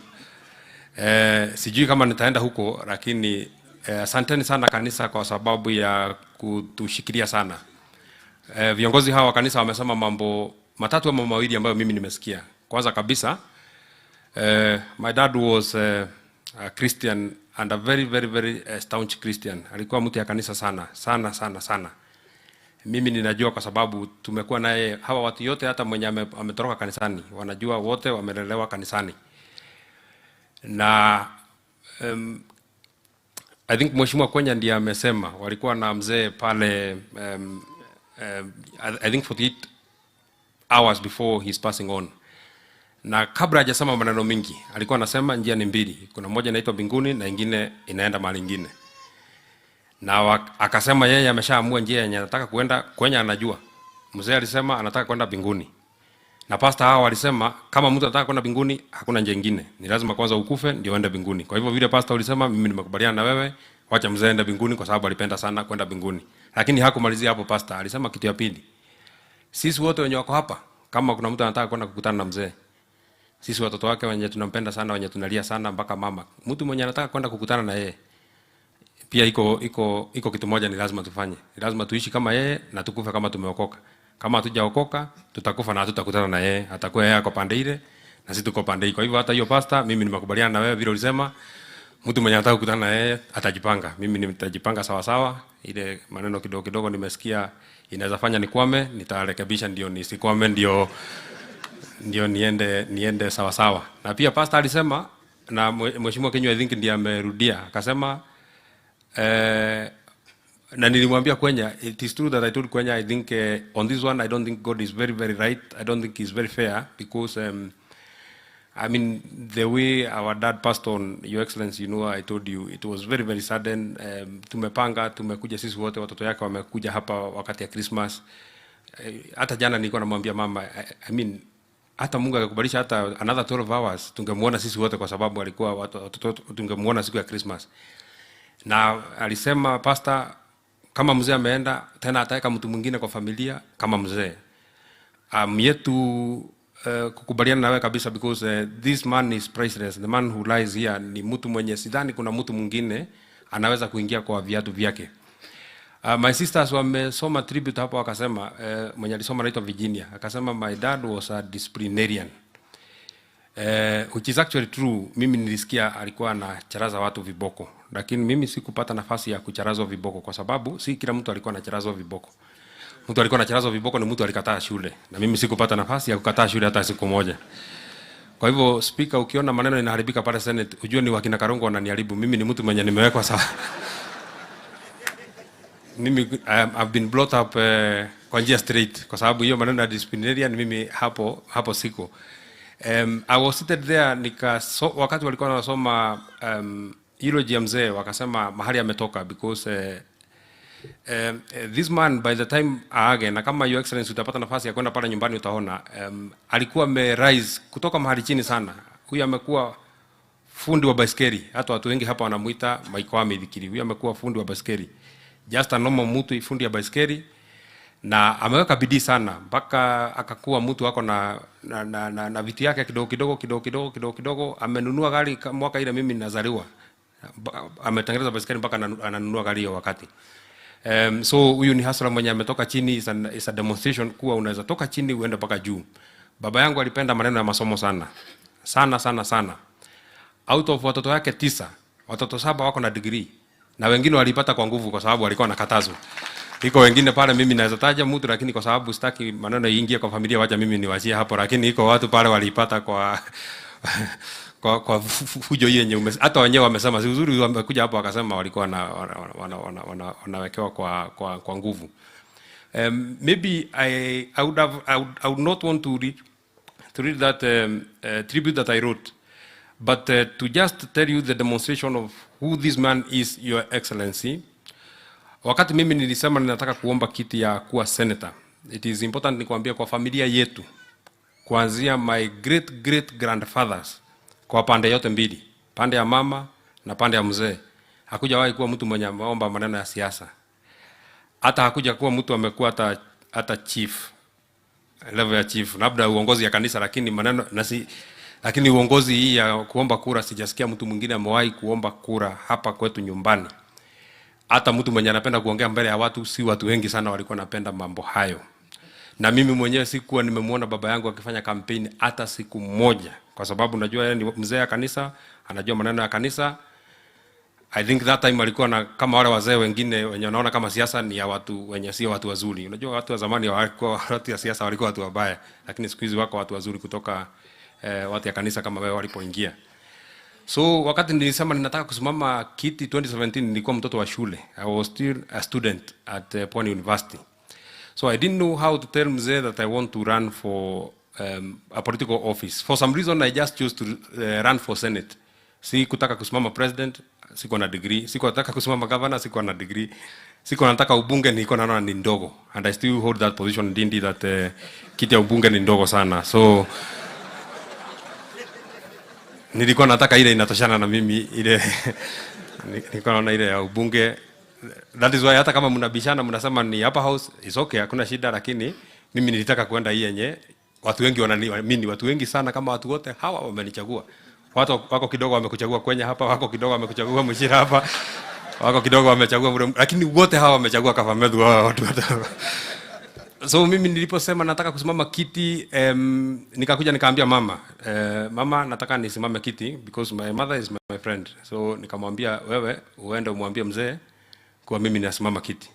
B: sijui kama nitaenda huko, lakini asanteni sana kanisa kwa sababu ya kutushikilia sana. Viongozi hawa wa kanisa wamesema mambo matatu ama mawili ambayo mimi nimesikia. Kwanza kabisa, my dad was a Christian and a very staunch Christian. Alikuwa mtu ya kanisa sana. Mimi ninajua kwa sababu tumekuwa naye, hawa watu yote hata mwenye ametoroka kanisani wanajua, wote wamelelewa kanisani. Na I think Mheshimiwa Kwenya ndiye amesema walikuwa na mzee pale I think 48 hours before his passing on. Na kabla hajasema maneno mingi alikuwa anasema njia ni mbili, kuna moja inaitwa mbinguni na nyingine inaenda mahali nyingine. Na akasema yeye ameshaamua njia yenye anataka kuenda. Kwenya anajua mzee alisema anataka kwenda mbinguni, na pastor hao walisema kama mtu anataka kwenda mbinguni hakuna njia nyingine, ni lazima kwanza ukufe ndio uende mbinguni. Kwa hivyo vile pastor alisema, mimi nimekubaliana na wewe, wacha mzee aende mbinguni kwa sababu alipenda sana kwenda mbinguni. Lakini hakumalizia hapo. Pastor alisema kitu ya pili, sisi wote wenye wako hapa, kama kuna mtu anataka kwenda kukutana na mzee, sisi watoto wake wenye tunampenda sana, wenye tunalia sana mpaka mama, mtu mwenye anataka kwenda kukutana na yeye, pia iko kitu moja ni lazima tufanye. Ni lazima tuishi kama yeye na tukufe kama tumeokoka. Kama hatujaokoka tutakufa na hatutakutana na yeye, atakuwa yeye ako pande ile na sisi tuko pande hii. Kwa hivyo hata hiyo pastor, mimi nimekubaliana na wewe vile ulisema, mtu mwenye anataka kukutana na yeye atajipanga. Mimi nitajipanga sawa sawa. Ile maneno kidogo kidogo nimesikia inaweza fanya nikwame, nitarekebisha ndio nisikwame, ndio niende sawa sawa. Na pia pastor alisema, na Mheshimiwa Kenya I think ndiye amerudia akasema, na nilimwambia Kwenya, it is true that I told Kwenya I think on this one I don't think God is very right. I don't think he's very fair because I mean the way our dad passed on, Your Excellency, you know, I told you it was very sudden. Tumepanga, tumekuja sisi wote, watoto yake wamekuja hapa wakati ya Christmas. Hata jana nilikuwa namwambia mama, I mean hata Mungu akakubalisha hata another 12 hours tungemuona sisi wote, kwa sababu alikuwa watoto tungemuona siku ya Christmas. Na alisema pastor, kama mzee ameenda tena ataweka mtu mwingine kwa familia kama mzee. Yetu kukubaliana nawe kabisa because this man is priceless. The man who lies here ni mtu mwenye sidhani kuna mtu mwingine anaweza kuingia kwa viatu vyake. My sisters wamesoma tribute hapo wakasema, mwenye alisoma anaitwa Virginia, akasema my dad was a disciplinarian. Which is actually true. Mimi nilisikia alikuwa anacharaza watu viboko, lakini mimi sikupata nafasi ya kucharazwa viboko kwa sababu si kila mtu alikuwa anacharazwa viboko. Mtu alikuwa anacharazwa viboko ni mtu alikataa shule, na mimi sikupata nafasi ya kukataa shule hata siku moja. Kwa hivyo speaker, ukiona maneno inaharibika pale Senate, ujue ni wakina Karongo wananiharibu. Mimi ni mtu mwenye nimewekwa sawa. Mimi I've been brought up kwa njia straight kwa sababu hiyo maneno ya disciplinarian mimi hapo siko. I was seated there wakati walikuwa wanasoma eulogy ya mzee, wakasema mahali ametoka because this man by the time aage, na kama your excellency utapata nafasi ya kwenda pale nyumbani utaona alikuwa rise kutoka mahali chini sana. Huyu amekuwa fundi wa baiskeli, hata watu wengi hapa wanamuita Maikwame Dhikiri. Huyu amekuwa fundi wa baiskeli, just a normal mtu fundi ya baiskeli, na ameweka bidii sana mpaka akakuwa mtu wako na vitu yake kidogo. Amenunua gari mwaka ile mimi ninazaliwa, ametengeneza baiskeli mpaka ananunua gari hiyo wakati. So huyu ni hustler mwenye ametoka chini. Is a demonstration kuwa unaweza toka chini uende mpaka juu. Baba yangu alipenda maneno ya masomo sana. Out of watoto yake 9, watoto 7 wako na degree, na wengine walipata kwa nguvu kwa sababu walikuwa nakatazwa. Iko wengine pale mimi naweza taja mtu, lakini kwa sababu sitaki maneno iingie kwa familia, wacha mimi niwachie hapo, lakini iko watu pale walipata kwa fujo yenye hata wenyewe wamesema si uzuri. Wamekuja hapo wakasema walikuwa wanawekewa kwa nguvu. Maybe I would not want to read that tribute that I wrote, but to just tell you the demonstration of who this man is, Your Excellency. Wakati mimi nilisema ninataka kuomba kiti ya kuwa senator, it is important nikwambia kwa familia yetu, kuanzia my great grandfathers kwa pande yote mbili, pande ya mama na pande ya mzee, hakujawahi kuwa mtu mwenye ameomba maneno ya siasa. Hata hakuja kuwa mtu amekuwa hata chief, level ya chief, labda uongozi ya kanisa, lakini uongozi hii ya kuomba kura sijasikia mtu mwingine amewahi kuomba kura hapa kwetu nyumbani. Hata mtu mwenye anapenda kuongea mbele ya watu, si watu wengi sana walikuwa napenda mambo hayo. Na mimi mwenyewe sikuwa nimemuona baba yangu akifanya kampeni hata siku moja, kwa sababu najua yeye ni mzee ya kanisa, anajua maneno ya kanisa. I think that time alikuwa na kama wale wazee wengine wenye wanaona kama siasa ni ya watu wenye sio watu wazuri. Unajua watu wa zamani walikuwa watu ya siasa walikuwa watu wabaya, lakini siku hizi wako watu wazuri kutoka watu ya kanisa kama wewe walipoingia. So wakati nilisema ninataka kusimama kiti 2017, nilikuwa mtoto wa shule. I was still a student at Pwani University. So I didn't know how to tell mzee that I want to run for a political office. For some reason I just chose to run for Senate. Sikutaka kusimama president, sikuwa na degree. Sikutaka kusimama governor, sikuwa na degree. Sikuwa nataka ubunge, nilikuwa naona ni ndogo. And I still hold that position, dindi that kiti ya ubunge ni ndogo sana. So nilikuwa nataka ile inatoshana na mimi, ile nilikuwa naona ile ya ubunge. That is why hata kama mnabishana mnasema ni upper house, is okay, hakuna shida, lakini mimi nilitaka kwenda hii yenye watu wengi wananiamini, watu wengi sana kama watu wote hawa wamenichagua. Watu wako kidogo wamekuchagua kwenye hapa, wako kidogo wamekuchagua Mshira hapa, wako kidogo wamechagua, lakini wote hawa wamechagua Kakamega hawa watu. So mimi niliposema nataka kusimama kiti, nikakuja nikaambia mama, mama nataka nisimame kiti because my mother is my friend. So nikamwambia wewe uende umwambie mzee kwa mimi nasimama kiti.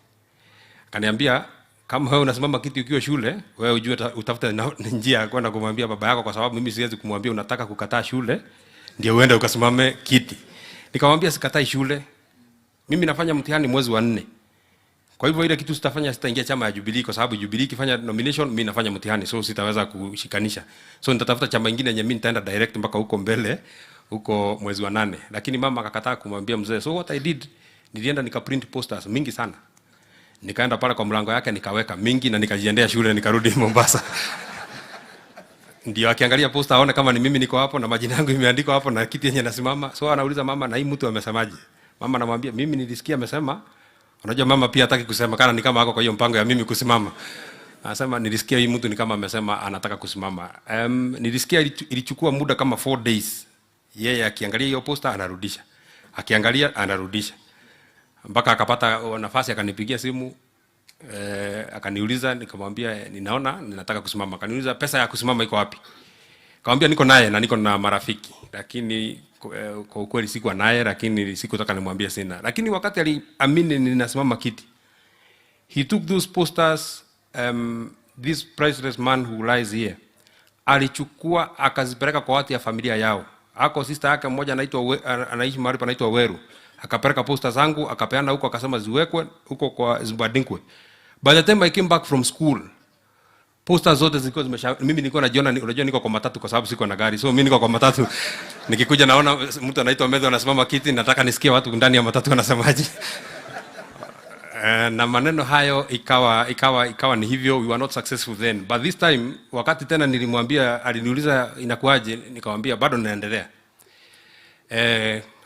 B: Akaniambia kama wewe unasimama kiti ukiwa shule, wewe ujue utafuta njia ya kwenda kumwambia baba yako, kwa sababu mimi siwezi kumwambia unataka kukataa shule ndio uende ukasimame kiti. Nikamwambia sikatai shule. Mimi nafanya mtihani mwezi wa 4. Kwa hivyo ile kitu sitafanya, sitaingia chama ya Jubilee kwa sababu Jubilee ikifanya nomination mimi nafanya mtihani, so sitaweza kushikanisha. So nitatafuta chama kingine yenye mimi nitaenda direct mpaka huko mbele, huko mwezi wa 8. Lakini mama akakataa kumwambia mzee. So what I did, nilienda nikaprint posters mingi sana. Nikaenda pale kwa mlango yake nikaweka mingi na nikajiendea shule, nikarudi Mombasa. Ndio akiangalia poster aone kama ni mimi niko hapo na majina yangu imeandikwa hapo na kiti yenye nasimama. So anauliza mama, na hii mtu amesemaje? Mama anamwambia mimi nilisikia amesema Unajua mama pia hataki kusema, kana ni kama ako kwa hiyo mpango ya mimi kusimama. Anasema nilisikia hii mtu ni kama amesema anataka kusimama. Nilisikia ilichukua muda kama 4 days. Yeye akiangalia hiyo poster anarudisha. Akiangalia anarudisha. Mpaka akapata nafasi akanipigia simu, akaniuliza, nikamwambia ninaona ninataka kusimama. Akaniuliza pesa ya kusimama iko wapi? Nikamwambia niko naye na niko na marafiki. Lakini kwa ukweli sikuwa naye, lakini sikutaka nimwambie sina. Lakini wakati aliamini ninasimama kiti, he took those posters, this priceless man who lies here, alichukua akazipeleka kwa watu ya familia yao. Ako sister yake mmoja anaishi mahali panaitwa Weru, akapeleka posters zangu akapeana huko, akasema ziwekwe huko kwa Zimbabwe. By the time I came back from school, posters zote zilikuwa mimi nilikuwa najiona, unajua niko kwa matatu kwa sababu siko na gari, so mimi niko kwa matatu nikikuja naona mtu anaitwa Methus anasimama kiti, nataka nisikie watu ndani ya matatu wanasemaje. Na maneno hayo ikawa ni hivyo. We were not successful then, but this time wakati tena nilimwambia, aliniuliza inakuaje, nikamwambia bado naendelea.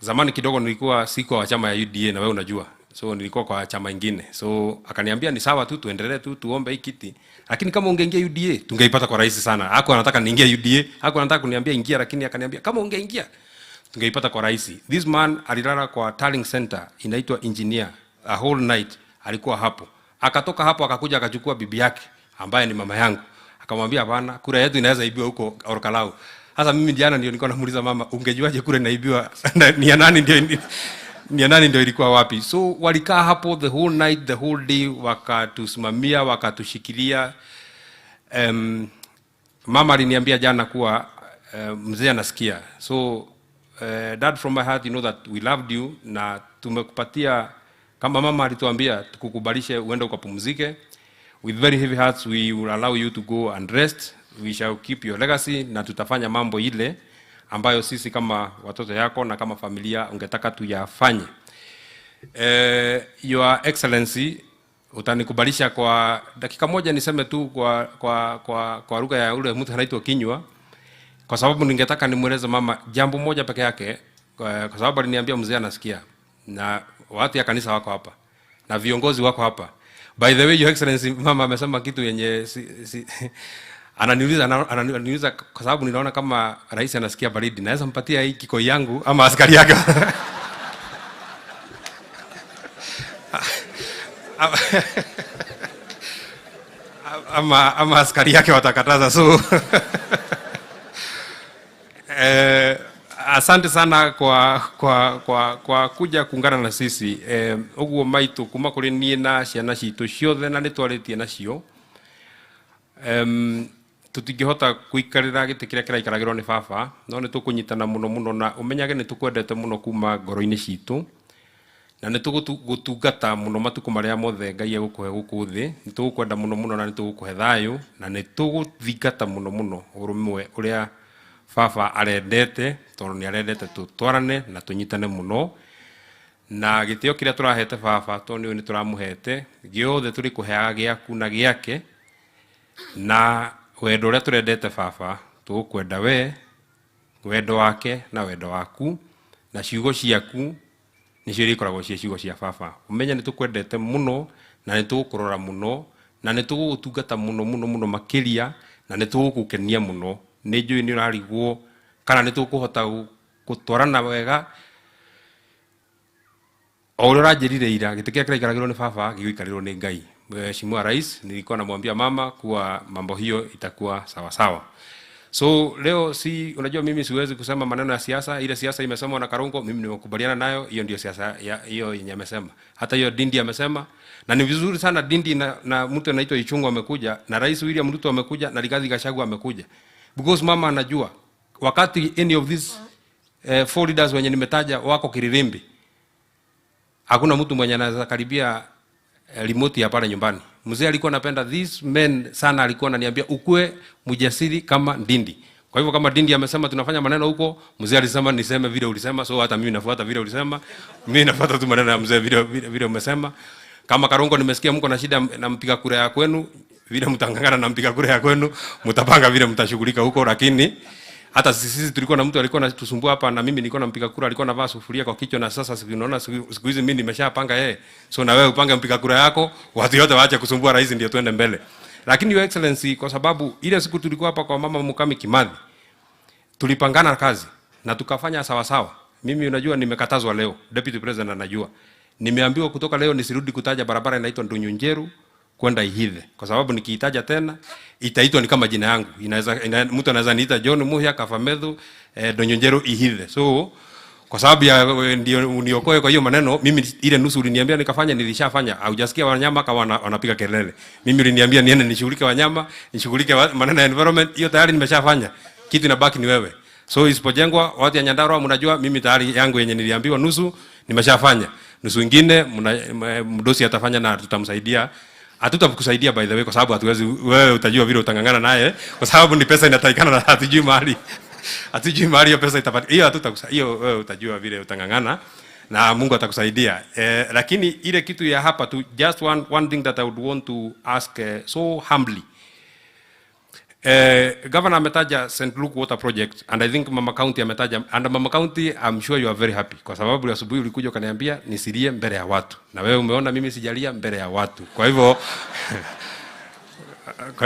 B: Zamani kidogo nilikuwa siko wa chama ya UDA na wewe unajua, so nilikuwa kwa chama ingine, so akaniambia ni sawa tu, tuendelee tu tuombe hii kiti, lakini kama ungeingia UDA tungeipata kwa rahisi sana. Hako anataka niingie UDA, hako anataka kuniambia ingia, lakini akaniambia kama ungeingia tungeipata kwa rahisi. This man alilala kwa Tallying Center inaitwa Engineer a whole night, alikuwa hapo. Akatoka hapo akakuja akachukua bibi yake ambaye ni mama yangu, akamwambia bana, kura yetu inaweza ibiwa huko Orkalau. Sasa mimi jana ndio nilikuwa namuuliza mama, ungejuaje kura inaibiwa? Ni ya nani ndio ilikuwa wapi? So walikaa hapo the whole night, the whole day, wakatusimamia, wakatushikilia. Mama aliniambia jana kuwa mzee anasikia. So dad, from my heart, you know that we loved you, na tumekupatia, kama mama alituambia tukukubalishe uende ukapumzike. With very heavy hearts we will allow you to go and rest. We shall keep your legacy, na tutafanya mambo ile ambayo sisi kama watoto yako na kama familia ungetaka tuyafanye. Your Excellency, utanikubalisha kwa dakika moja niseme tu kwa lugha ya ule mtu anaitwa Kinywa, kwa sababu ningetaka nimweleze mama jambo moja peke yake, kwa sababu aliniambia mzee anasikia na watu ya kanisa wako hapa na viongozi wako hapa. By the way, Your Excellency, mama amesema kitu yenye ananiuliza kwa sababu ninaona kama rais anasikia baridi, naweza mpatia hii kikoi yangu ama askari yake ama askari yake watakataza. So asante sana kwa kuja kuungana na sisi. Uguo maitu kuma kuri nie na ciana citu ciothe na nitwaritie nacio, tutingihota kuikarira giti kiria kiraikaragirwo ni baba, no nitukunyitana muno na umenyage nitukwendete muno kuma ngoro-ini citu, na nitugutungata muno matuku maria mothe Ngai egukuhe guku thi. Nitugukwenda muno na nitugukuhe thayu, na nituguthingata muno urumwe uria baba arendete, tondu ni arendete tutwarane na tunyitane muno, na gitio kiria turahete baba tondu ni turamuhete giothe turi kuheaga giaku na giake, na wendo uria turendete baba tugukwenda we, wendo wake na wendo waku, na ciugo ciaku nicio ikoragwo cie ciugo cia baba. Umenya nitukwendete muno na nitugukurora muno na nitugutungata muno makiria, na nitugukenia muno. Ni njui ni urarigwo kana nitukuhota gutwarana wega o uria uranjirire ira giti kia kiraikaragirwo ni baba giguikarirwo ni Ngai. Mheshimiwa Rais, nilikuwa namwambia mama kuwa mambo hiyo itakuwa sawa sawa. So leo unajua mimi siwezi kusema maneno ya siasa. Ile siasa imesemwa na Karungo, mimi nimekubaliana nayo, hiyo ndio siasa hiyo yenye amesema. Hata hiyo Dindi amesema, na ni vizuri sana Dindi na mtu anaitwa Ichungu amekuja, na Rais William Ruto amekuja, na Rigathi Gachagua amekuja. Because mama anajua wakati any of these 4 leaders wenye nimetaja wako Kiririmbi, hakuna mtu mwenye anaweza karibia remote ya pale nyumbani. Mzee alikuwa anapenda these men sana, alikuwa ananiambia ukue mjasiri kama Dindi. Kwa hivyo kama Dindi amesema tunafanya maneno huko, mzee alisema niseme vile ulisema, so hata mimi nafuata vile ulisema. Mimi nafuata tu maneno ya mzee vile umesema. Kama Karungo nimesikia mko na shida na mpiga kura ya kwenu, vile mtangangana na mpiga kura ya kwenu, mtapanga vile mtashughulika huko, lakini Hata sisi tulikuwa na mtu alikuwa anatusumbua hapa, na mimi nilikuwa nampiga kura, alikuwa anavaa sufuria kwa kichwa, na sasa unaona siku hizi mimi nimeshapanga yeye. So na wewe upange mpiga kura yako, watu wote waache kusumbua rais, ndio tuende mbele. Lakini Your Excellency, kwa sababu ile siku tulikuwa hapa kwa mama Mukami Kimathi, tulipangana kazi na tukafanya sawa sawa. Mimi unajua nimekatazwa leo, Deputy President anajua. Nimeambiwa kutoka leo nisirudi kutaja barabara inaitwa Ndunyunjeru kwenda Ihithe, kwa sababu nikiitaja tena itaitwa ni kama jina yangu. Mtu anaweza niita John Muhia Kafamedhu Ndunyunjeru Ihithe. So kwa sababu ya ndio uniokoe kwa hiyo maneno, mimi ile nusu uliniambia nikafanya, nilishafanya. Haujasikia wanyama kama wanapiga kelele. Mimi uliniambia niende nishughulike wanyama, nishughulike maneno ya environment, hiyo tayari nimeshafanya. Kitu inabaki ni wewe. So isipojengwa watu ya Nyandarua, mnajua mimi tayari yangu yenye niliambiwa nusu nimeshafanya. Nusu nyingine mdosi atafanya na tutamsaidia. Hatutakusaidia by the way, kwa sababu hatuwezi, wewe utajua vile utangangana naye, kwa sababu ni pesa inatakikana na hatujui mahali. Hatujui mahali hiyo pesa itapata. Hiyo hatutakusaidia, hiyo wewe utajua vile utangangana na Mungu atakusaidia. Lakini ile kitu ya hapa tu, just one thing that I would want to ask so humbly. Governor ametaja St. Luke Water Project, and I think Mama County ametaja, and Mama County I'm sure you are very happy, kwa sababu asubuhi ulikuja ukaniambia nisilie mbele ya watu, na wewe umeona mimi sijalia mbele ya watu. Kwa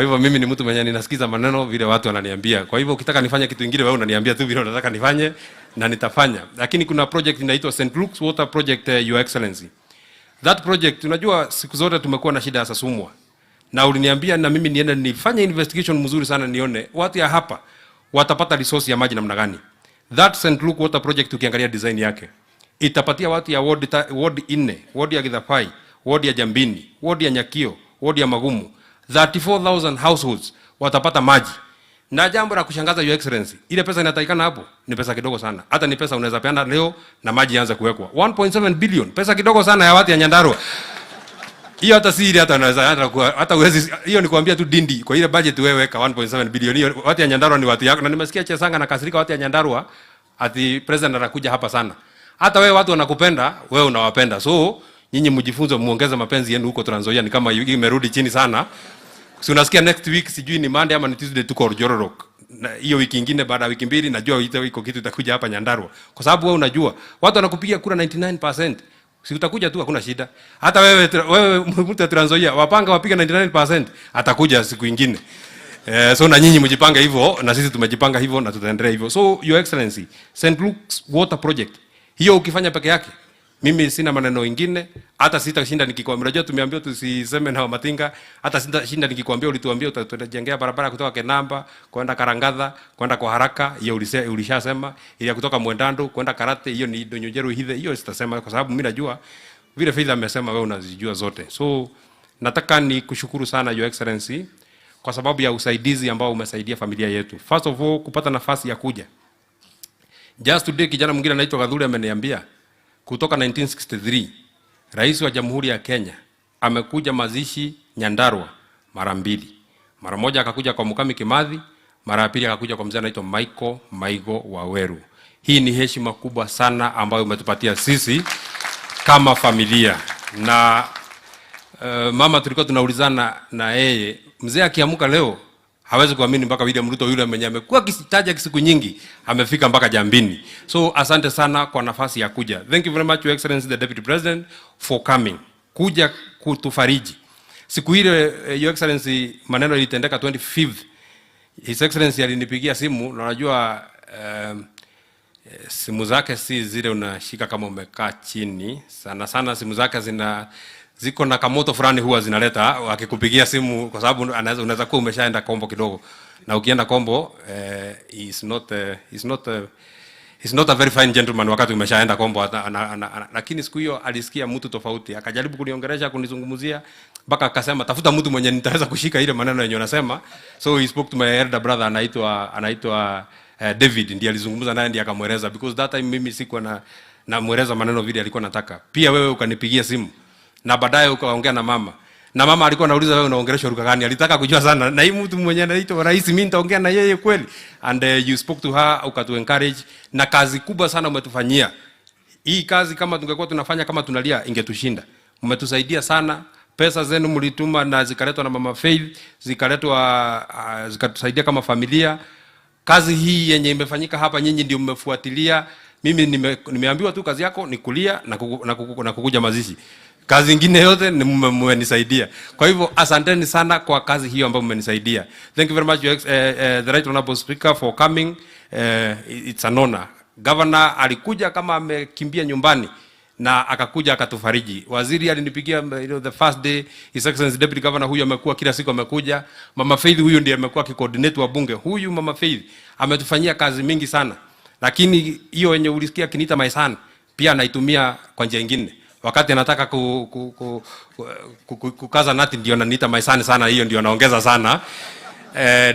B: hivyo mimi ni mtu mwenye ninasikiza maneno vile watu wananiambia. Kwa hivyo ukitaka nifanye kitu kingine, wewe unaniambia tu vile unataka nifanye na nitafanya. Lakini kuna project inaitwa St. Luke's Water Project, Your Excellency. That project, unajua siku zote tumekuwa na shida ya Sasumwa, na uliniambia na mimi niende nifanye investigation mzuri sana, nione watu ya hapa watapata resource ya maji namna gani. That St. Luke Water Project ukiangalia design yake, itapatia watu ya ward 4, ward ya Githapai, ward ya Jambini, ward ya Nyakio, ward ya Magumu, 34,000 households watapata maji. Na jambo la kushangaza Your Excellency, ile pesa inatakikana hapo ni pesa kidogo sana. Hata ni pesa unaweza peana leo na maji yaanze kuwekwa. 1.7 billion, pesa kidogo sana ya watu ya Nyandarua. Hiyo hata si ile hata unaweza hata uwezi, hiyo ni kuambia tu dindi kwa ile budget wewe weka 1.7 billion. Hiyo watu ya Nyandarua ni watu yako, na nimesikia Chesanga na kasirika watu ya Nyandarua ati president anakuja hapa sana. Hata wewe watu wanakupenda, wewe unawapenda. So nyinyi mjifunze muongeze mapenzi yenu huko Trans Nzoia, ni kama imerudi chini sana. Si unasikia next week sijui ni Monday ama ni Tuesday tuko Orjororok. Na hiyo wiki nyingine baada ya wiki mbili najua iko kitu itakuja hapa Nyandarua. Kwa sababu wewe unajua watu wanakupigia kura 99%. Si utakuja tu, hakuna shida. Hata wewe mtu wa Trans Nzoia wapanga wapiga 99%, atakuja siku nyingine. So na nyinyi mjipanga hivyo, na sisi tumejipanga hivyo na tutaendelea hivyo. So Your Excellency, St. Luke's Water Project, hiyo ukifanya peke yake, mimi sina maneno mengine. Hata sitashinda nikikwambia, unajua tumeambiwa tusiseme na Matinga. Hata sitashinda nikikwambia ulituambia utajengea barabara kutoka Kenamba kwenda Karangatha kwenda kwa haraka, hiyo ulishasema. Ile kutoka Mwendando kwenda Karate, hiyo ni Ndunyunjeru Ihithe, hiyo sitasema kwa sababu mimi najua vile Faith amesema, wewe unazijua zote. So nataka nikushukuru sana Your Excellency kwa sababu ya usaidizi ambao umesaidia familia yetu. First of all, kupata nafasi ya kuja. Just today kijana mwingine anaitwa Gadhuri ameniambia kutoka 1963 Rais wa Jamhuri ya Kenya amekuja mazishi Nyandarua mara mbili. Mara moja akakuja kwa Mukami Kimathi, mara ya pili akakuja kwa mzee anaitwa Michael Maigo Waweru. Hii ni heshima kubwa sana ambayo umetupatia sisi kama familia. Na mama tulikuwa tunaulizana na yeye, mzee akiamuka leo hawezi kuamini mpaka William Ruto yule mwenye amekuwa kisitaja siku nyingi amefika mpaka Jambini. So asante sana kwa nafasi ya kuja. Thank you very much Your Excellency the Deputy President for coming. Kuja kutufariji. Siku ile Your Excellency maneno ilitendeka 25th. His Excellency alinipigia simu, na najua simu zake si zile unashika kama umekaa chini. Sana sana simu zake ziko na kamoto fulani huwa zinaleta akikupigia simu, kwa sababu unaweza kuwa umeshaenda kombo kidogo, na ukienda kombo is not a very fine gentleman wakati umeshaenda kombo. Lakini siku hiyo alisikia mtu tofauti, akajaribu kuniongelesha, kunizungumzia, mpaka akasema tafuta mtu mwenye nitaweza kushika ile maneno yenyewe unasema. So he spoke to my elder brother anaitwa David, ndiye alizungumza naye, ndiye akamweleza, because that time mimi sikuwa na mweleza maneno vile alikuwa nataka. Pia wewe ukanipigia simu na baadaye ukaongea na mama. Na mama alikuwa anauliza wewe unaongelesha lugha gani? Alitaka kujua sana. Na hii mtu mwenye anaitwa rais, mimi nitaongea na yeye kweli? And you spoke to her, ukatu encourage, na kazi kubwa sana umetufanyia. Hii kazi kama tungekuwa tunafanya kama tunalia ingetushinda. Umetusaidia sana. Pesa zenu mlituma na zikaletwa na Mama Faith, zikatusaidia kama familia. Kazi hii yenye imefanyika hapa nyinyi ndio mmefuatilia. Mimi nimeambiwa tu kazi yako ni kulia na kukuja mazishi. Kazi nyingine yote mmenisaidia. Kwa hivyo asanteni sana kwa kazi hiyo ambayo mmenisaidia. Thank you very much the right honorable speaker for coming. It's an honor. Governor alikuja kama amekimbia nyumbani na akakuja akatufariji. Waziri alinipigia the first day, His Excellency Deputy Governor huyu amekuwa kila siku amekuja. Mama Faith huyu ndiye amekuwa ki-coordinate wa bunge. Huyu Mama Faith ametufanyia kazi mingi sana. Lakini hiyo yenye ulisikia kiniita my son pia anaitumia kwa njia nyingine. Wakati anataka kukaza nati ndio ananiita my son sana, hiyo ndio anaongeza sana.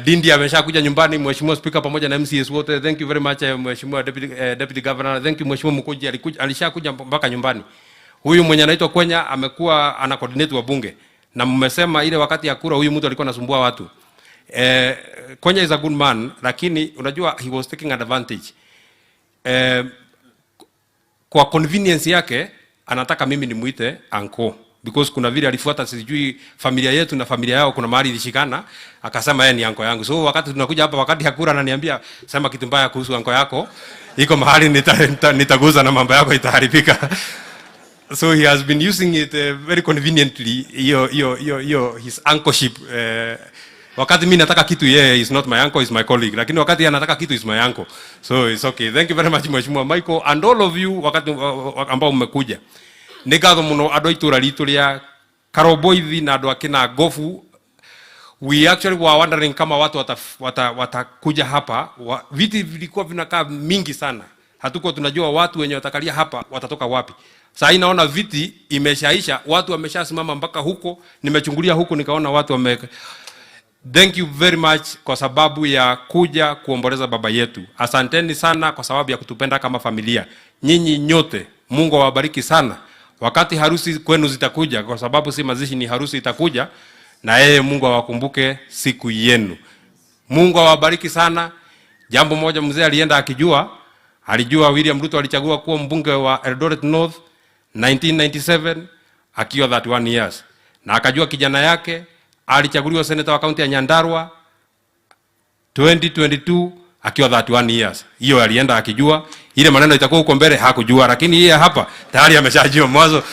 B: Dindi ameshakuja nyumbani, Mheshimiwa Speaker pamoja na MCS wote. Thank you very much Mheshimiwa Deputy Governor. Thank you Mheshimiwa Mkuji, alishakuja mpaka nyumbani. Huyu mwenye anaitwa Kwenya amekuwa ana coordinate wa bunge. Na mmesema ile wakati ya kura huyu mtu alikuwa anasumbua watu. Kwenya is a good man, lakini unajua he was taking advantage. Kwa convenience yake anataka mimi nimuite uncle, because kuna vile alifuata sijui familia yetu na familia yao kuna mahali ilishikana, akasema yeye ni uncle yangu. So wakati tunakuja hapa wakati hakura ananiambia sema kitu mbaya kuhusu uncle yako, iko mahali nitaguza na mambo yako itaharibika. So he has been using it very conveniently, his uncleship. Wakati mimi nataka kitu yeye is not my uncle, is my colleague, lakini wakati anataka kitu is my uncle. So it's okay. Thank you very much Mheshimiwa Michael and all of you wakati ambao mmekuja. Nigatho muno ando itura ritu ria Karoboithi na ando akina Gofu. We actually were wondering kama watu watakuja hapa. Viti vilikuwa vinakaa mingi sana. Hatuko tunajua watu wenye watakalia hapa watatoka wapi. Sasa naona viti imeshaisha, watu wameshasimama mpaka huko. Nimechungulia huko nikaona watu Thank you very much kwa sababu ya kuja kuomboleza baba yetu. Asanteni sana kwa sababu ya kutupenda kama familia. Nyinyi nyote, Mungu awabariki sana. Wakati harusi kwenu zitakuja, kwa sababu si mazishi ni harusi itakuja, na yeye Mungu awakumbuke siku yenu. Mungu awabariki sana. Jambo moja mzee alienda alijua William Ruto alichagua kuwa mbunge wa Eldoret North 1997 akiwa 31 years. Na akajua kijana yake alichaguliwa senator wa kaunti ya Nyandarua 2022 akiwa 31 years. Hiyo alienda akijua ile maneno itakuwa huko mbele, hakujua, lakini yeye hapa tayari ameshajua mwanzo.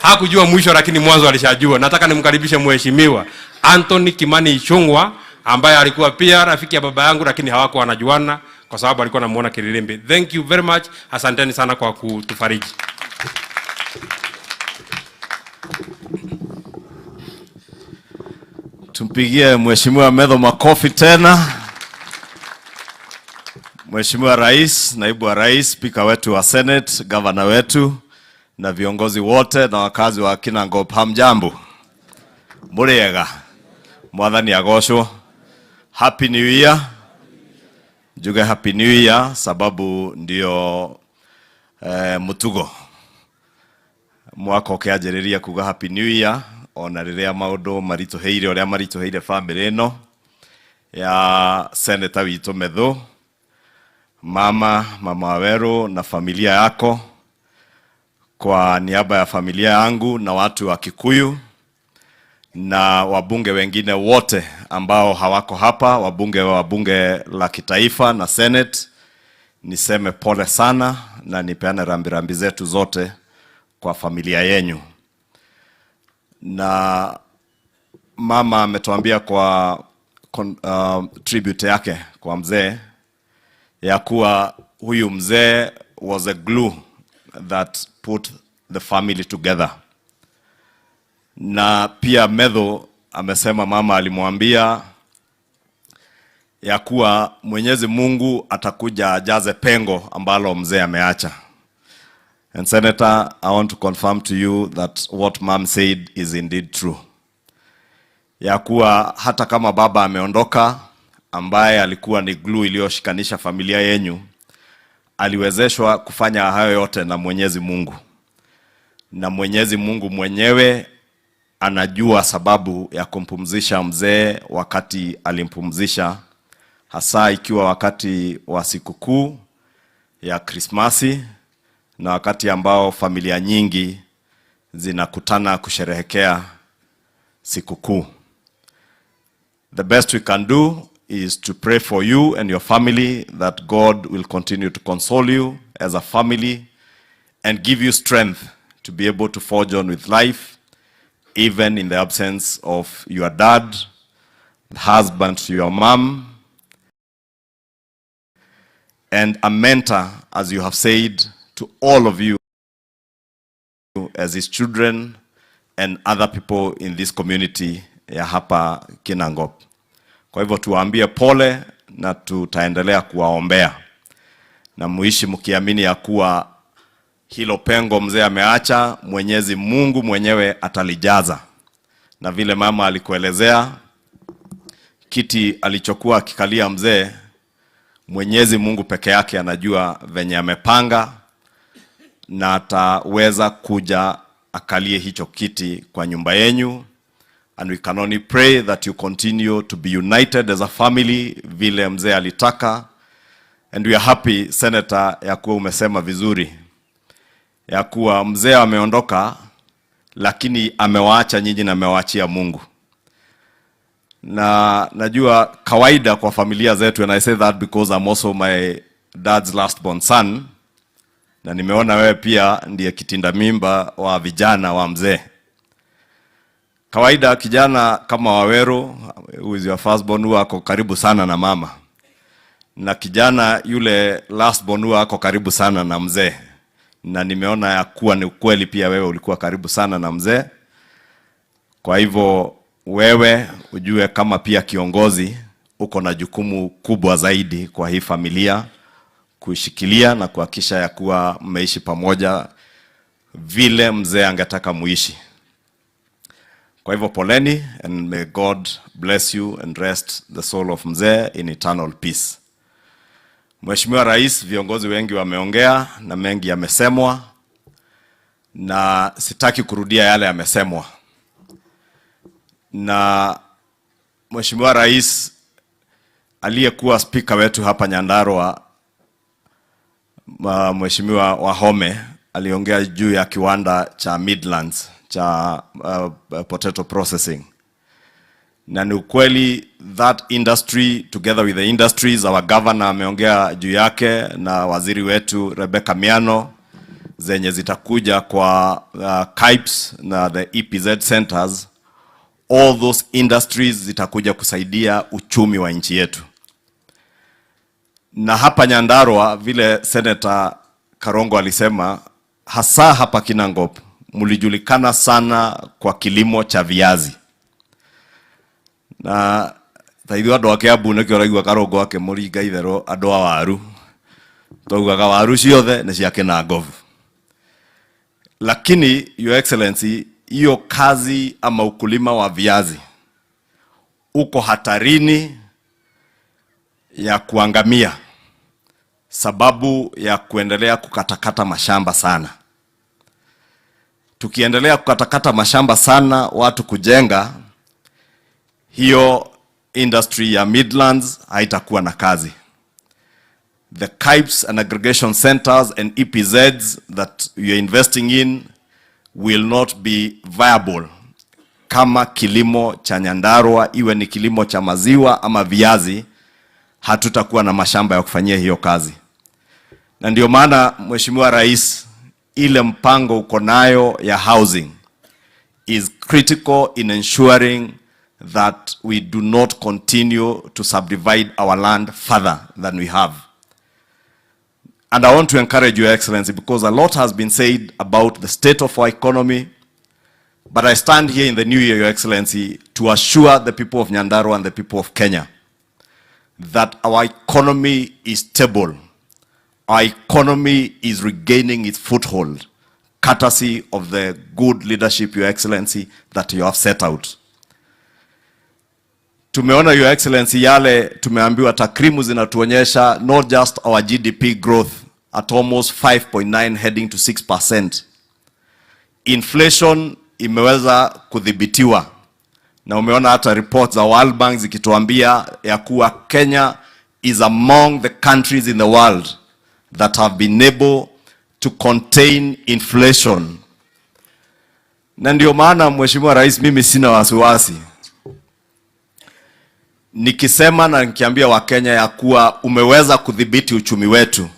B: Hakujua mwisho, lakini mwanzo alishajua. Nataka nimkaribishe Mheshimiwa Anthony Kimani Ichung'wa ambaye alikuwa pia rafiki ya baba yangu, lakini hawakuwa wanajuana kwa sababu alikuwa anamuona Kililimbi. Thank you very much. Asanteni sana kwa kutufariji.
E: Tumpigie Mheshimiwa Medho makofi tena. Mheshimiwa Rais, Naibu wa Rais, Spika wetu wa Senate, Governor wetu na viongozi wote na wakazi wa Kinangop, hamjambo. Muriega. Mwathani agocwo. Happy New Year. Juga Happy New Year sababu ndio mutugo. Mwaka ukianjĩrĩria kuga Happy New Year ona rĩrĩa maũndũ marituheire ũrĩa marituheire family ĩno ya Senator witũ Methũ, Mama Waweru na familia yako. Kwa niaba ya familia yangu na watu wa Kikuyu na wabunge wengine wote ambao hawako hapa, wabunge wa bunge la kitaifa na Senate, niseme pole sana na nipeane rambirambi zetu zote kwa familia yenu. Na mama ametuambia kwa tribute yake kwa mzee ya kuwa huyu mzee was a glue that put the family together. Na pia Medho amesema mama alimwambia ya kuwa Mwenyezi Mungu atakuja ajaze pengo ambalo mzee ameacha. And Senator, I want to confirm to you that what mom said is indeed true. Ya kuwa hata kama baba ameondoka, ambaye alikuwa ni glue iliyoshikanisha familia yenu, aliwezeshwa kufanya hayo yote na Mwenyezi Mungu. Na Mwenyezi Mungu mwenyewe anajua sababu ya kumpumzisha mzee wakati alimpumzisha, hasa ikiwa wakati wa sikukuu ya Krismasi na wakati ambao familia nyingi zinakutana kusherehekea sikukuu. The best we can do is to pray for you and your family that God will continue to console you as a family and give you strength to be able to forge on with life, even in the absence of your dad, husband to your mom, and a mentor, as you have said, to all of you as his children and other people in this community ya hapa Kinangop. Kwa hivyo tuwaambie pole na tutaendelea kuwaombea. Na muishi mkiamini ya kuwa hilo pengo mzee ameacha, Mwenyezi Mungu mwenyewe atalijaza. Na vile mama alikuelezea, kiti alichokuwa akikalia mzee, Mwenyezi Mungu peke yake anajua venye amepanga, na ataweza kuja akalie hicho kiti kwa nyumba yenyu. And we can only pray that you continue to be united as a family vile mzee alitaka. And we are happy, Senator, ya kuwa umesema vizuri ya kuwa mzee ameondoka, lakini amewaacha nyinyi na amewaachia Mungu. Na najua kawaida kwa familia zetu, and I say that because I'm also my dad's last born son, na nimeona wewe pia ndiye kitinda mimba wa vijana wa mzee. Kawaida kijana kama Waweru, who is your first born, huwa ako karibu sana na mama. Na kijana yule last born huwa ako karibu sana na mzee. Na nimeona ya kuwa ni ukweli pia wewe ulikuwa karibu sana na mzee. Kwa hivyo wewe ujue kama pia kiongozi uko na jukumu kubwa zaidi kwa hii familia, kuishikilia na kuhakikisha ya kuwa mmeishi pamoja vile mzee angetaka muishi. Kwa hivyo poleni, and may God bless you and rest the soul of mzee in eternal peace. Mheshimiwa Rais, viongozi wengi wameongea na mengi yamesemwa, na sitaki kurudia yale yamesemwa. Na Mheshimiwa Rais aliyekuwa spika wetu hapa Nyandarua, Mheshimiwa Wahome, aliongea juu ya kiwanda cha Midlands cha potato processing. Na ni ukweli that industry together with the industries, our governor ameongea juu yake na waziri wetu Rebecca Miano, zenye zitakuja kwa KIPES na the EPZ centers. All those industries zitakuja kusaidia uchumi wa nchi yetu. Na hapa Nyandarua, vile Senator Karongo alisema, hasa hapa Kinangop mulijulikana sana kwa kilimo cha viazi. Na taithio andu ake abu ne kioraigwa Karongo ake muringa ithero andu a waru. Togugaga waru ciothe ne cia Kinangovu. Lakini Your Excellency, hiyo kazi ama ukulima wa viazi uko hatarini ya kuangamia sababu ya kuendelea kukatakata mashamba sana. Tukiendelea kukatakata mashamba sana, watu kujenga, hiyo industry ya Midlands haitakuwa na kazi. The KIPES and aggregation centers and EPZs that we are investing in will not be viable kama kilimo cha Nyandarua, iwe ni kilimo cha maziwa ama viazi, hatutakuwa na mashamba ya kufanyia hiyo kazi. Na ndio maana Mheshimiwa Rais, ile mpango uko nayo ya housing is critical in ensuring that we do not continue to subdivide our land further than we have. And I want to encourage Your Excellency, because a lot has been said about the state of our economy, but I stand here in the new year, Your Excellency, to assure the people of Nyandarua and the people of Kenya that our economy is stable. Our economy is regaining its foothold, courtesy of the good leadership, Your Excellency, that you have set out. Tumeona, Your Excellency, yale tumeambiwa takrimu zinatuonyesha not just our GDP growth at almost 5.9 heading to 6%. Inflation imeweza kudhibitiwa. Na umeona hata reports za World Bank zikituambia ya kuwa Kenya is among the countries in the world that have been able to contain inflation. Na ndio maana Mheshimiwa Rais, mimi sina wasiwasi. nikisema na nikiambia Wakenya ya kuwa umeweza kudhibiti uchumi wetu,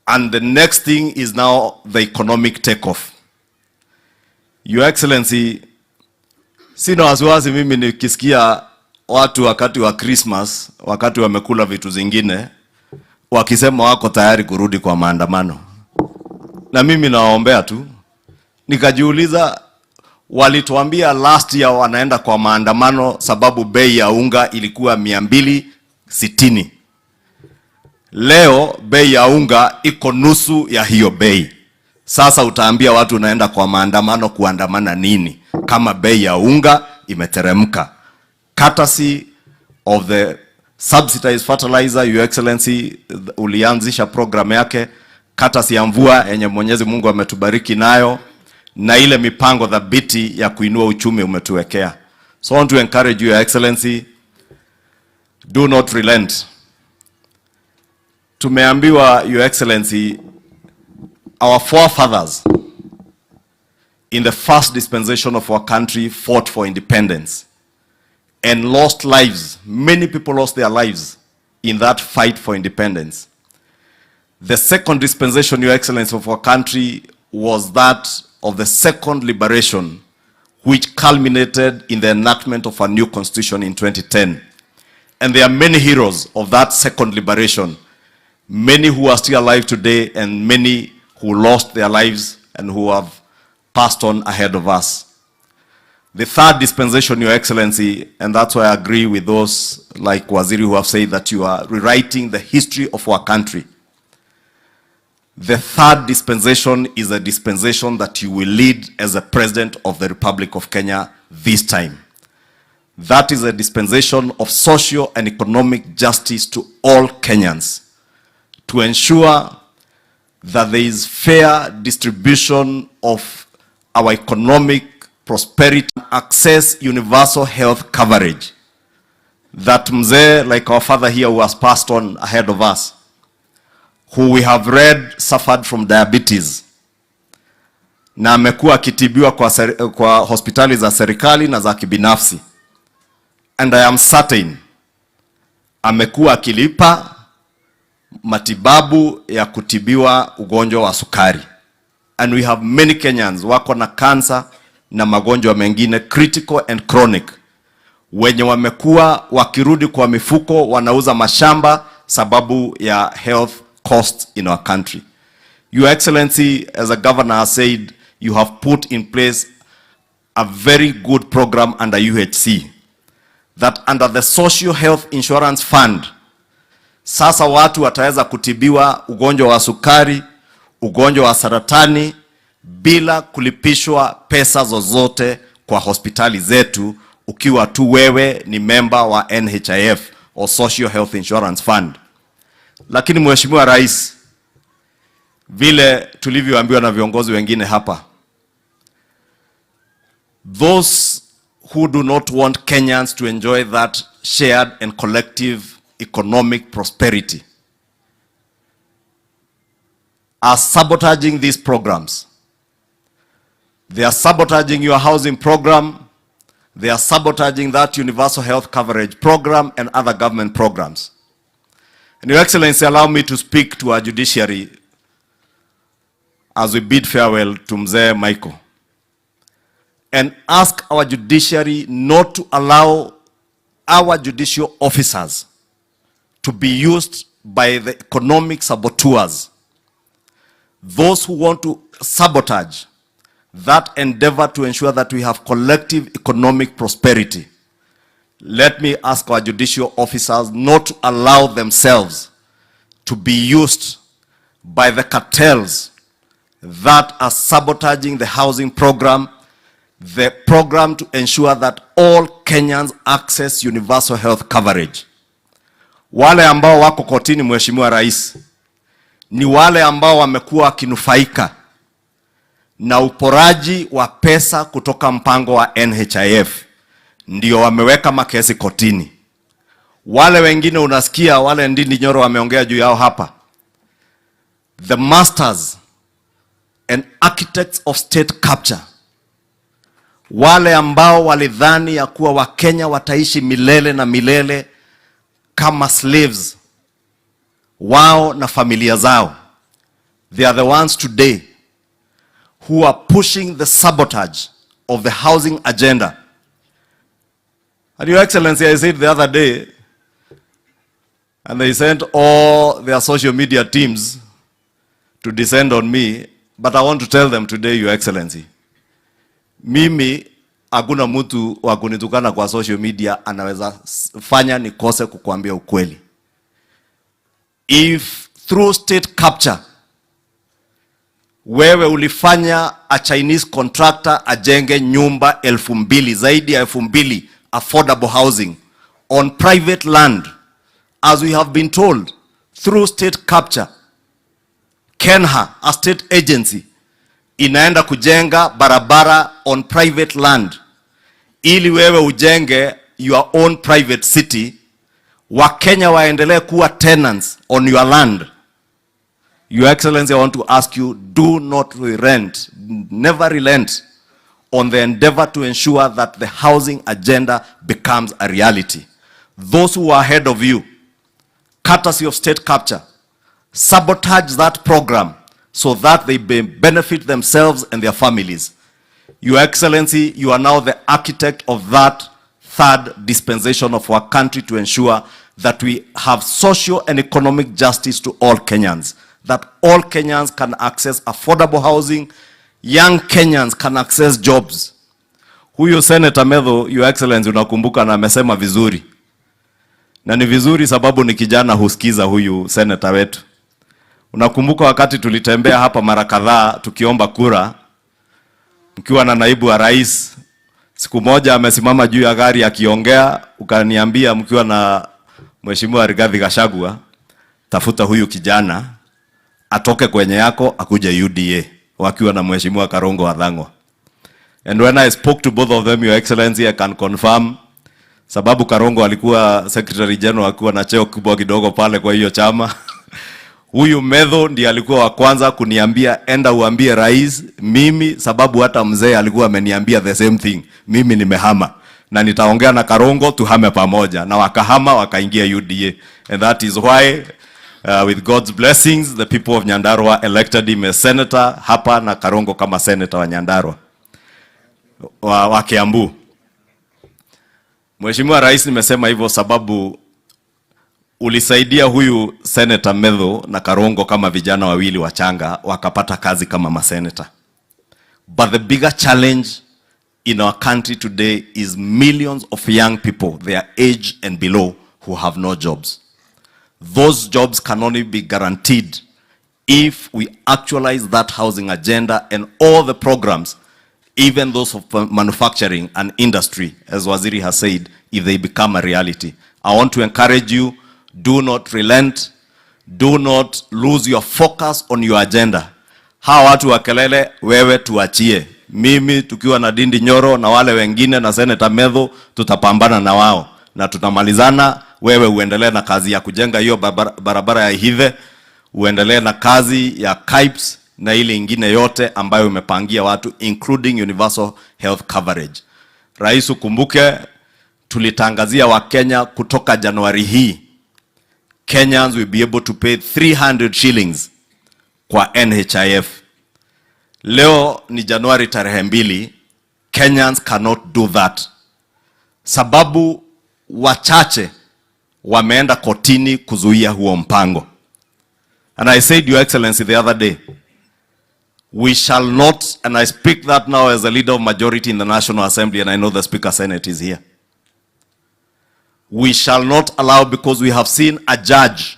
E: and the next thing is now the economic takeoff. Your Excellency, sina wasiwasi mimi nikisikia watu wakati wa Christmas, wakati wamekula vitu zingine, wakisema wako tayari kurudi kwa maandamano. Na mimi nawaombea tu. Nikajiuliza, walituambia last year wanaenda kwa maandamano sababu bei ya unga ilikuwa 260. Leo bei ya unga iko nusu ya hiyo bei. Sasa utaambia watu unaenda kwa maandamano kuandamana nini kama bei ya unga imeteremka? Courtesy of the subsidized fertilizer, Your Excellency, ulianzisha program yake, courtesy ya mvua yenye Mwenyezi Mungu ametubariki nayo, na ile mipango dhabiti ya kuinua uchumi umetuwekea. So I want to encourage you, Your Excellency, do not relent. Tumeambiwa, Your Excellency, our forefathers in the first dispensation of our country fought for independence and lost lives. Many people lost their lives in that fight for independence. The second dispensation, Your Excellency, of our country was that of the second liberation, which culminated in the enactment of a new constitution in 2010. And there are many heroes of that second liberation, many who are still alive today and many who lost their lives and who have passed on ahead of us. The third dispensation, Your Excellency, and that's why I agree with those like Waziri who have said that you are rewriting the history of our country. The third dispensation is a dispensation that you will lead as a President of the Republic of Kenya this time. That is a dispensation of social and economic justice to all Kenyans, to ensure that there is fair distribution of our economic prosperity, access universal health coverage, that mzee like our father here who has passed on ahead of us, who we have read suffered from diabetes, na amekuwa akitibiwa kwa hospitali za serikali na za kibinafsi, and I am certain amekuwa akilipa matibabu ya kutibiwa ugonjwa wa sukari. And we have many Kenyans wako na cancer na magonjwa mengine critical and chronic, wenye wamekuwa wakirudi kwa mifuko wanauza mashamba sababu ya health costs in our country. Your Excellency, as a governor has said, you have put in place a very good program under UHC, that under the Social Health Insurance Fund, sasa watu wataweza kutibiwa ugonjwa wa sukari, ugonjwa wa saratani, bila kulipishwa pesa zozote kwa hospitali zetu, ukiwa tu wewe ni member wa NHIF or Social Health Insurance Fund. Lakini Mheshimiwa Rais, vile tulivyoambiwa na viongozi wengine hapa, those who do not want Kenyans to enjoy that shared and collective economic prosperity are sabotaging these programs. They are sabotaging your housing program. They are sabotaging that universal health coverage program and other government programs. And Your Excellency, allow me to speak to our judiciary as we bid farewell to Mzee Michael, and ask our judiciary not to allow our judicial officers to be used by the economic saboteurs, those who want to sabotage that endeavor to ensure that we have collective economic prosperity. Let me ask our judicial officers not to allow themselves to be used by the cartels that are sabotaging the housing program, the program to ensure that all Kenyans access universal health coverage. Wale ambao wako kotini, Mheshimiwa Rais, ni wale ambao wamekuwa kinufaika na uporaji wa pesa kutoka mpango wa NHIF, ndio wameweka makesi kotini. Wale wengine unasikia wale Ndindi Nyoro wameongea juu yao hapa, the masters and architects of state capture, wale ambao walidhani ya kuwa Wakenya wataishi milele na milele kama slaves, wao na familia zao, they are the ones today who are pushing the sabotage of the housing agenda. And Your Excellency, I said the other day, and they sent all their social media teams to descend on me, but I want to tell them today, Your Excellency, mimi hakuna mtu wa kunitukana kwa social media anaweza fanya nikose kukuambia ukweli. If through state capture wewe ulifanya a Chinese contractor ajenge nyumba 2,000, zaidi ya 2,000 affordable housing on private land, as we have been told, through state capture, Kenha, a state agency, inaenda kujenga barabara on private land, ili wewe ujenge your own private city, Wakenya waendelee kuwa tenants on your land. Your Excellency, I want to ask you, do not relent, never relent on the endeavor to ensure that the housing agenda becomes a reality. Those who are ahead of you, courtesy of state capture, sabotage that program so that they benefit themselves and their families. Your Excellency, you are now the architect of that third dispensation of our country to ensure that we have social and economic justice to all Kenyans, that all Kenyans can access affordable housing, young Kenyans can access jobs. Huyu Senator Methus, Your Excellency, unakumbuka na amesema vizuri. Na ni vizuri sababu ni kijana husikiza huyu senator wetu. Unakumbuka wakati tulitembea hapa mara kadhaa tukiomba kura, mkiwa na naibu wa rais, siku moja amesimama juu ya gari akiongea, ukaniambia mkiwa na Mheshimiwa Rigathi Gachagua, tafuta huyu kijana atoke kwenye yako akuje UDA, wakiwa na Mheshimiwa Karongo Wadhangwa. And when I spoke to both of them, Your Excellency, I can confirm, sababu Karongo alikuwa Secretary General, akiwa na cheo kubwa kidogo pale kwa hiyo chama. Huyu Methus ndiye alikuwa wa kwanza kuniambia enda uambie rais mimi, sababu hata mzee alikuwa ameniambia the same thing, mimi nimehama na nitaongea na Karongo tuhame pamoja, na wakahama wakaingia UDA. And that is why with God's blessings the people of Nyandarua elected him as senator hapa, na Karongo kama senator wa Nyandarua wa Kiambu. Mheshimiwa Rais, nimesema hivyo sababu ulisaidia huyu Senator Methus na Karongo kama vijana wawili wachanga wakapata kazi kama maseneta. But the bigger challenge in our country today is millions of young people, their age and below, who have no jobs. Those jobs can only be guaranteed if we actualize that housing agenda and all the programs, even those of manufacturing and industry, as Waziri has said, if they become a reality. I want to encourage you, do not relent, do not lose your focus on your agenda. Hawa watu wa kelele wewe tuachie. Mimi tukiwa na Dindi Nyoro na wale wengine na Senator Methus tutapambana na wao na tutamalizana. Wewe uendelee na kazi ya kujenga hiyo barabara ya Hithe, uendelee na kazi ya KIPES na ile ingine yote ambayo umepangia watu, including universal health coverage. Rais, ukumbuke tulitangazia wa Kenya kutoka Januari hii, Kenyans will be able to pay 300 shillings kwa NHIF. Leo ni Januari tarehe 2, Kenyans cannot do that. Sababu wachache wameenda kotini kuzuia huo mpango. And I said, Your Excellency, the other day, we shall not, and I speak that now as a leader of majority in the National Assembly, and I know the Speaker Senate is here. We shall not allow, because we have seen a judge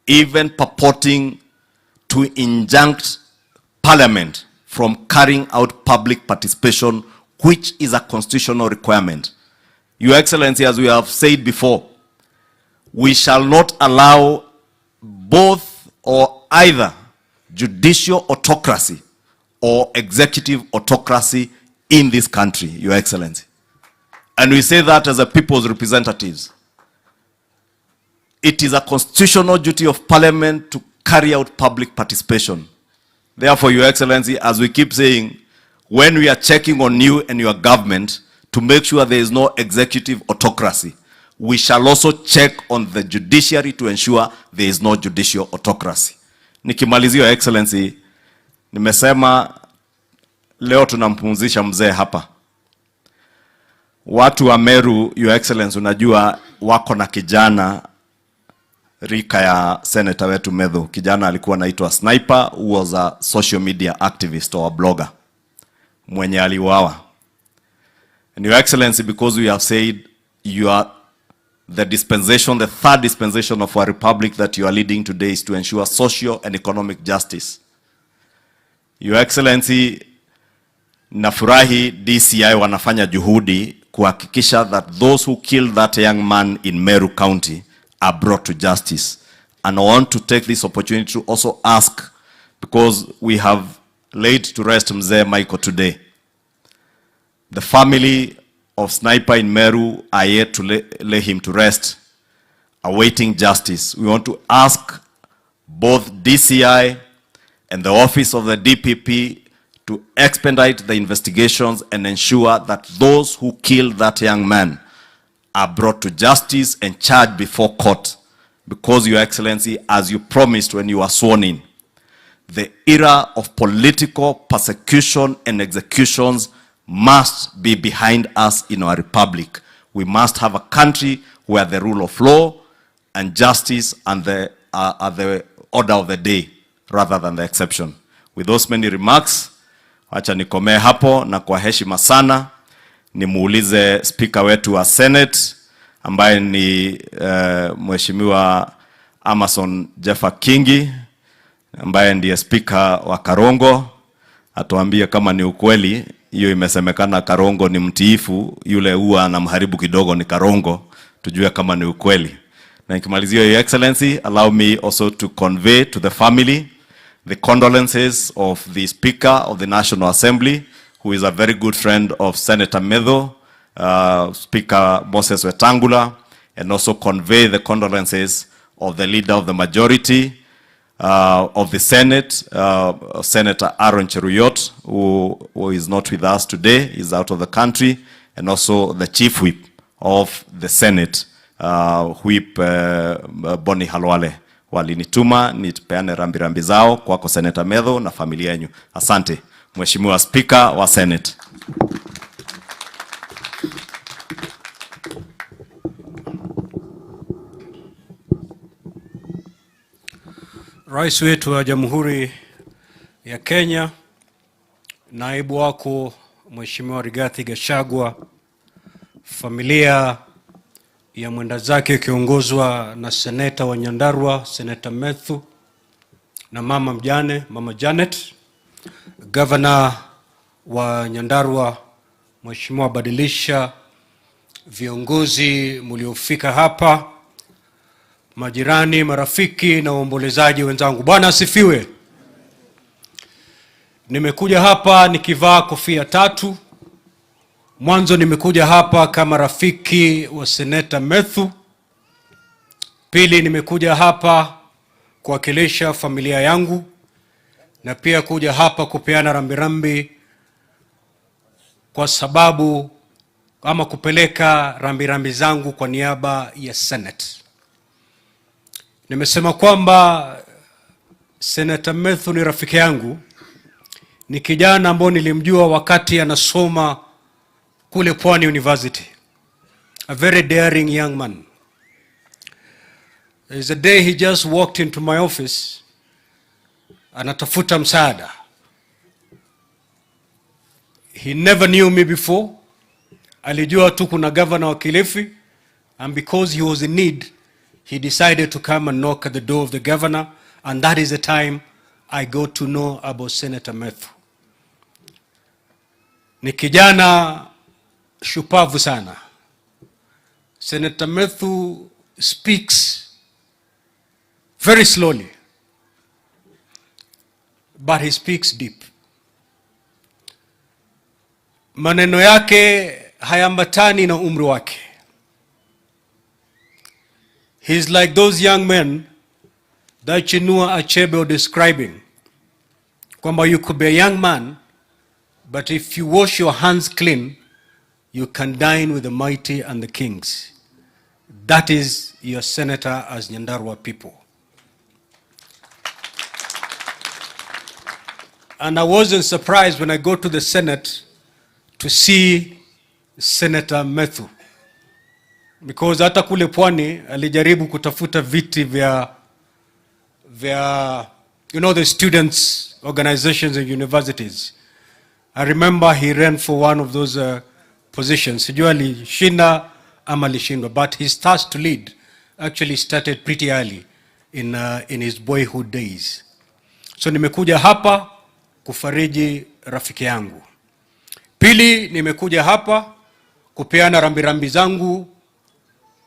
E: even purporting to injunct Parliament from carrying out public participation, which is a constitutional requirement. Your Excellency, as we have said before, we shall not allow both or either judicial autocracy or executive autocracy in this country, Your Excellency. And we say that as a people's representatives. It is a constitutional duty of Parliament to carry out public participation. Therefore, Your Excellency, as we keep saying, when we are checking on you and your government to make sure there is no executive autocracy, we shall also check on the judiciary to ensure there is no judicial autocracy. Nikimalizia, Your Excellency, nimesema leo tunampumzisha mzee hapa. Watu wa Meru, Your Excellency, unajua wako na kijana rika ya senator wetu Methus. Kijana alikuwa anaitwa Sniper, who was a social media activist or a blogger, mwenye aliuawa. And Your Excellency, because we have said you are the dispensation, the third dispensation of our republic that you are leading today is to ensure social and economic justice. Your Excellency, nafurahi DCI wanafanya juhudi kuhakikisha that those who killed that young man in Meru County are brought to justice. And I want to take this opportunity to also ask, because we have laid to rest Mzee Michael today. The family of Sniper in Meru are yet to lay him to rest, awaiting justice. We want to ask both DCI and the office of the DPP to expedite the investigations and ensure that those who killed that young man are brought to justice and charged before court. Because, Your Excellency, as you promised when you were sworn in, the era of political persecution and executions must be behind us in our republic. We must have a country where the rule of law and justice and are the order of the day rather than the exception. With those many remarks, acha nikomee hapo, na kwa heshima sana nimuulize speaker wetu wa Senate ambaye ni Mheshimiwa Amason Jeffa Kingi, ambaye ndiye speaker wa Karongo, atuambie kama ni ukweli hiyo imesemekana Karongo ni mtiifu, yule huwa anamharibu kidogo ni Karongo, tujue kama ni ukweli. Na nikimalizia, Your Excellency, allow me also to convey to the family the condolences of the Speaker of the National Assembly, who is a very good friend of Senator Methus, Speaker Moses Wetangula, and also convey the condolences of the Leader of the Majority of the Senate, Senator Aaron Cheruyot, who is not with us today, is out of the country, and also the Chief Whip of the Senate, Whip Boni Halwale. Walinituma nipeane rambirambi zao kwako Senator Methus na familia yenu. Asante, Mheshimiwa Speaker wa Senate.
F: Rais wetu wa Jamhuri ya Kenya, naibu wako Mheshimiwa Rigathi Gachagua, familia ya mwenda zake kiongozwa na seneta wa Nyandarua, Senator Methus, na mama mjane, Mama Janet, governor wa Nyandarua, Mheshimiwa Badilisha, viongozi mliofika hapa, majirani, marafiki na waombolezaji wenzangu. Bwana asifiwe. Nimekuja hapa nikivaa kofia tatu. Mwanzo nimekuja hapa kama rafiki wa Senator Methus. Pili, nimekuja hapa kuwakilisha familia yangu, na pia kuja hapa kupeana rambirambi kwa sababu ama kupeleka rambirambi zangu kwa niaba ya Senate. Nimesema kwamba Senator Methus ni rafiki yangu, ni kijana ambaye nilimjua wakati anasoma kule Pwani University. A very daring young man. There's a day he just walked into my office, anatafuta msaada. He never knew me before. Alijua tu kuna governor wa Kilifi, and because he was in need, he decided to come and knock at the door of the governor, and that is the time I got to know about Senator Methus. Ni kijana shupavu sana. Senator Methus speaks very slowly, but he speaks deep. Maneno yake hayambatani na umri wake. He's like those young men that Chinua Achebe was describing. Kwamba you could be a young man But if you wash your hands clean, you can dine with the mighty and the kings. That is your senator as Nyandarua people. And I wasn't surprised when I go to the Senate to see Senator Methus. Because hata kule pwani alijaribu kutafuta viti vya the students organizations and universities. I remember he ran for one of those positions. Sijui alishinda ama alishindwa, but his task to lead actually started pretty early in his boyhood days. So nimekuja hapa kufariji rafiki yangu. Pili, nimekuja hapa kupeana rambirambi zangu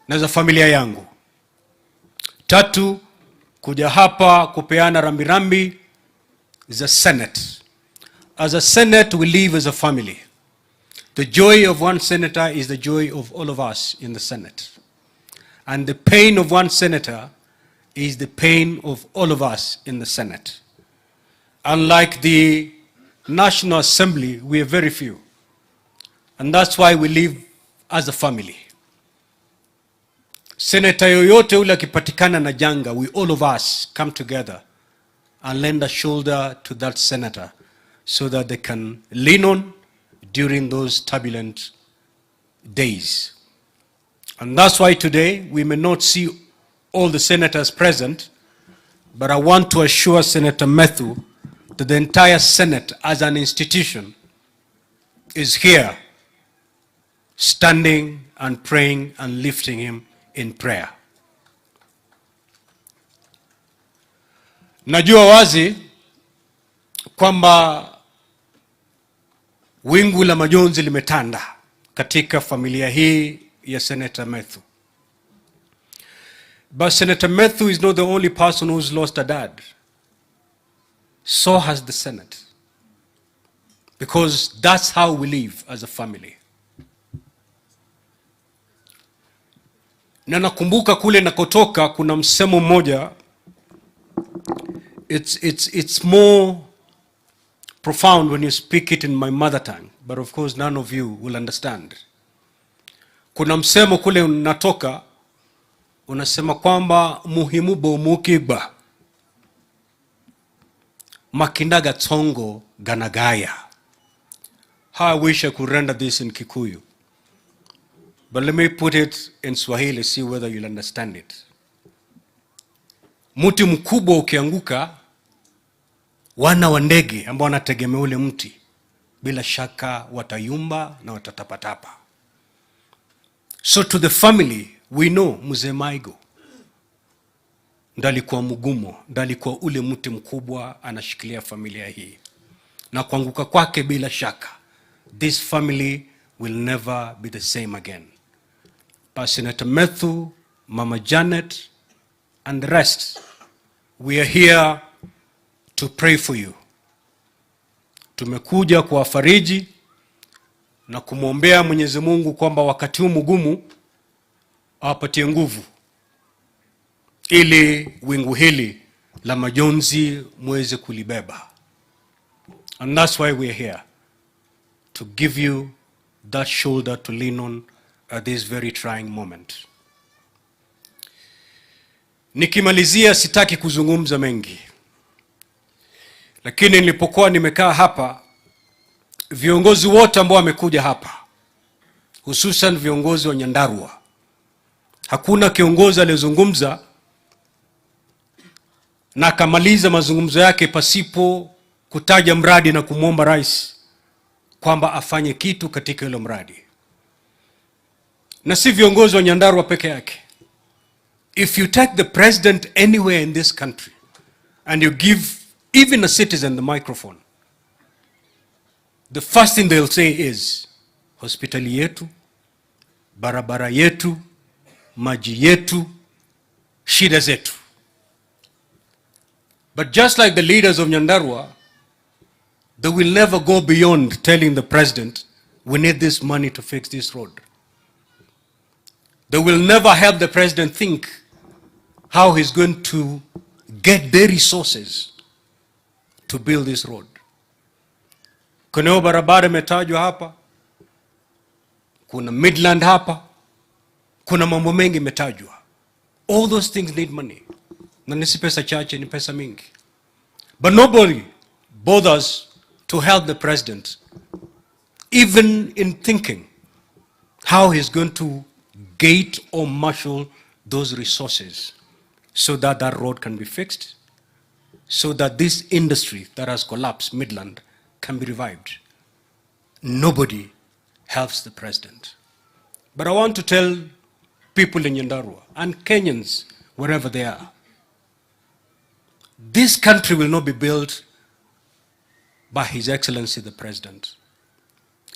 F: na za familia yangu. Tatu, kuja hapa kupeana rambirambi za Senate. As a Senate, we live as a family. The joy of one senator is the joy of all of us in the Senate. And the pain of one senator is the pain of all of us in the Senate. Unlike the National Assembly, we are very few. And that's why we live as a family. Senator yoyote ule akipatikana na janga, we all of us come together and lend a shoulder to that senator so that they can lean on during those turbulent days. And that's why today we may not see all the senators present, but I want to assure Senator Methus that the entire Senate as an institution is here standing and praying and lifting him in prayer. Najua wazi kwamba wingu la majonzi limetanda katika familia hii ya Senator Methus. But Senator Methus is not the only person who's lost a dad. So has the Senate. Because that's how we live as a family. Na nakumbuka kule nakotoka kuna msemo mmoja, it's more profound when you speak it in my mother tongue, but of course none of you will understand. Kuna msemo kule natoka unasema kwamba muhimu bomukigba makindaga tsongo ganagaya. How I wish I could render this in Kikuyu. But let me put it in Swahili, see whether you'll understand it. Mti mkubwa ukianguka, wana wa ndege ambao wanategemea ule mti bila shaka watayumba na watatapatapa. So to the family, we know Mzee Maigo ndalikuwa mgumo, ndalikuwa ule mti mkubwa anashikilia familia hii. Na kuanguka kwake bila shaka, this family will never be the same again. But Senator Methus, Mama Janet, and the rest, we are here to pray for you. Tumekuja kuwafariji na kumwombea Mwenyezi Mungu kwamba wakati huu mgumu awapatie nguvu ili wingu hili la majonzi muweze kulibeba. And that's why we are here, to give you that shoulder to lean on at this very trying moment. Nikimalizia sitaki kuzungumza mengi. Lakini nilipokuwa nimekaa hapa, viongozi wote ambao wamekuja hapa, hususan viongozi wa Nyandarua, hakuna kiongozi aliyezungumza na akamaliza mazungumzo yake pasipo kutaja mradi na kumwomba rais kwamba afanye kitu katika hilo mradi. Na si viongozi wa Nyandarua peke yake. If you take the president anywhere in this country and you give even a citizen the microphone, the first thing they'll say is, hospitali yetu, barabara yetu, maji yetu, shida zetu. But just like the leaders of Nyandarua, they will never go beyond telling the president, we need this money to fix this road. They will never help the president think how he's going to get the resources to build this road. Kuna barabara imetajwa hapa, kuna Midland hapa, kuna mambo mengi imetajwa. All those things need money. Na nisi pesa chache, ni pesa mingi. But nobody bothers to help the president, even in thinking how he's going to gate or marshal those resources so that that road can be fixed, so that this industry that has collapsed, Midland, can be revived. Nobody helps the president. But I want to tell people in Nyandarua and Kenyans, wherever they are, this country will not be built by His Excellency the President.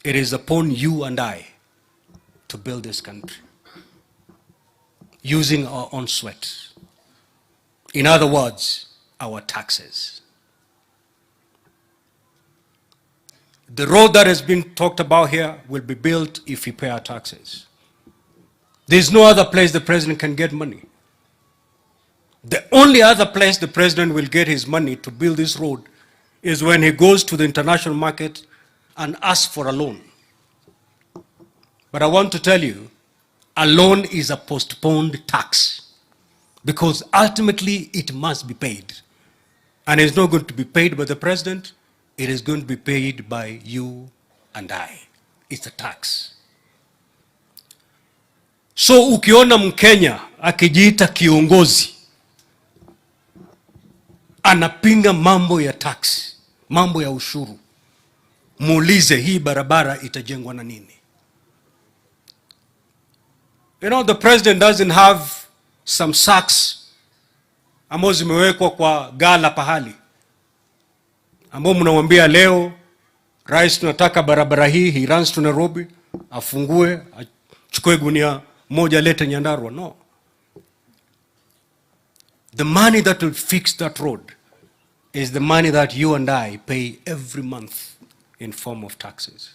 F: It is upon you and I to build this country using our own sweat. In other words, our taxes. The road that has been talked about here will be built if we pay our taxes. There's no other place the president can get money. The only other place the president will get his money to build this road is when he goes to the international market and asks for a loan. But I want to tell you, a loan is a postponed tax because ultimately it must be paid. And it's not going to be paid by the president, it is going to be paid by you and I. It's a tax. So ukiona Mkenya akijiita kiongozi anapinga mambo ya tax, mambo ya ushuru, muulize hii barabara itajengwa na nini? You know, the president doesn't have some sacks ambazo zimewekwa kwa gala pahali, ambao mnamwambia leo rais tunataka barabara hii, he runs to Nairobi, afungue, achukue gunia moja lete Nyandarua. No. The money that will fix that road is the money that you and I pay every month in form of taxes.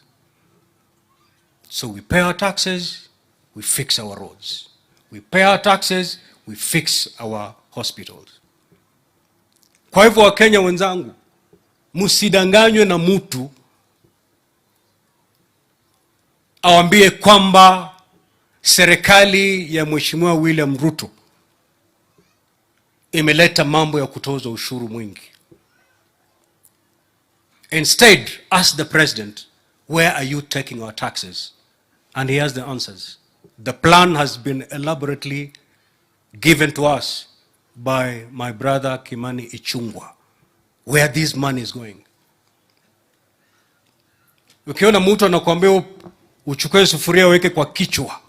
F: So we pay our taxes, we fix our roads. We pay our taxes, we fix our hospitals. Kwa hivyo Wakenya wenzangu, msidanganywe na mtu awambie kwamba serikali ya Mheshimiwa William Ruto imeleta mambo ya kutoza ushuru mwingi. Instead, ask the president, where are you taking our taxes? And he has the answers. The plan has been elaborately given to us by my brother Kimani Ichung'wah, where this money is going. Ukiona mtu anakuambia uchukue sufuria weke kwa kichwa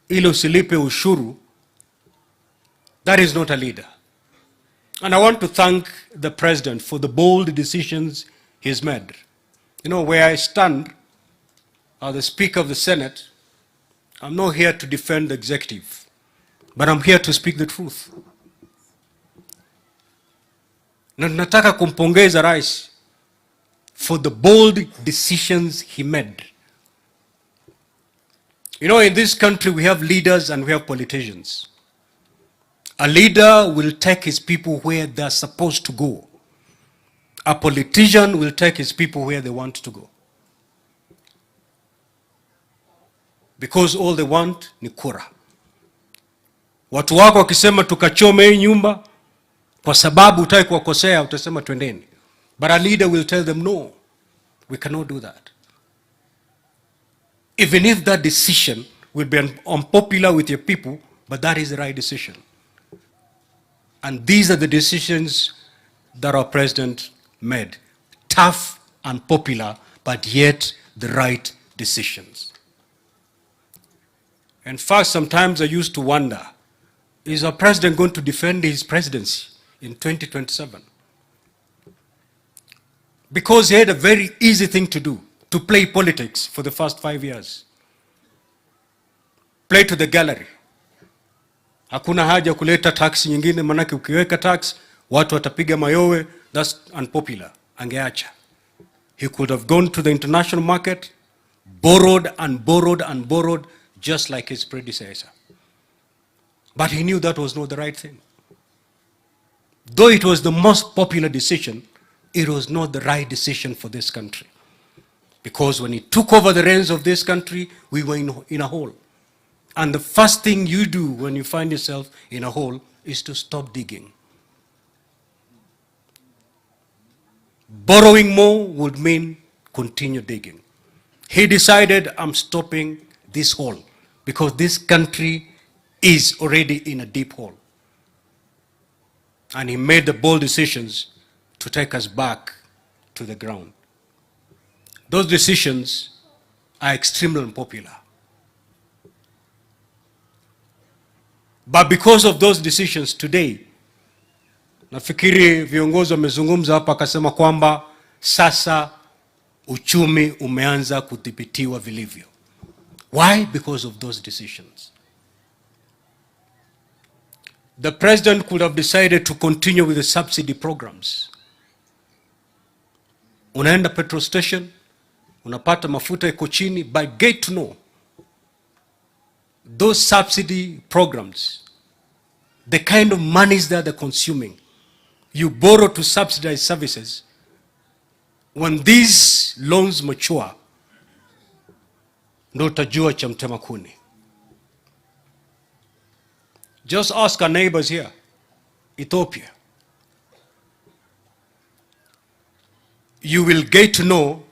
F: ili usilipe ushuru, that is not a leader. And I want to thank the president for the bold decisions he's made. You know, where I stand as the Speaker of the Senate, I'm not here to defend the executive, but I'm here to speak the truth. Na nataka kumpongeza rais for the bold decisions he made. You know, in this country we have leaders and we have politicians. A leader will take his people where they're supposed to go. A politician will take his people where they want to go. Because all they want ni kura. Watu wako wakisema tukachome hii nyumba kwa sababu utaki kuwakosea, utasema twendeni. But a leader will tell them no, we cannot do that. Even if that decision will be unpopular with your people, but that is the right decision. And these are the decisions that our president made. Tough, unpopular, but yet the right decisions. In fact, sometimes I used to wonder, is our president going to defend his presidency in 2027? Because he had a very easy thing to do, to play politics for the first 5 years. Play to the gallery. Hakuna haja kuleta tax nyingine, manake ukiweka tax, watu watapiga mayowe, that's unpopular. Angeacha. He could have gone to the international market, borrowed and borrowed and borrowed, just like his predecessor. But he knew that was not the right thing. Though it was the most popular decision, it was not the right decision for this country. Because when he took over the reins of this country, we were in a hole. And the first thing you do when you find yourself in a hole is to stop digging. Borrowing more would mean continue digging. He decided, I'm stopping this hole because this country is already in a deep hole. And he made the bold decisions to take us back to the ground. Those decisions are extremely unpopular. But because of those decisions today, nafikiri viongozi wamezungumza hapa akasema kwamba sasa uchumi umeanza kudhibitiwa vilivyo. Why? Because of those decisions. The president could have decided to continue with the subsidy programs. Unaenda petrol station, unapata mafuta iko chini, but get to know those subsidy programs, the kind of monies that they're consuming, you borrow to subsidize services. When these loans mature, ndo utajua cha mtema kuni. Just ask our neighbors here, Ethiopia. You will get to know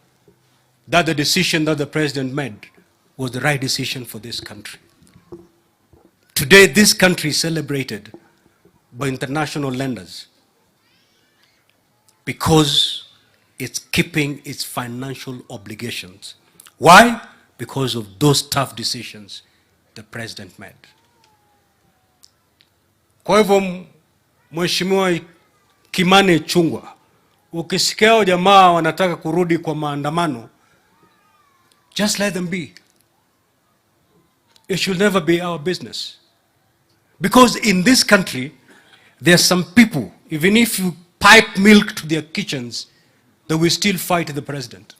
F: that the decision that the president made was the right decision for this country. Today, this country is celebrated by international lenders because it's keeping its financial obligations. Why? Because of those tough decisions the president made. Kwa hivyo, Mheshimiwa Kimani Ichung'wah, ukisikia jamaa wanataka kurudi kwa maandamano, just let them be. It should never be our business. Because in this country, there are some people, even if you pipe milk to their kitchens, they will still fight the president.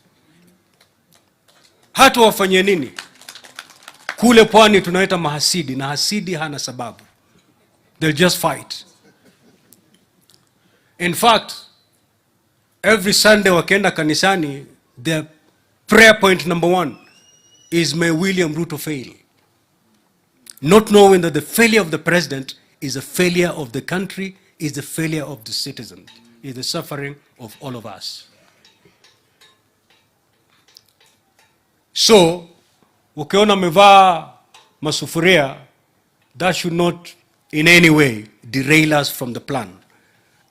F: Hata wafanye nini? Kule pwani tunaita mahasidi, na hasidi hana sababu. They'll just fight. In fact, every Sunday wakienda kanisani, their prayer point number 1 is, may William Ruto fail. Not knowing that the failure of the president is a failure of the country, is the failure of the citizen, is the suffering of all of us. So, ukiona mevaa masufuria, that should not in any way derail us from the plan.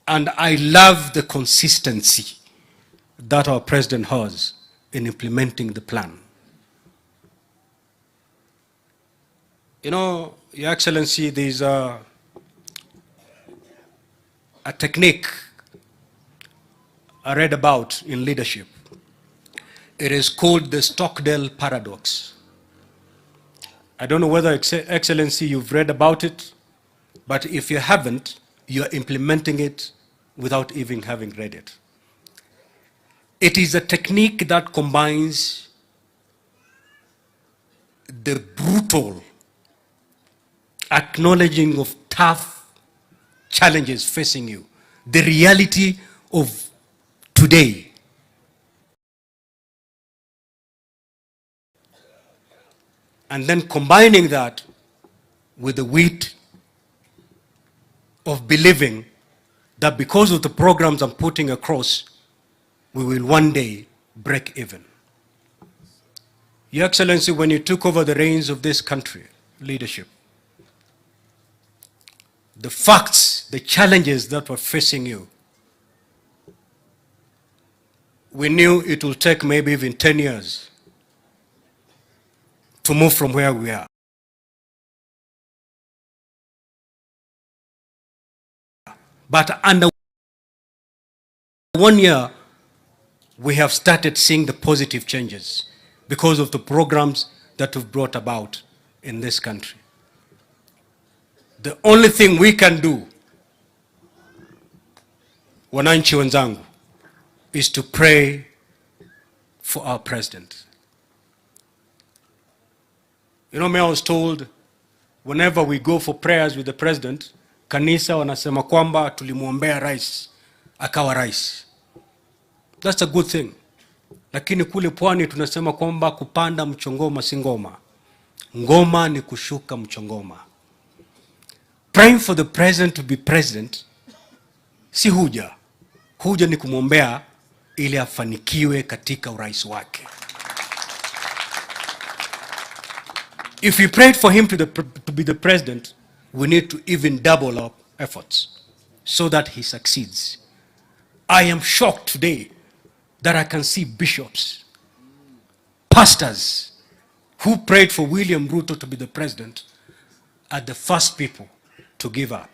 F: And I love the consistency that our president has in implementing the plan. You know, Your Excellency, there's a technique I read about in leadership. It is called the Stockdale paradox. I don't know whether, Excellency, you've read about it, but if you haven't, you're implementing it without even having read it. It is a technique that combines the brutal acknowledging of tough challenges facing you, the reality of today, and then combining that with the wit of believing that because of the programs I'm putting across, we will one day break even. Your Excellency, when you took over the reins of this country, leadership, the facts, the challenges that were facing you, we knew it will take maybe even 10 years to move from where we are. But under 1 year, we have started seeing the positive changes because of the programs that we've brought about in this country. The only thing we can do, wananchi wenzangu, is to pray for our president. You know, me, I was told whenever we go for prayers with the president, kanisa wanasema kwamba tulimuombea rais, akawa rais. That's a good thing. Lakini kule pwani tunasema kwamba kupanda mchongoma si ngoma. Ngoma ni kushuka mchongoma. Praying for the president to be president si huja. Huja ni kumwombea ili afanikiwe katika urais wake. If we prayed for him to be the president, we need to even double our efforts so that he succeeds. I am shocked today that I can see bishops, pastors who prayed for William Ruto to be the president are the first people to give up.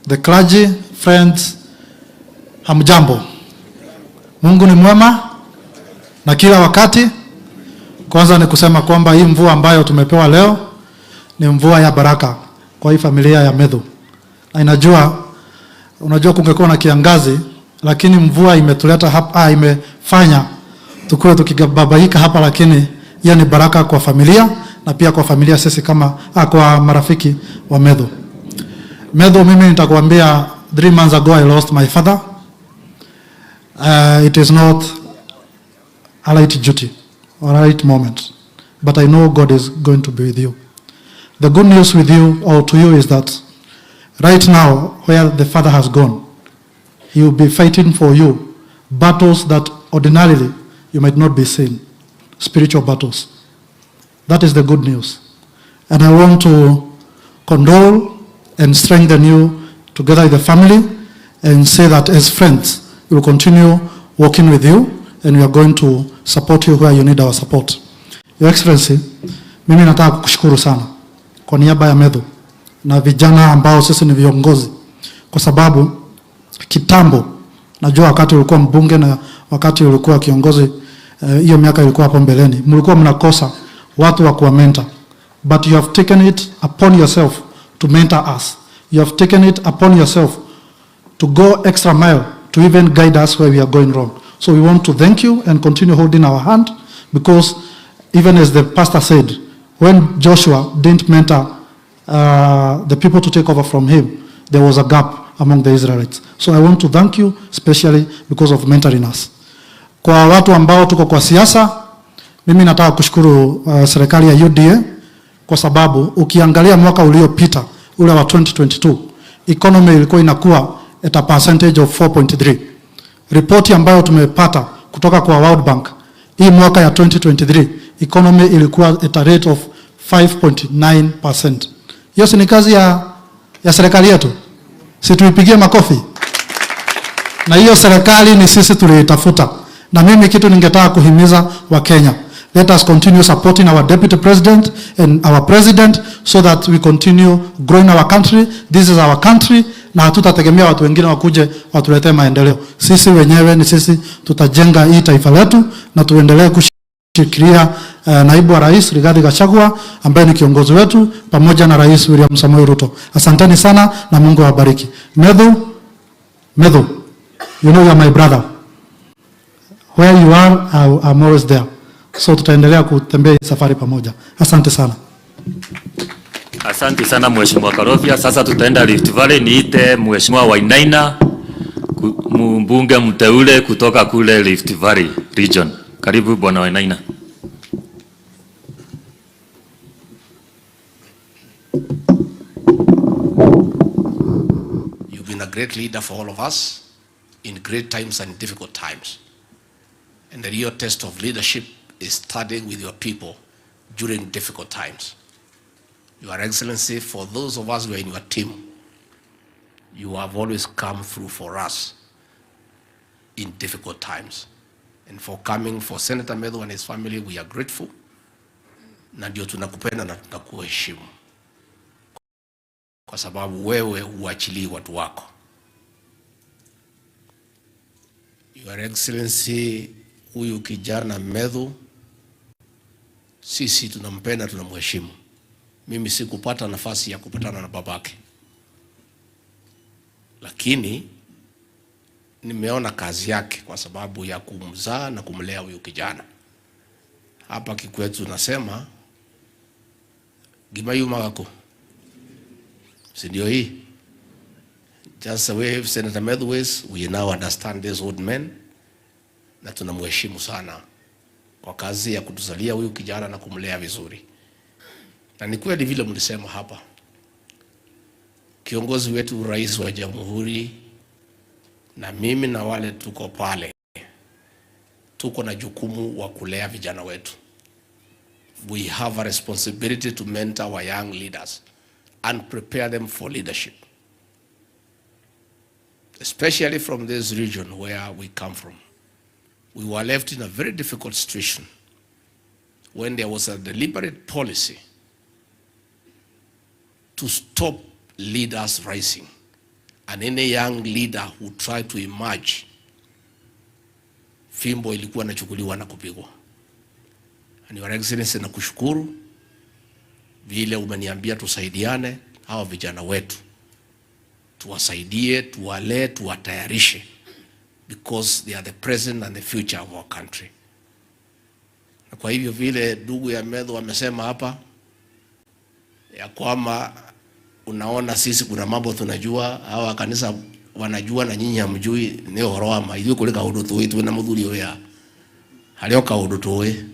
U: The clergy, friends, hamjambo. Mungu ni mwema na kila wakati. Kwanza ni kusema kwamba hii mvua ambayo tumepewa leo ni mvua ya baraka kwa hii familia ya Methus. Na unajua kungekuwa na kiangazi, lakini mvua imetuleta hapa, imefanya tukue tukibabaika hapa, lakini hiyo ni baraka kwa familia na pia kwa familia sisi kama kwa marafiki wa Methus. Methus, mimi nitakwambia 3 months ago I lost my father. It is not a light duty or a light moment, but I know God is going to be with you. The good news with you or to you is that right now where the father has gone, he will be fighting for you battles that ordinarily you might not be seeing, spiritual battles. That is the good news. And I want to condole and strengthen you together with the family and say that as friends, we will continue working with you and we are going to support you where you need our support. Your Excellency, mimi nataka kukushukuru sana kwa niaba ya Methus na vijana ambao sisi ni viongozi, kwa sababu kitambo, najua wakati ulikuwa mbunge na wakati ulikuwa kiongozi, hiyo miaka ilikuwa hapo mbeleni, mlikuwa mnakosa watu wa kuwa mentor, but you have taken it upon yourself to mentor us. You have taken it upon yourself to go extra mile to even guide us where we are going wrong. So we want to thank you and continue holding our hand, because even as the pastor said, when Joshua didn't mentor the people to take over from him, there was a gap among the Israelites. So I want to thank you especially because of mentoring us. Kwa watu ambao tuko kwa siasa, mimi nataka kushukuru serikali ya UDA, kwa sababu ukiangalia mwaka uliopita ule wa 2022, economy ilikuwa inakuwa at a percentage of 4.3. Ripoti ambayo tumepata kutoka kwa World Bank, hii mwaka ya 2023, economy ilikuwa at a rate of 5.9%. Hiyo si ni kazi ya serikali yetu? Si tuipigie makofi? Na hiyo serikali ni sisi tuliitafuta. Na mimi kitu ningetaka kuhimiza wa Kenya, let us continue supporting our deputy president and our president so that we continue growing our country. This is our country, na hatutategemea watu wengine wakuje watuletee maendeleo. Sisi wenyewe ni sisi tutajenga hii taifa letu, na tuendelee kushikilia naibu wa rais Rigathi Gachagua ambaye ni kiongozi wetu, pamoja na rais William Samoei Ruto. Asanteni sana na Mungu awabariki. Methus, you know you are my brother. Where you are, I'm always there. So tutaendelea kutembea safari pamoja. Asante sana.
D: Asante sana Mheshimiwa Karofia. Sasa tutaenda Rift Valley, niite Mheshimiwa Wainaina, mbunge mteule kutoka kule Rift Valley region. Karibu Bwana Wainaina.
C: You've been a great leader for all of us in great times and difficult times. And the real test of leadership is standing with your people during difficult times. Your Excellency, for those of us who are in your team, you have always come through for us in difficult times. And for coming for Senator Methus and his family, we are grateful. Na ndio tunakupenda na tunakuheshimu, kwa sababu wewe huachilii watu wako. Your Excellency, huyu kijana Methus, sisi tunampenda, tunamheshimu. Mimi sikupata nafasi ya kupatana na babake, lakini nimeona kazi yake kwa sababu ya kumzaa na kumlea huyu kijana. Hapa kikwetu tunasema gimayuma wako, si ndio hii? Just the way Senator Methus, we now understand this old man, na tunamheshimu sana kwa kazi ya kutuzalia huyu kijana na kumlea vizuri. Na ni kweli vile mlisema hapa, kiongozi wetu rais wa jamhuri na mimi na wale tuko pale, tuko na jukumu wa kulea vijana wetu. We have a responsibility to mentor our young leaders and prepare them for leadership, especially from this region where we come from. We were left in a very difficult situation when there was a deliberate policy to stop leaders rising, and any young leader who tried to emerge, fimbo ilikuwa inachukuliwa na kupigwa. And Your Excellency, nakushukuru vile umeniambia tusaidiane hawa vijana wetu, tuwasaidie, tuwalee, tuwatayarishe, because they are the present and the future of our country. Na kwa hivyo vile ndugu ya Methus wamesema hapa ya kwamba unaona sisi kuna mambo tunajua, hawa kanisa wanajua na nyinyi hamjui, ni uhoro wa maithu kuri kaundu tuitu na muthuri uya hario kaundu tuwe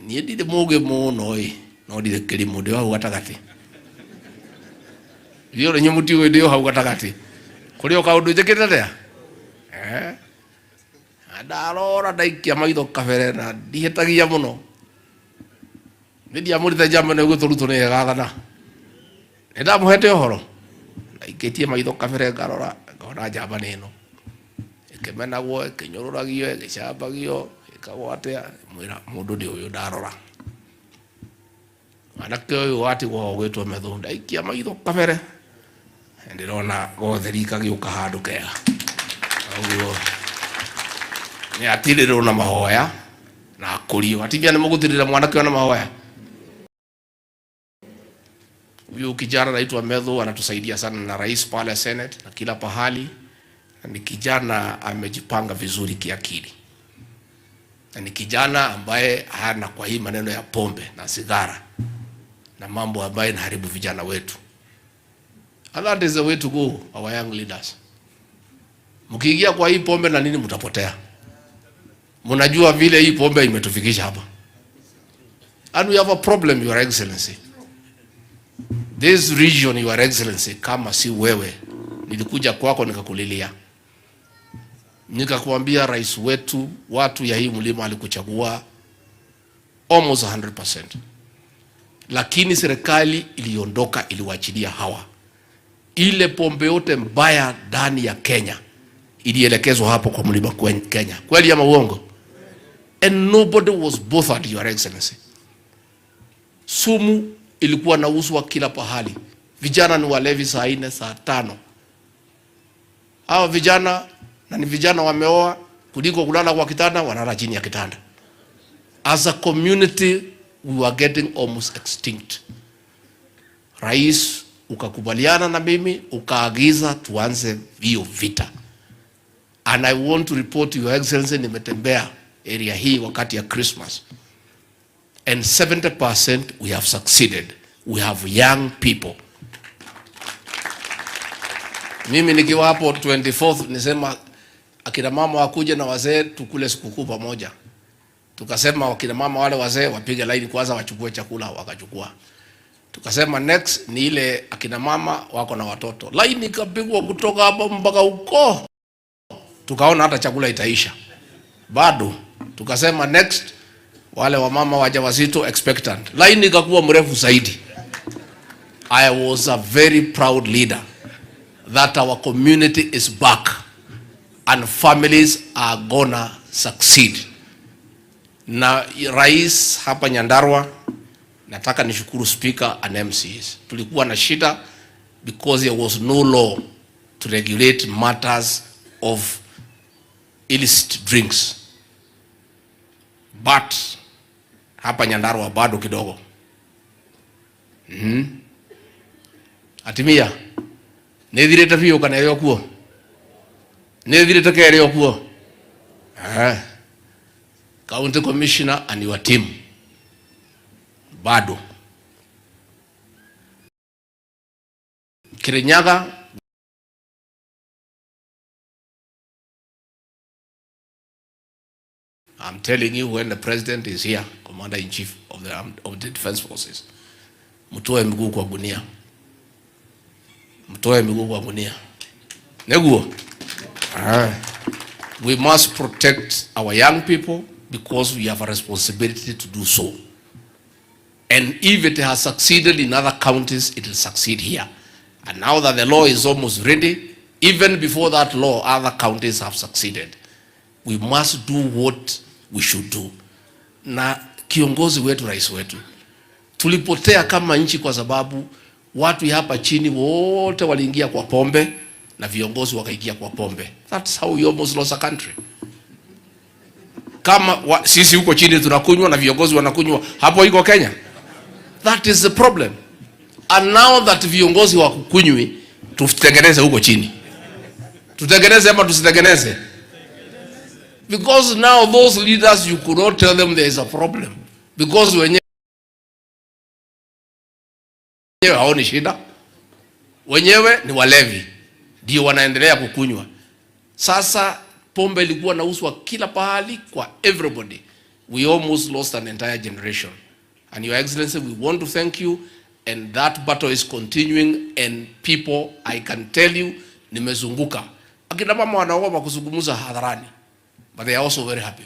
C: ni ndide muge muno no ndide kiri mundu wa gatagati iyo nyu muti we ndio hau gatagati kuri kaundu njikirete adarora ndaikia maitho kabere na ndihetagia muno ndiamurite jambo ne guturutu ne gagana nda muhete uhoro ndaikitie maitho kabere ngarora ngona jamba nino ikimenagwo ikinyororagio igicambagio ikagwatia mwira mundu ndi uyu ndarora anake uyu watigwo gwitwo Methus ndaikia maitho kabere ndirona gotheri kagiuka handu kega uguo ni atiriro na mahoya na kurio atibia ni mugutirira mwanake na mahoya. Huyu kijana anaitwa Methus anatusaidia sana na rais pale Senate na kila pahali, na ni kijana amejipanga vizuri kiakili, na ni kijana ambaye hana kwa hii maneno ya pombe na sigara na mambo ambayo inaharibu vijana wetu. And that is the way to go, our young leaders. Mkiingia kwa hii pombe na nini mtapotea. Mnajua vile hii pombe imetufikisha hapa. And we have a problem, Your Excellency. This region, Your Excellency, kama si wewe, nilikuja kwako nikakulilia. Nikakuambia rais wetu, watu ya hii mlima alikuchagua almost 100%. Lakini serikali iliondoka, iliwachilia hawa. Ile pombe yote mbaya ndani ya Kenya ilielekezwa hapo kwa mlima Kenya. Kweli ama uongo? And nobody was bothered, Your Excellency. Sumu ilikuwa nauzwa kila pahali. Vijana ni walevi saa 4 saa 5. Hao vijana na ni vijana wameoa, kuliko kulala kwa kitanda wanalala chini ya kitanda. As a community we were getting almost extinct. Rais ukakubaliana na mimi ukaagiza tuanze vio vita. And I want to report to Your Excellency, nimetembea area hii wakati ya Christmas, and 70% we have succeeded we have young people. Mimi nikiwa hapo 24th nisema akina mama wakuje na wazee tukule sikukuu pamoja. Tukasema wakina mama wale wazee wapige line kwanza wachukue chakula, wakachukua. Tukasema next ni ile akina mama wako na watoto. Line ikapigwa kutoka hapa mpaka huko. Tukaona hata chakula itaisha. Bado tukasema next wale wamama wajawazito expectant. Line ikakuwa mrefu zaidi. I was a very proud leader that our community is back and families are gonna succeed. Na rais hapa Nyandarua, nataka nishukuru speaker and MCs. Tulikuwa na shida because there was no law to regulate matters of illicit drinks. But hapa Nyandarua bado kidogo. Atimia nethirete biyo kana yo kuo nethirete kere yo kuo county commissioner and your team bado Kirinyaga I'm telling you, when the president is here, commander in chief of the defense forces, mtoe miguu kwa gunia. Mtoe miguu kwa gunia. Neguo. We must protect our young people because we have a responsibility to do so. And if it has succeeded in other counties, it will succeed here. And now that the law is almost ready, even before that law, other counties have succeeded. We must do what we should do. Na kiongozi wetu, rais wetu, tulipotea kama nchi kwa sababu watu hapa chini wote waliingia kwa pombe na viongozi wakaingia kwa pombe. That's how we almost lost a country. Kama sisi huko chini tunakunywa na viongozi wanakunywa, hapo iko Kenya. That is the problem. And now that viongozi wakukunywi, tutengeneze huko chini. Tutengeneze ama tusitengeneze? Because now those leaders, you could not tell them there is a problem. Because wenyewe haoni shida. Wenyewe ni walevi. Ndio wanaendelea kukunywa. Sasa pombe ilikuwa nauzwa kila pahali kwa everybody. We almost lost an entire generation. And Your Excellency, we want to thank you, and that battle is continuing, and people, I can tell you, nimezunguka. Akina mama wanaogopa kuzungumza hadharani, but they are also very happy.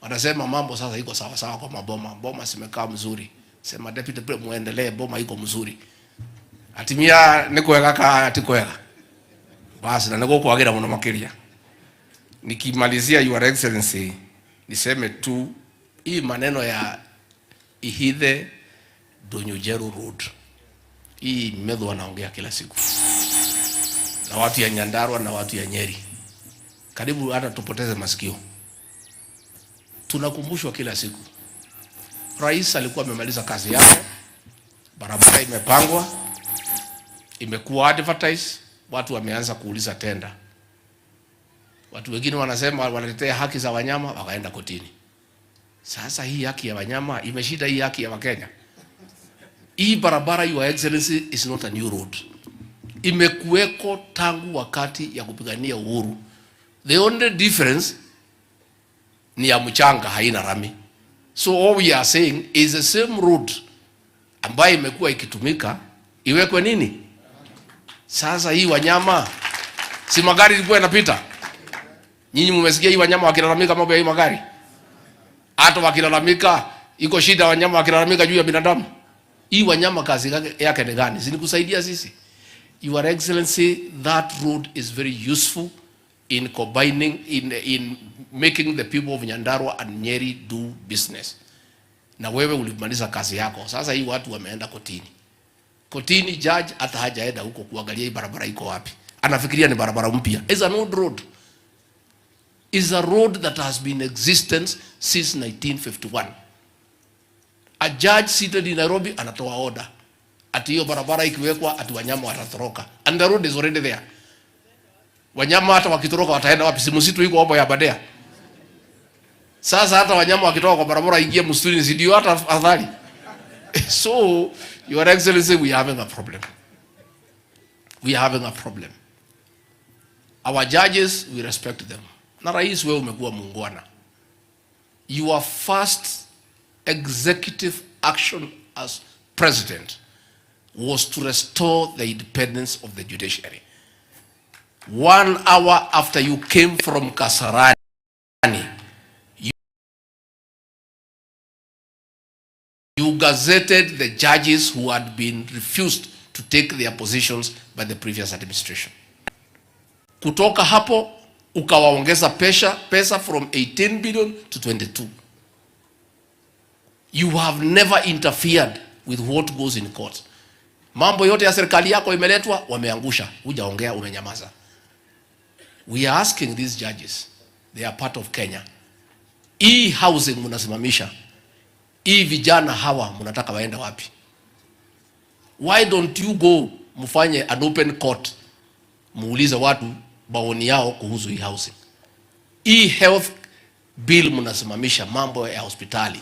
C: Wanasema mambo sasa iko sawa sawa kwa maboma. Boma simekaa mzuri. Sema deputy pre muendelee, boma iko mzuri. Atimia nikuweka ka atikuweka. Basi na niko kuagira mwana makiria. Nikimalizia, Your Excellency, niseme tu hii maneno ya Ihithe Donyojeru Road. Hii Methus anaongea kila siku. Na watu ya Nyandarua na watu ya Nyeri. Karibu hata tupoteze masikio. Tunakumbushwa kila siku. Rais alikuwa amemaliza kazi yake. Barabara imepangwa. Imekuwa advertise, watu wameanza kuuliza tenda. Watu wengine wanasema wanatetea haki za wanyama, wakaenda kotini. Sasa hii haki ya wanyama imeshida hii haki ya Wakenya. Hii barabara, Your Excellency, is not a new road. Imekuweko tangu wakati ya kupigania uhuru. The only difference ni ya mchanga, haina rami. So all we are saying is the same road ambayo imekuwa ikitumika iwekwe nini? Sasa hii wanyama, si magari ilikuwa yanapita. Nyinyi mmesikia hii wanyama wakilalamika mambo ya hii magari? Hata wakilalamika iko shida, wanyama wakilalamika juu ya binadamu. Hii wanyama kazi yake ni gani? Si ni kusaidia sisi? Your Excellency, that road is very useful in combining, in making the people of Nyandarua and Nyeri do business. Na wewe ulimaliza kazi yako. Sasa hii watu wameenda kotini. Kotini judge hata hajaenda huko kuangalia hii barabara iko wapi. Anafikiria ni barabara mpya. It's an old road. It's a road that has been in existence since 1951. A judge seated in Nairobi anatoa order. Ati hiyo barabara ikiwekwa ati wanyama watatoroka. And the road is already there. Wanyama hata wakitoroka wataenda wapi? Si msitu iko hapo ya Badea. Sasa hata wanyama wakitoka kwa barabara ingie msituni, si ndio hata afadhali. So, Your Excellency, we are having a problem. We are having a problem. Our judges, we respect them. Na rais wewe umekuwa muungwana. Your first executive action as president was to restore the independence of the judiciary. 1 hour after you came from Kasarani, you gazetted the judges who had been refused to take their positions by the previous administration. Kutoka hapo, ukawaongeza pesa from 18 billion to 22. You have never interfered with what goes in court. Mambo yote ya serikali yako imeletwa, wameangusha. Hujaongea, umenyamaza. We are asking these judges, they are part of Kenya. Hii housing munasimamisha. Hii vijana hawa munataka waenda wapi? Why don't you go mufanye an open court, muulize watu maoni yao kuhusu hii housing? Hii health bill munasimamisha, mambo ya hospitali.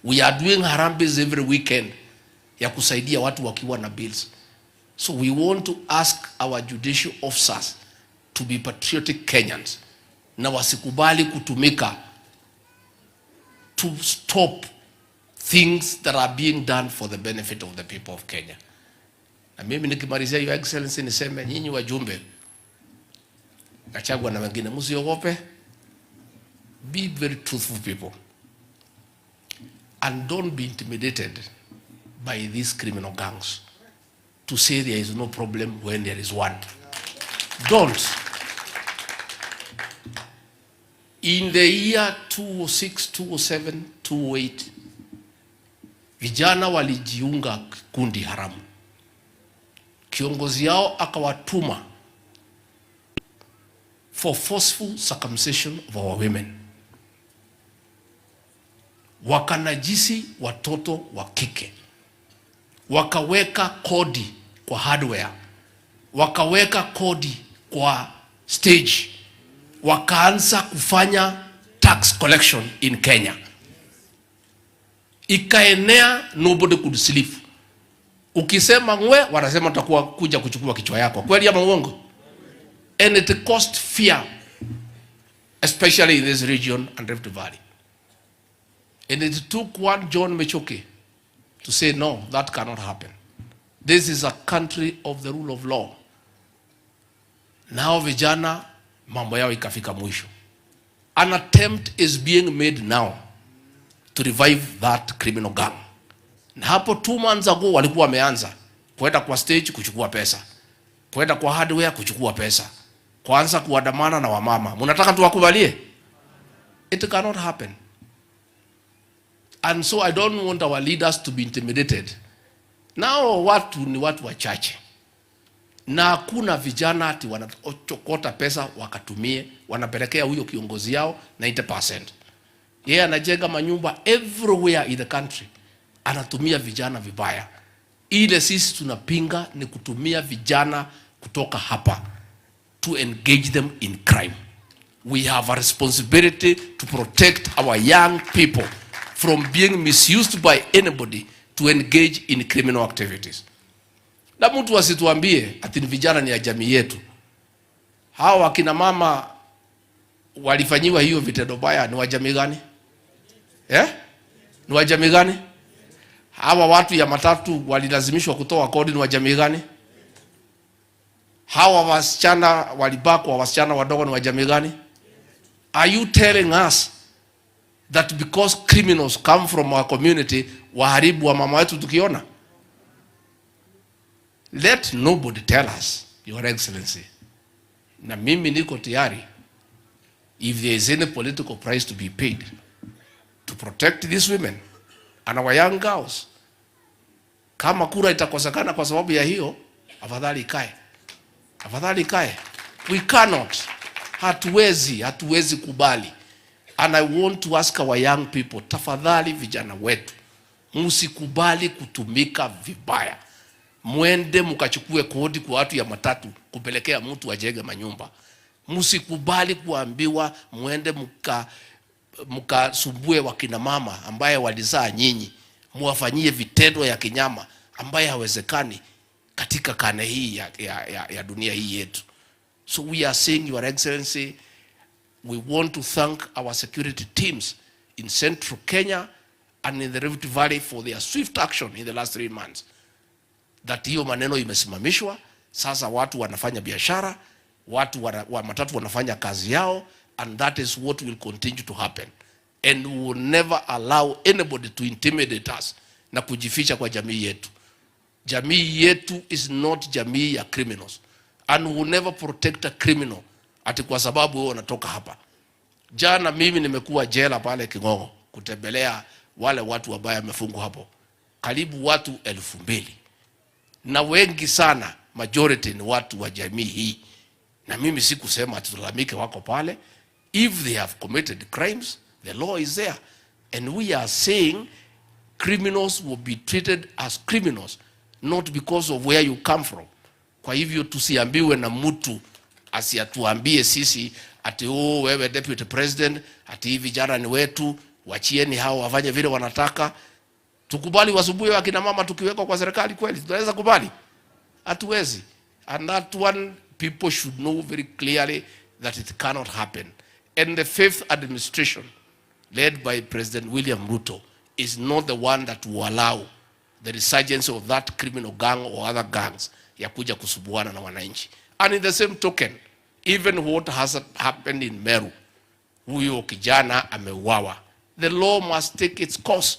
C: We are doing harambes every weekend ya kusaidia watu wakiwa na bills. So we want to ask our judicial officers to be patriotic Kenyans na wasikubali kutumika to stop things that are being done for the benefit of the people of Kenya. Na mimi nikimalizia, Your Excellency, niseme nyinyi wajumbe Gachagua na wengine, msiogope. Be very truthful people and don't be intimidated by these criminal gangs to say there is no problem when there is one. Don't. In the year 2006, 2007, 2008, vijana walijiunga kundi haramu. Kiongozi yao akawatuma for forceful circumcision of our women. Wakanajisi watoto wa kike. Wakaweka kodi kwa hardware. Wakaweka kodi kwa stage. Wakaanza kufanya tax collection in Kenya. Ikaenea, nobody could sleep. Ukisema ngwe, wanasema tutakuwa kuja kuchukua kichwa yako. Kweli ama uongo? And it caused fear, especially in this region and Rift Valley. And it took one John Mechoke to say, no, that cannot happen. This is a country of the rule of law. Now vijana, mambo yao ikafika mwisho. An attempt is being made now to revive that criminal gang. Na hapo 2 months ago walikuwa wameanza kwenda kwa stage kuchukua pesa, kwenda kwa hardware kuchukua pesa, kwanza kuandamana na wamama. Mnataka tuwakubalie? It cannot happen. And so I don't want our leaders to be intimidated. Now watu ni watu wachache. Na hakuna vijana ati wanachokota pesa wakatumie, wanapelekea huyo kiongozi yao 90%. Yeye anajenga manyumba everywhere in the country. Anatumia vijana vibaya. Ile sisi tunapinga ni kutumia vijana kutoka hapa to engage them in crime. We have a responsibility to protect our young people from being misused by anybody to engage in criminal activities. Na mtu asituambie ati vijana ni ya jamii yetu. Hao wakina mama walifanyiwa hiyo vitendo baya ni wa jamii gani? Ni wa jamii gani? Hawa watu ya matatu walilazimishwa kutoa kodi ni wa jamii gani? Hawa wasichana walibakwa, wasichana wadogo ni wa jamii gani? Are you telling us that because criminals come from our community waharibu wa mama wetu tukiona? Let nobody tell us, Your Excellency. Na mimi niko tayari, if there is any political price to be paid to protect these women and our young girls, kama kura itakosekana kwa sababu ya hiyo, afadhali ikae. Afadhali ikae. We cannot. Hatuwezi kubali. And I want to ask our young people, tafadhali vijana wetu, msikubali kutumika vibaya. Mwende mkachukue kodi kwa watu ya matatu kupelekea mtu ajenge manyumba. Msikubali kuambiwa mwende mkasumbue wakina mama ambaye walizaa nyinyi. muwafanyie vitendo ya kinyama ambaye hawezekani katika karne hii ya dunia hii yetu. So we are saying, Your Excellency, we want to thank our security teams in Central Kenya and in the Rift Valley for their swift action in the last 3 months. That hiyo maneno imesimamishwa, sasa watu wanafanya biashara, watu matatu wanafanya kazi yao, and that is what will continue to happen. And we will never allow anybody to intimidate us na kujificha kwa jamii yetu. Jamii yetu is not jamii ya criminals, and we will never protect a criminal ati kwa sababu wewe unatoka hapa. Jana mimi nimekuwa jela pale Kingongo kutembelea wale watu ambao wamefungwa hapo, karibu watu 2,000, na wengi sana majority ni watu wa jamii hii, na mimi sikusema tulalamike wako pale. If they have committed crimes, the law is there, and we are saying criminals will be treated as criminals, not because of where you come from. Kwa hivyo tusiambiwe na mtu asiatuambie sisi ati wewe deputy president, ati hivi vijana ni wetu, wachieni hao wafanye vile wanataka. Tukubali wasubuhi wa kina mama tukiwekwa kwa serikali kweli? Tunaweza kubali? Hatuwezi. And that one, people should know very clearly that it cannot happen. And the 5th administration led by President William Ruto is not the one that will allow the resurgence of that criminal gang or other gangs ya kuja kusubuana na wananchi. And in the same token, even what has happened in Meru, huyo kijana ameuawa, the law must take its course.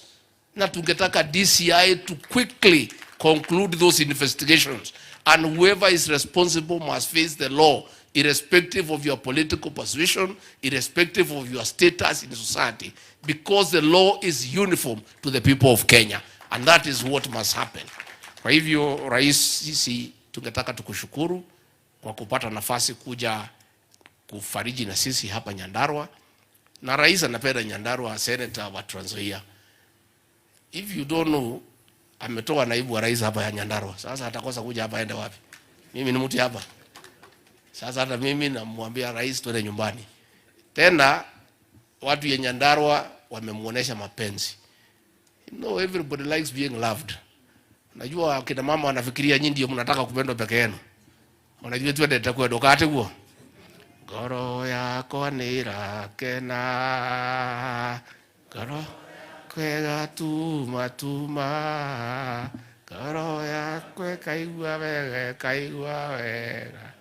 C: Na tungetaka DCI to quickly conclude those investigations, and whoever is responsible must face the law, irrespective of your political position, irrespective of your status in society, because the law is uniform to the people of Kenya, and that is what must happen. Kwa hivyo Rais, sisi tungetaka tukushukuru kwa kupata nafasi kuja kufariji na sisi hapa Nyandarua, na Rais anapenda Nyandarua, Senator wa Trans Nzoia. If you don't know, ametoa naibu wa rais hapa ya Nyandarua. Sasa atakosa kuja hapa, aende wapi? Mimi ni mtu hapa. Sasa hata mimi namwambia rais twende nyumbani. Tena watu ya Nyandarua wamemuonesha mapenzi. You know, everybody likes being loved. Najua kina mama wanafikiria nyinyi ndio mnataka kupendwa peke yenu. Unajua tu ndio takuwa dokate huo. Goro yako ni rakena. Goro kwega tuma goro yakwe kaigua wega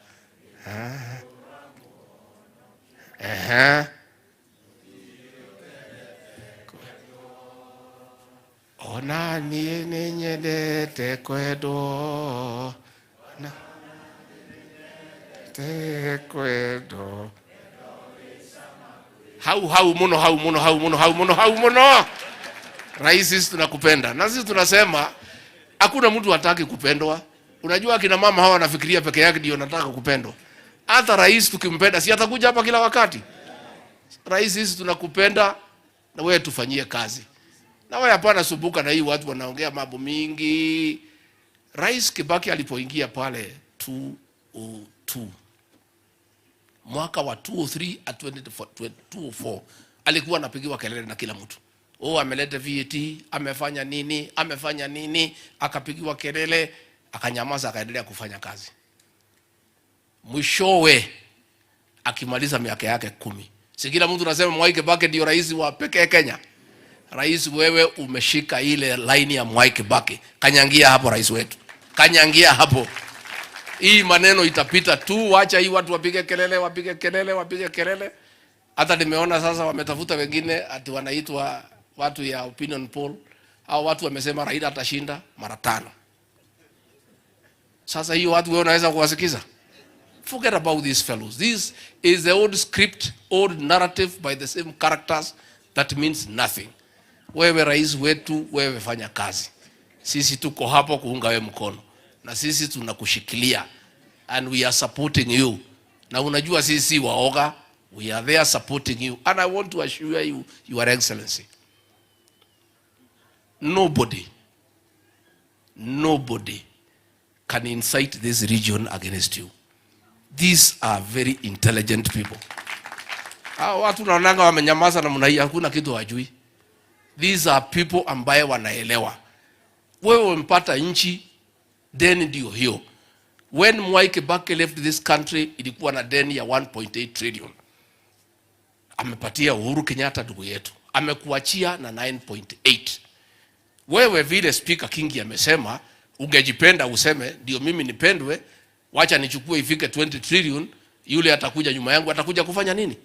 C: ona nie nyendete kwedo na te kwedo hau muno. Rais, sisi tunakupenda, na sisi tunasema hakuna mtu hataki kupendwa. Unajua kina mama hawa wanafikiria peke yake ndio nataka kupendwa. Hata rais tukimpenda si atakuja hapa kila wakati? Rais, sisi tunakupenda, na wewe tufanyie kazi. Na wewe hapana subuka na hii watu wanaongea mambo mingi. Rais Kibaki alipoingia pale 2002, mwaka wa 2003 at 2004 alikuwa anapigiwa kelele na kila mtu. Ameleta VAT, amefanya nini, akapigiwa kelele, akanyamaza, akaendelea kufanya kazi. Mwishowe akimaliza miaka yake 10. Si kila mtu anasema Mwai Kibaki ndio rais wa pekee Kenya. Rais, wewe umeshika ile line ya Mwai Kibaki. Kanyangia hapo rais wetu. Kanyangia hapo. Hii maneno itapita tu, wacha hii watu wapige kelele. Hata nimeona sasa wametafuta wengine ati wanaitwa watu ya opinion poll. Hao watu wamesema Raila atashinda mara 5. Sasa hiyo watu wewe unaweza kuwasikiza? Forget about these fellows. This is the old script, old narrative by the same characters that means nothing. Wewe rais wetu, wewe fanya kazi. Sisi tuko hapo kuunga wewe mkono. Na sisi tunakushikilia. And we are supporting you. Na unajua sisi waoga. We are there supporting you. And I want to assure you, Your Excellency, nobody can incite this region against you. These are very intelligent people. Watu naonanga wamenyamaza na mnai, hakuna kitu wajui. These are people ambaye wanaelewa. Wewe umepata nchi, deni ndio hiyo. When Mwai Kibaki left this country, ilikuwa na deni ya 1.8 trillion. Amepatia Uhuru Kenyatta ndugu yetu, amekuachia na 9.8. Wewe vile Speaker Kingi amesema, ungejipenda useme ndio mimi nipendwe, wacha nichukue ifike 20 trillion, yule atakuja nyuma yangu atakuja kufanya nini?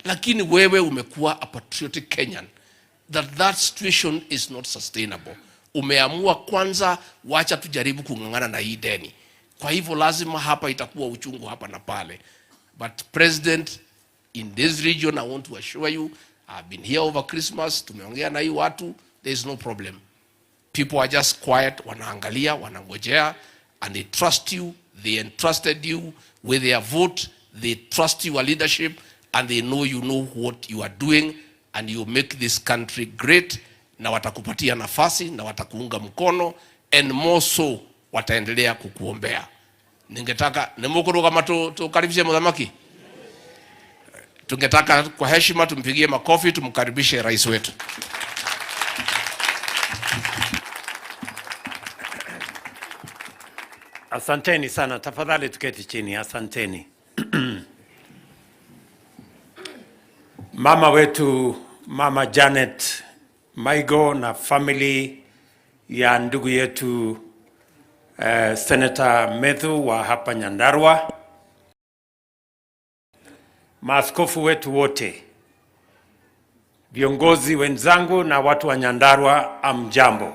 C: Lakini wewe umekuwa a patriotic Kenyan. That situation is not sustainable. Umeamua kwanza, wacha tujaribu kung'ang'ana na hii deni. Kwa hivyo lazima hapa itakuwa uchungu hapa na pale. But President, in this region, I want to assure you, I've been here over Christmas, tumeongea na hii watu, there is no problem. People are just quiet, wanaangalia, wanangojea, and they trust you, they entrusted you with their vote, they trust your leadership, and they know you know what you are doing, and you make this country great, na watakupatia nafasi, na watakuunga mkono, and more so, wataendelea kukuombea. Ningetaka, nemukuru kama tukaribishe mudhamaki? Tungetaka kwa heshima tumpigie makofi, tumkaribishe rais wetu.
L: Asanteni sana, tafadhali tuketi chini, asanteni. Mama wetu, Mama Janet Maigo na family ya ndugu yetu Senator Methus wa hapa Nyandarua, maaskofu wetu wote, viongozi wenzangu na watu wa Nyandarua, amjambo.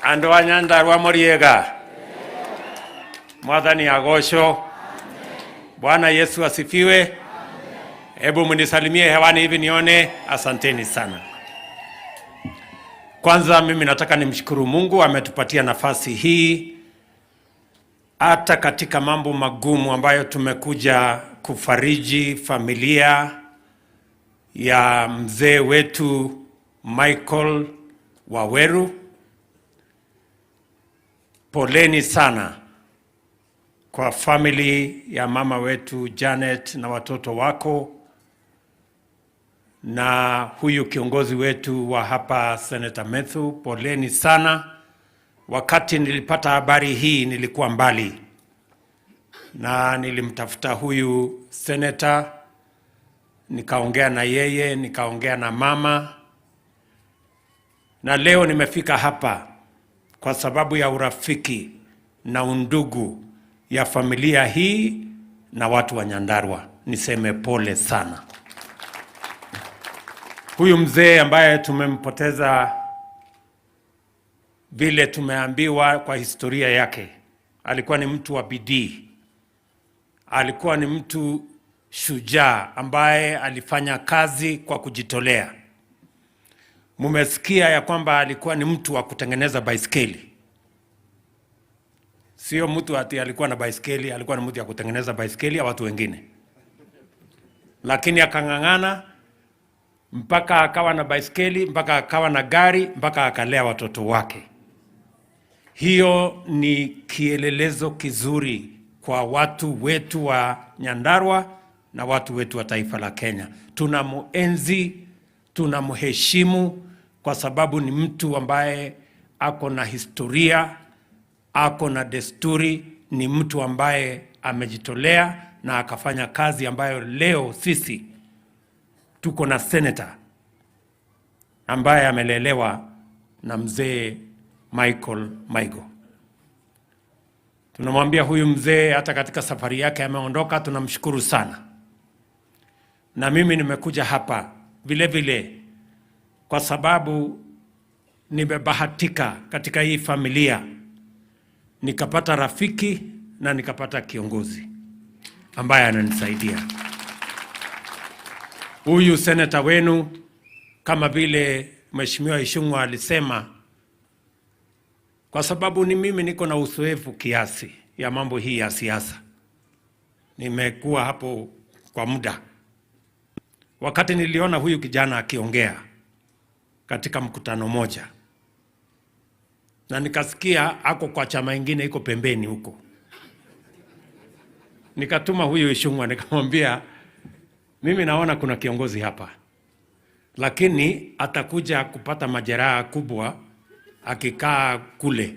L: Ando wa Nyandarua moriega. Mwathani agosho. Bwana Yesu asifiwe. Hebu mnisalimie hewani hivi nione. Asanteni sana. Kwanza mimi nataka nimshukuru Mungu ametupatia nafasi hii hata katika mambo magumu ambayo tumekuja kufariji familia ya mzee wetu Michael Waweru. Poleni sana kwa family ya mama wetu Janet na watoto wako, na huyu kiongozi wetu wa hapa Senator Methus, poleni sana. Wakati nilipata habari hii nilikuwa mbali, na nilimtafuta huyu senator, nikaongea na yeye, nikaongea na mama, na leo nimefika hapa kwa sababu ya urafiki na undugu ya familia hii na watu wa Nyandarua. Niseme pole sana. Huyu mzee ambaye tumempoteza, vile tumeambiwa kwa historia yake, alikuwa ni mtu wa bidii, alikuwa ni mtu shujaa ambaye alifanya kazi kwa kujitolea. Mumesikia ya kwamba alikuwa ni mtu wa kutengeneza baiskeli. Sio mtu ati alikuwa na baiskeli, alikuwa ni mtu ya kutengeneza baiskeli ya watu wengine. Lakini akang'ang'ana mpaka akawa na baiskeli, mpaka akawa na gari, mpaka akalea watoto wake. Hiyo ni kielelezo kizuri kwa watu wetu wa Nyandarua na watu wetu wa taifa la Kenya. Tunamuenzi, tunamheshimu kwa sababu ni mtu ambaye ako na historia, ako na desturi, ni mtu ambaye amejitolea na akafanya kazi ambayo leo sisi tuko na senator ambaye amelelewa na mzee Michael Maigo. Tunamwambia huyu mzee hata katika safari yake ameondoka, tunamshukuru sana. Na mimi nimekuja hapa vile vile kwa sababu nimebahatika katika hii familia, nikapata rafiki na nikapata kiongozi ambaye ananisaidia. Huyu senator wenu, kama vile Mheshimiwa Ishungwa alisema, kwa sababu ni mimi niko na uzoefu kiasi ya mambo hii ya siasa. Nimekuwa hapo kwa muda. Wakati niliona huyu kijana akiongea katika mkutano moja, na nikasikia ako kwa chama ingine iko pembeni huko, nikatuma huyu Ishungwa nikamwambia, Mimi naona kuna kiongozi hapa, lakini atakuja kupata majeraha kubwa akikaa kule.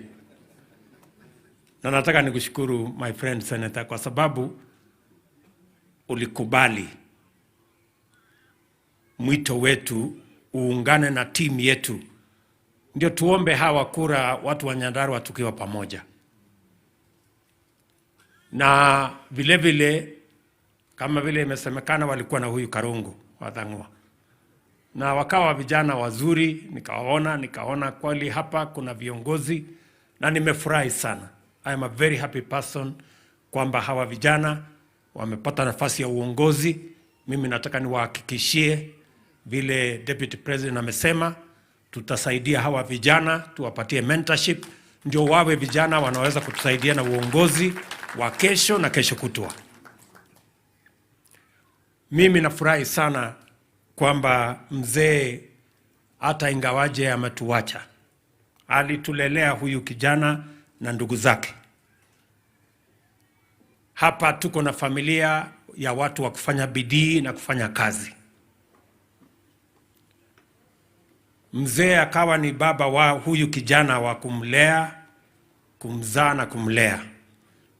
L: Na nataka nikushukuru my friend Senator kwa sababu ulikubali mwito wetu uungane na timu yetu, ndio tuombe hawa kura watu wa Nyandarua tukiwa pamoja. Na vile vile kama vile imesemekana walikuwa na huyu Karungu wa Thang'wa, na wakawa vijana wazuri, nikaona kweli hapa kuna viongozi, na nimefurahi sana. I am a very happy person kwamba hawa vijana wamepata nafasi ya uongozi. Mimi nataka niwahakikishie vile Deputy President amesema, tutasaidia hawa vijana, tuwapatie mentorship, ndio wawe vijana wanaweza kutusaidia na uongozi wa kesho na kesho kutwa. Mimi nafurahi sana kwamba mzee hata ingawaje ametuacha, alitulelea huyu kijana na ndugu zake. Hapa tuko na familia ya watu wa kufanya bidii na kufanya kazi. Mzee akawa ni baba wa huyu kijana wa kumlea, kumzaa na kumlea.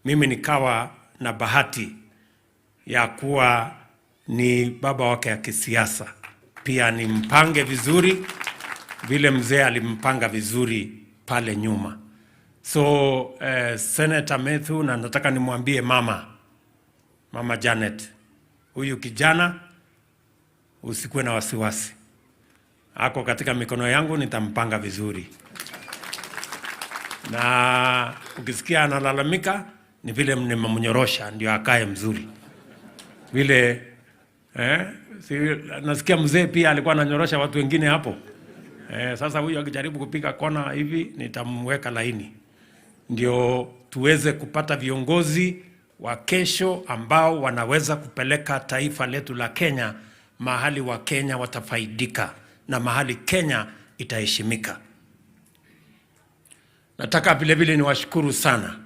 L: Mimi nikawa na bahati ya kuwa ni baba wake ya kisiasa. Pia ni mpange vizuri vile mzee alimpanga vizuri pale nyuma. So Senator Methus, na nataka nimwambie mama Janet, huyu kijana usikuwe na wasiwasi. Ako katika mikono yangu, nitampanga vizuri. Na ukisikia analalamika ni vile nimemnyorosha ndio akae mzuri. Vile nasikia mzee pia alikuwa ananyorosha watu wengine hapo. Sasa huyu akijaribu kupiga kona hivi nitamweka laini. Ndio tuweze kupata viongozi wa kesho ambao wanaweza kupeleka taifa letu la Kenya mahali wa Kenya watafaidika na mahali Kenya itaheshimika. Nataka vile vile niwashukuru sana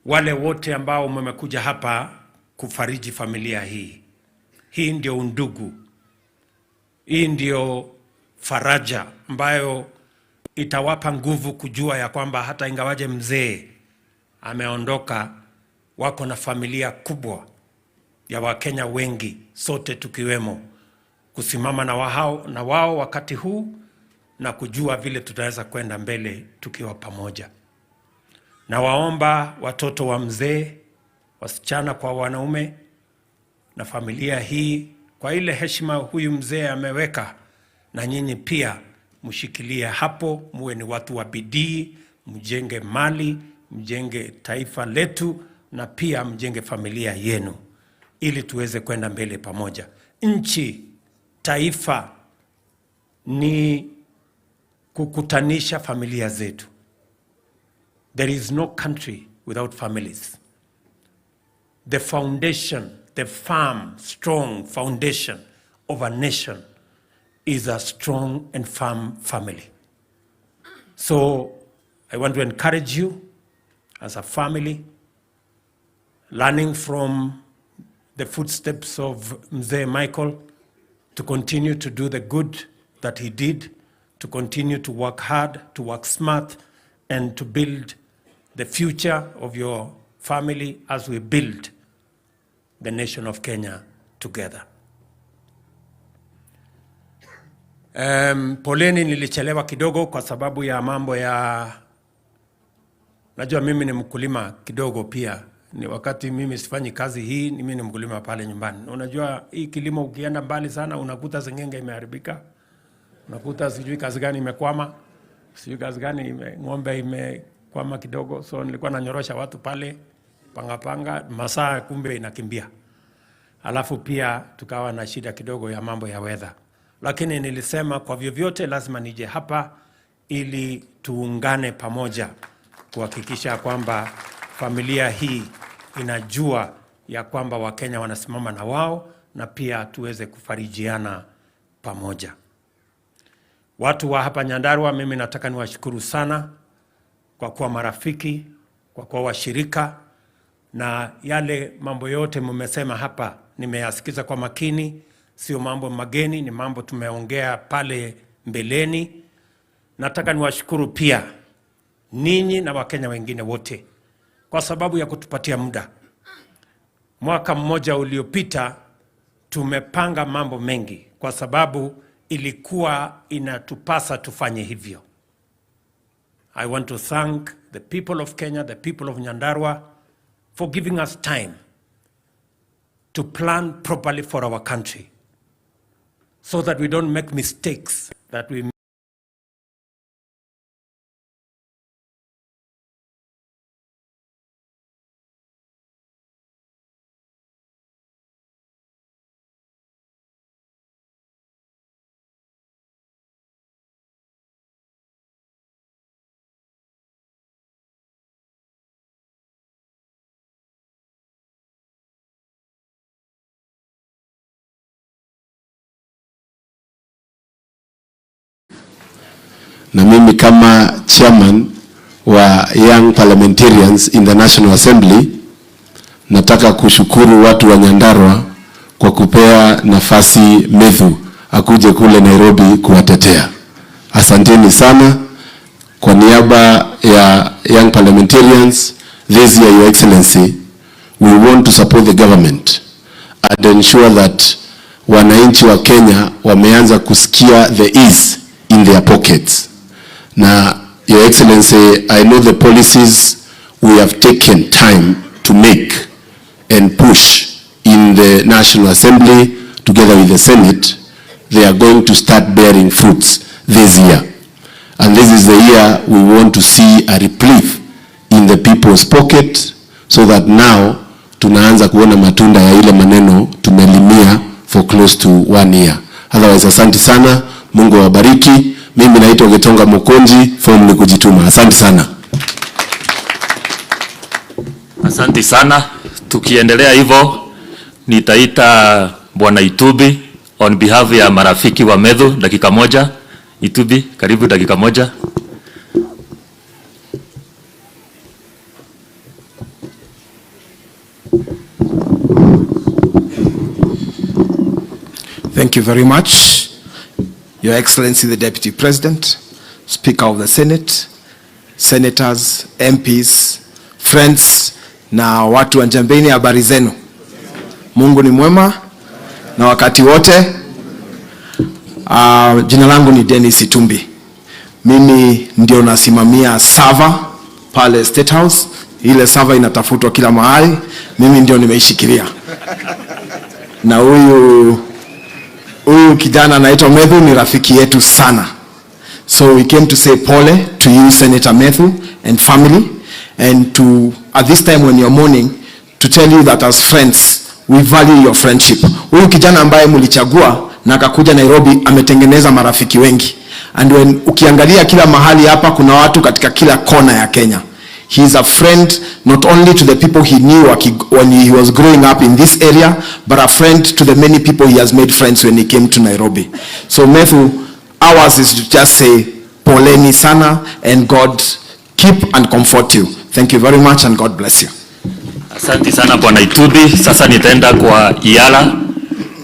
L: wale wote ambao mmekuja hapa kufariji familia hii. Hii ndio undugu. Hii ndio faraja ambayo itawapa nguvu kujua ya kwamba hata ingawaje mzee ameondoka, wako na familia kubwa ya Wakenya wengi, sote tukiwemo, kusimama na wao wakati huu na kujua vile tutaweza kwenda mbele tukiwa pamoja. Na waomba watoto wa mzee, wasichana kwa wanaume, na familia hii, kwa ile heshima huyu mzee ameweka, na nyinyi pia mshikilie hapo, muwe ni watu wa bidii, mjenge mali, mjenge taifa letu, na pia mjenge familia yenu, ili tuweze kwenda mbele pamoja. Nchi, taifa ni kukutanisha familia zetu. There is no country without families. The foundation, the firm, strong foundation of a nation is a strong and firm family. So I want to encourage you as a family, learning from the footsteps of Mzee Michael, to continue to do the good that he did, to continue to work hard, to work smart, and to build the future of your family as we build the nation of Kenya together. Poleni nilichelewa kidogo kwa sababu ya mambo ya, najua mimi ni mkulima kidogo pia. Ni wakati mimi sifanyi kazi hii, mimi ni mkulima pale nyumbani. Unajua hii kilimo ukienda mbali sana unakuta sengenge imeharibika. Unakuta sijui kazi gani imekwama. Sijui kazi gani ng'ombe imekwama kidogo. So nilikuwa nanyorosha watu pale, panga masaa kumbe inakimbia. Alafu pia tukawa na shida kidogo ya mambo ya weather. Lakini nilisema kwa vyovyote lazima nije hapa ili tuungane pamoja kuhakikisha kwamba familia hii inajua ya kwamba Wakenya wanasimama na wao, na pia tuweze kufarijiana pamoja. Watu wa hapa Nyandarua, mimi nataka niwashukuru sana kwa kuwa marafiki, kwa kuwa washirika, na yale mambo yote mmesema hapa nimeyasikiza kwa makini, sio mambo mageni, ni mambo tumeongea pale mbeleni. Nataka niwashukuru pia ninyi na Wakenya wengine wote kwa sababu ya kutupatia muda. Mwaka mmoja uliopita tumepanga mambo mengi kwa sababu ilikuwa inatupasa tufanye hivyo. I want to thank the people of Kenya, the people of Nyandarua for giving us time to plan properly for our country so that we don't make mistakes that we
G: na mimi kama chairman wa Young Parliamentarians in the National Assembly nataka kushukuru watu wa Nyandarua kwa kupea nafasi Methus akuje kule Nairobi kuwatetea. Asanteni sana kwa niaba ya Young Parliamentarians. This year, Your Excellency, we want to support the government and ensure that wananchi wa Kenya wameanza kusikia the ease in their pockets. Now, Your Excellency, I know the policies we have taken time to make and push in the National Assembly together with the Senate. They are going to start bearing fruits this year. And this is the year we want to see a reprieve in the people's pocket so that now tunaanza kuona matunda ya ile maneno tumelimia for close to 1 year. Otherwise, asante sana. Mungu awabariki. Mimi naitwa Getonga Mukonji, form ni kujituma. Asante sana.
D: Asante sana. Tukiendelea hivyo nitaita Bwana Itubi on behalf ya marafiki wa Methus dakika moja. Itubi, karibu dakika moja.
K: Thank you very much. Your Excellency the Deputy President, Speaker of the Senate, Senators, MPs, friends na watu wa Njambeni, habari zenu. Mungu ni mwema na wakati wote. Jina langu ni Dennis Itumbi. Mimi ndio nasimamia server pale State House. Ile server inatafutwa kila mahali. Mimi ndio nimeishikilia. Na huyu kijana anaitwa Methus ni rafiki yetu sana. So we came to say pole to you, Senator Methus and family, and to at this time when you're mourning, to tell you that as friends we value your friendship. Huyu kijana ambaye mlichagua na akakuja Nairobi ametengeneza marafiki wengi. And when ukiangalia kila mahali hapa kuna watu katika kila kona ya Kenya. He is a friend not only to the people he knew when he was growing up in this area, but a friend to the many people he has made friends when he came to Nairobi. So Methus, ours is to just say poleni sana and God keep and comfort you. Thank you very much and God bless you.
D: Asante sana Bwana Itubi. Sasa nitaenda kwa Iala.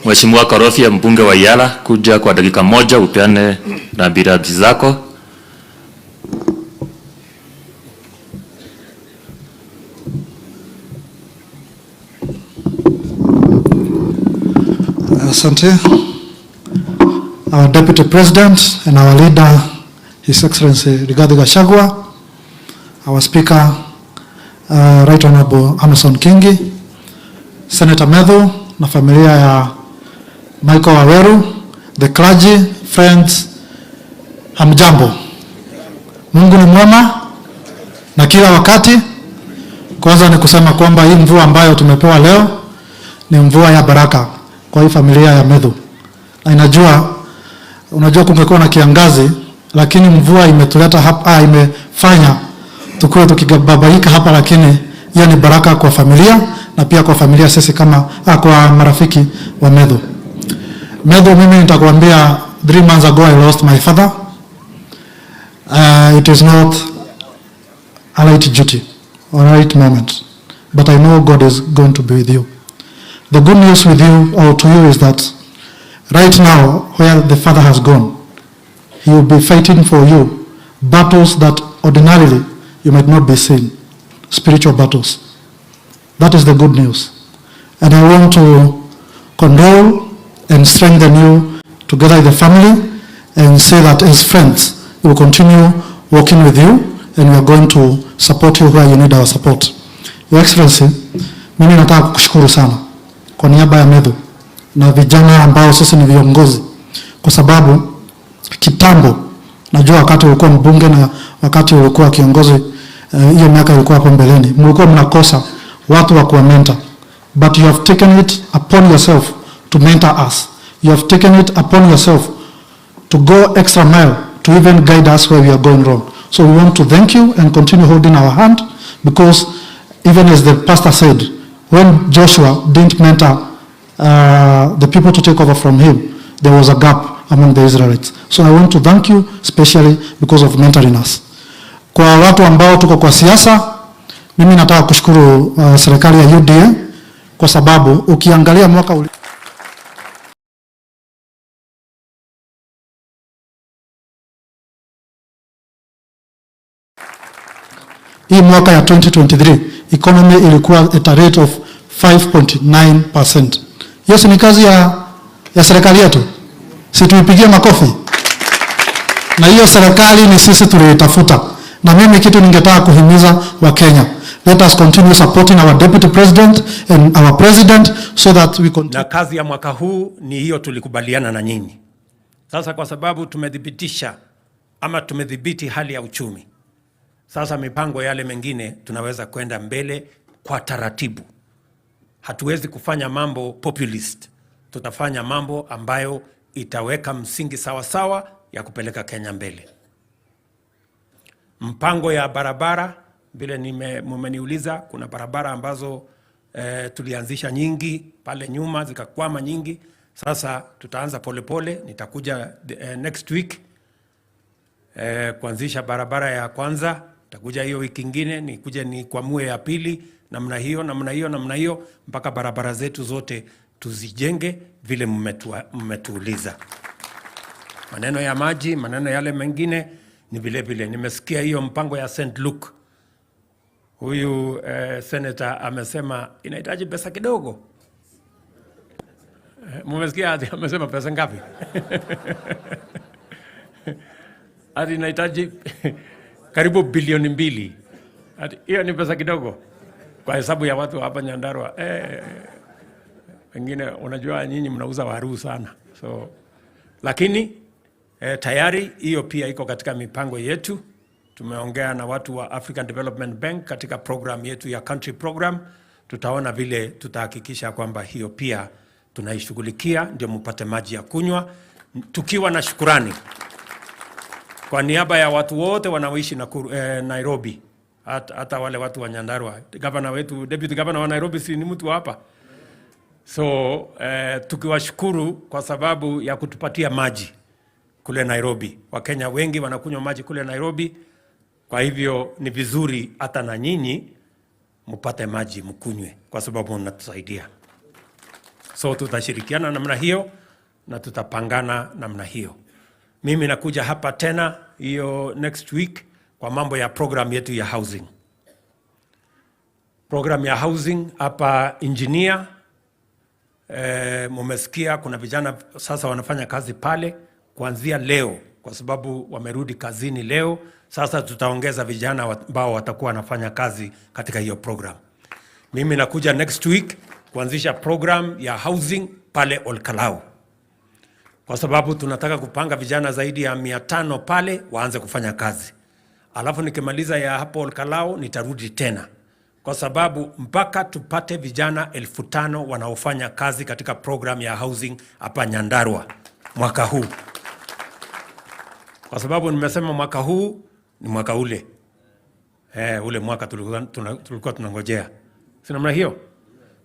D: Mheshimiwa Korofia, mbunge wa Iala, kuja kwa dakika moja upeane na biradi zako.
U: Asante. Our Deputy President and our leader, His Excellency Rigathi Gachagua, our Speaker, Right Honorable Amason Kingi, Senator Methus na familia ya Michael Waweru, the clergy, friends, hamjambo. Mungu ni mwema na kila wakati. Kwanza ni kusema kwamba hii mvua ambayo tumepewa leo ni mvua ya baraka kwa hii familia ya Methus. Na unajua kungekuwa na kiangazi, lakini mvua imetuleta hapa, imefanya tukue tukibabaika hapa, lakini hiyo ni baraka kwa familia na pia kwa familia sisi kama kwa marafiki wa Methus. Methus, mimi nitakwambia 3 months ago I lost my father. It is not a light duty or a light moment. but I know God is going to be with you. The good news with you, or to you, is that right now, where the Father has gone, He will be fighting for you battles that ordinarily you might not be seeing, spiritual battles. That is the good news. And I want to condole and strengthen you together with the family and say that as friends, we will continue working with you and we are going to support you where you need our support. Your Excellency, mimi nataka kukushukuru sana kwa niaba ya Methus na vijana ambao sisi ni viongozi, kwa sababu kitambo, najua wakati ulikuwa mbunge na wakati ulikuwa kiongozi, hiyo miaka ilikuwa hapo mbeleni, mlikuwa mnakosa watu wa kuwamenta, but you have taken it upon yourself to mentor us. You have taken it upon yourself to go extra mile to even guide us where we are going wrong. So we want to thank you and continue holding our hand, because even as the pastor said, when Joshua didn't mentor the people to take over from him, there was a gap among the Israelites. So I want to thank you especially because of mentoring us. Kwa watu ambao tuko kwa siasa, mimi nataka kushukuru serikali ya UDA kwa sababu ukiangalia mwaka hii mwaka ya 2023 economy ilikuwa at a rate of 5.9%. Hiyo si ni kazi ya serikali yetu? Si tuipigie makofi? Na hiyo serikali ni sisi tulitafuta. Na mimi kitu ningetaka kuhimiza wa Kenya, let us continue supporting our deputy president and our president so that we continue.
L: Na kazi ya mwaka huu ni hiyo tulikubaliana na nyinyi. Sasa kwa sababu tumedhibitisha ama tumedhibiti hali ya uchumi, sasa mipango yale mengine tunaweza kwenda mbele kwa taratibu. Hatuwezi kufanya mambo populist. Tutafanya mambo ambayo itaweka msingi sawa sawa ya kupeleka Kenya mbele. Mpango ya barabara, vile mmeniuliza, kuna barabara ambazo tulianzisha nyingi pale nyuma zikakwama nyingi. Sasa tutaanza polepole, nitakuja next week kuanzisha barabara ya kwanza, nitakuja hiyo wiki nyingine nikuje nikwamue ya pili, namna hiyo mpaka barabara zetu zote tuzijenge vile mmetuuliza. Maneno ya maji, maneno yale mengine ni vile vile. Nimesikia hiyo mpango ya St. Luke. Huyu senator amesema inahitaji pesa kidogo. Mmesikia amesema pesa ngapi? Hadi inahitaji karibu bilioni 2. Hiyo ni pesa kidogo kwa hesabu ya watu hapa Nyandarua. Wengine unajua nyinyi mnauza waru sana. So lakini tayari hiyo pia iko katika mipango yetu. Tumeongea na watu wa African Development Bank katika program yetu ya country program. Tutaona vile tutahakikisha kwamba hiyo pia tunaishughulikia ndio mpate maji ya kunywa, tukiwa na shukrani kwa niaba ya watu wote wanaoishi Nairobi, hata wale watu wa Nyandarua. Governor wetu, deputy governor wa Nairobi si ni mtu hapa. So tukiwashukuru kwa sababu ya kutupatia maji kule Nairobi. Wakenya wengi wanakunywa maji kule Nairobi. Kwa hivyo ni vizuri hata na nyinyi mpate maji mkunywe kwa sababu mnatusaidia. So tutashirikiana namna hiyo na tutapangana namna hiyo. Mimi nakuja hapa tena hiyo next week kwa mambo ya program yetu ya housing. Program ya housing hapa engineer, mumesikia kuna vijana sasa wanafanya kazi pale kuanzia leo kwa sababu wamerudi kazini leo. Sasa tutaongeza vijana ambao watakuwa wanafanya kazi katika hiyo program. Mimi nakuja next week kuanzisha program ya housing pale Olkalau, kwa sababu tunataka kupanga vijana zaidi ya 500 pale waanze kufanya kazi. Alafu nikimaliza ya hapo Olkalau nitarudi tena, kwa sababu mpaka tupate vijana 5,000 wanaofanya kazi katika program ya housing hapa Nyandarua mwaka huu. Kwa sababu nimesema mwaka huu ni mwaka ule. Ule mwaka tulikuwa tunangojea. Si namna hiyo?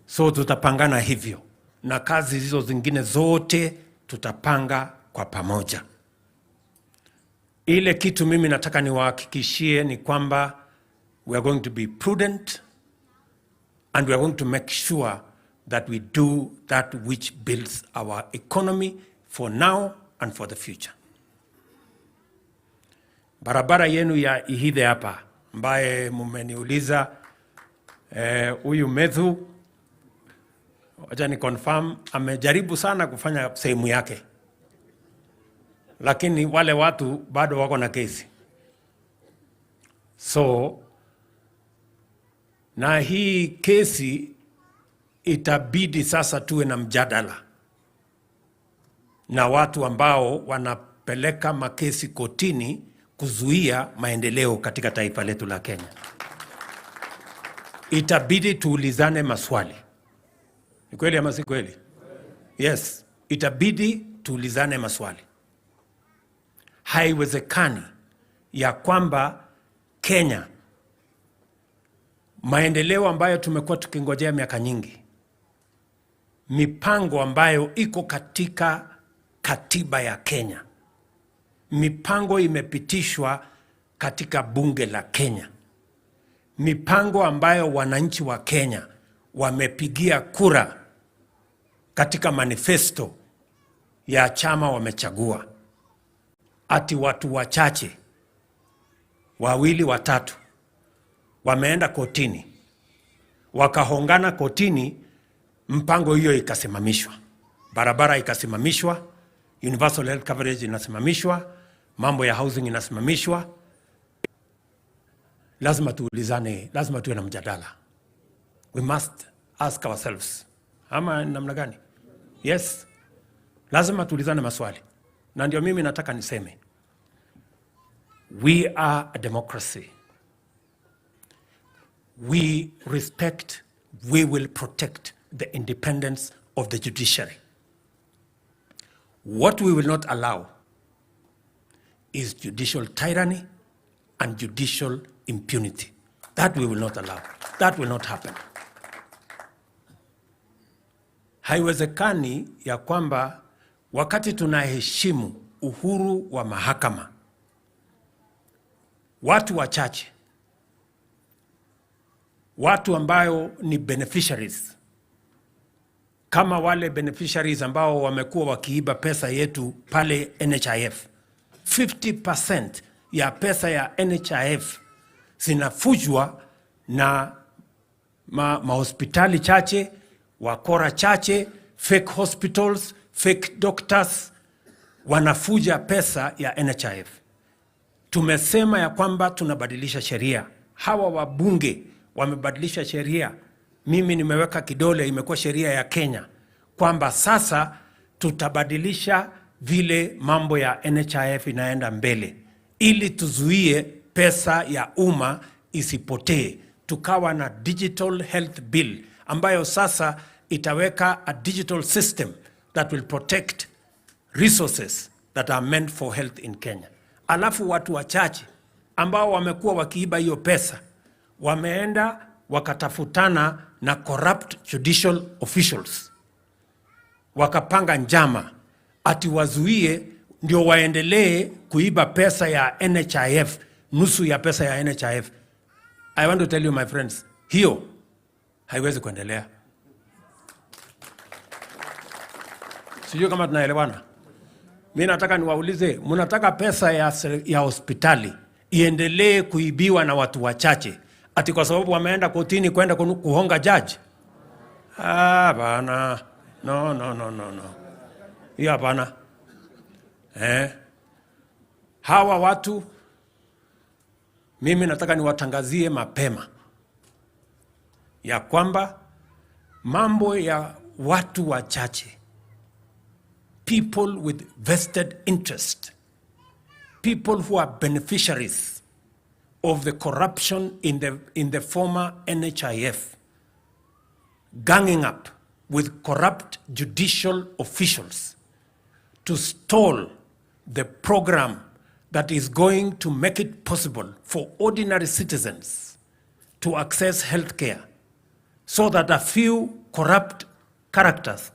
L: So tutapangana hivyo. Na kazi hizo zingine zote tutapanga kwa pamoja. Ile kitu mimi nataka niwahakikishie ni kwamba we are going to be prudent And we are going to make sure that we do that which builds our economy for now and for the future. Barabara yenu ya Ihide hapa ambaye mumeniuliza huyu Methus, wacha ni confirm, amejaribu sana kufanya sehemu yake, lakini wale watu bado wako na kesi. So na hii kesi itabidi sasa tuwe na mjadala na watu ambao wanapeleka makesi kotini kuzuia maendeleo katika taifa letu la Kenya. Itabidi tuulizane maswali. Ni kweli ama si kweli? Yes, itabidi tuulizane maswali. Haiwezekani ya kwamba Kenya, maendeleo ambayo tumekuwa tukingojea miaka nyingi, mipango ambayo iko katika katiba ya Kenya, mipango imepitishwa katika bunge la Kenya, mipango ambayo wananchi wa Kenya wamepigia kura katika manifesto ya chama wamechagua, ati watu wachache, wawili watatu, wameenda kotini, wakahongana kotini, mpango hiyo ikasimamishwa, barabara ikasimamishwa, universal health coverage inasimamishwa, mambo ya housing inasimamishwa. Lazima tuulizane, lazima tuwe na mjadala. We must ask ourselves, ama namna gani? Yes, lazima tuulizane maswali. Na ndio mimi nataka niseme, we are a democracy. We respect, we will protect the independence of the judiciary. What we will not allow is judicial tyranny and judicial impunity. That we will not allow. That will not happen. Haiwezekani ya kwamba wakati tunaheshimu uhuru wa mahakama, watu wachache, watu ambayo ni beneficiaries, kama wale beneficiaries ambao wamekuwa wakiiba pesa yetu pale NHIF, 50% ya pesa ya NHIF zinafujwa na mahospitali chache, wakora chache, fake hospitals, fake doctors, wanafuja pesa ya NHIF. Tumesema ya kwamba tunabadilisha sheria. Hawa wabunge wamebadilisha sheria. Mimi nimeweka kidole, imekuwa sheria ya Kenya, kwamba sasa tutabadilisha vile mambo ya NHIF inaenda mbele, ili tuzuie pesa ya umma isipotee. Tukawa na digital health bill ambayo sasa itaweka a digital system that will protect resources that are meant for health in Kenya. Alafu watu wachache ambao wamekuwa wakiiba hiyo pesa, wameenda wakatafutana na corrupt judicial officials, wakapanga njama ati wazuie ndio waendelee kuiba pesa ya NHIF, nusu ya pesa ya NHIF. I want to tell you my friends, hiyo haiwezi kuendelea. Sijui kama tunaelewana. Mimi nataka niwaulize, mnataka pesa ya hospitali iendelee kuibiwa na watu wachache ati kwa sababu wameenda kotini kwenda kuhonga judge? Bana. No. Hiyo hapana. Hawa watu mimi nataka niwatangazie mapema ya kwamba mambo ya watu wachache, people with vested interest, people who are beneficiaries of the corruption in the former NHIF, ganging up with corrupt judicial officials to stall the program that is going to make it possible for ordinary citizens to access health care, so that a few corrupt characters,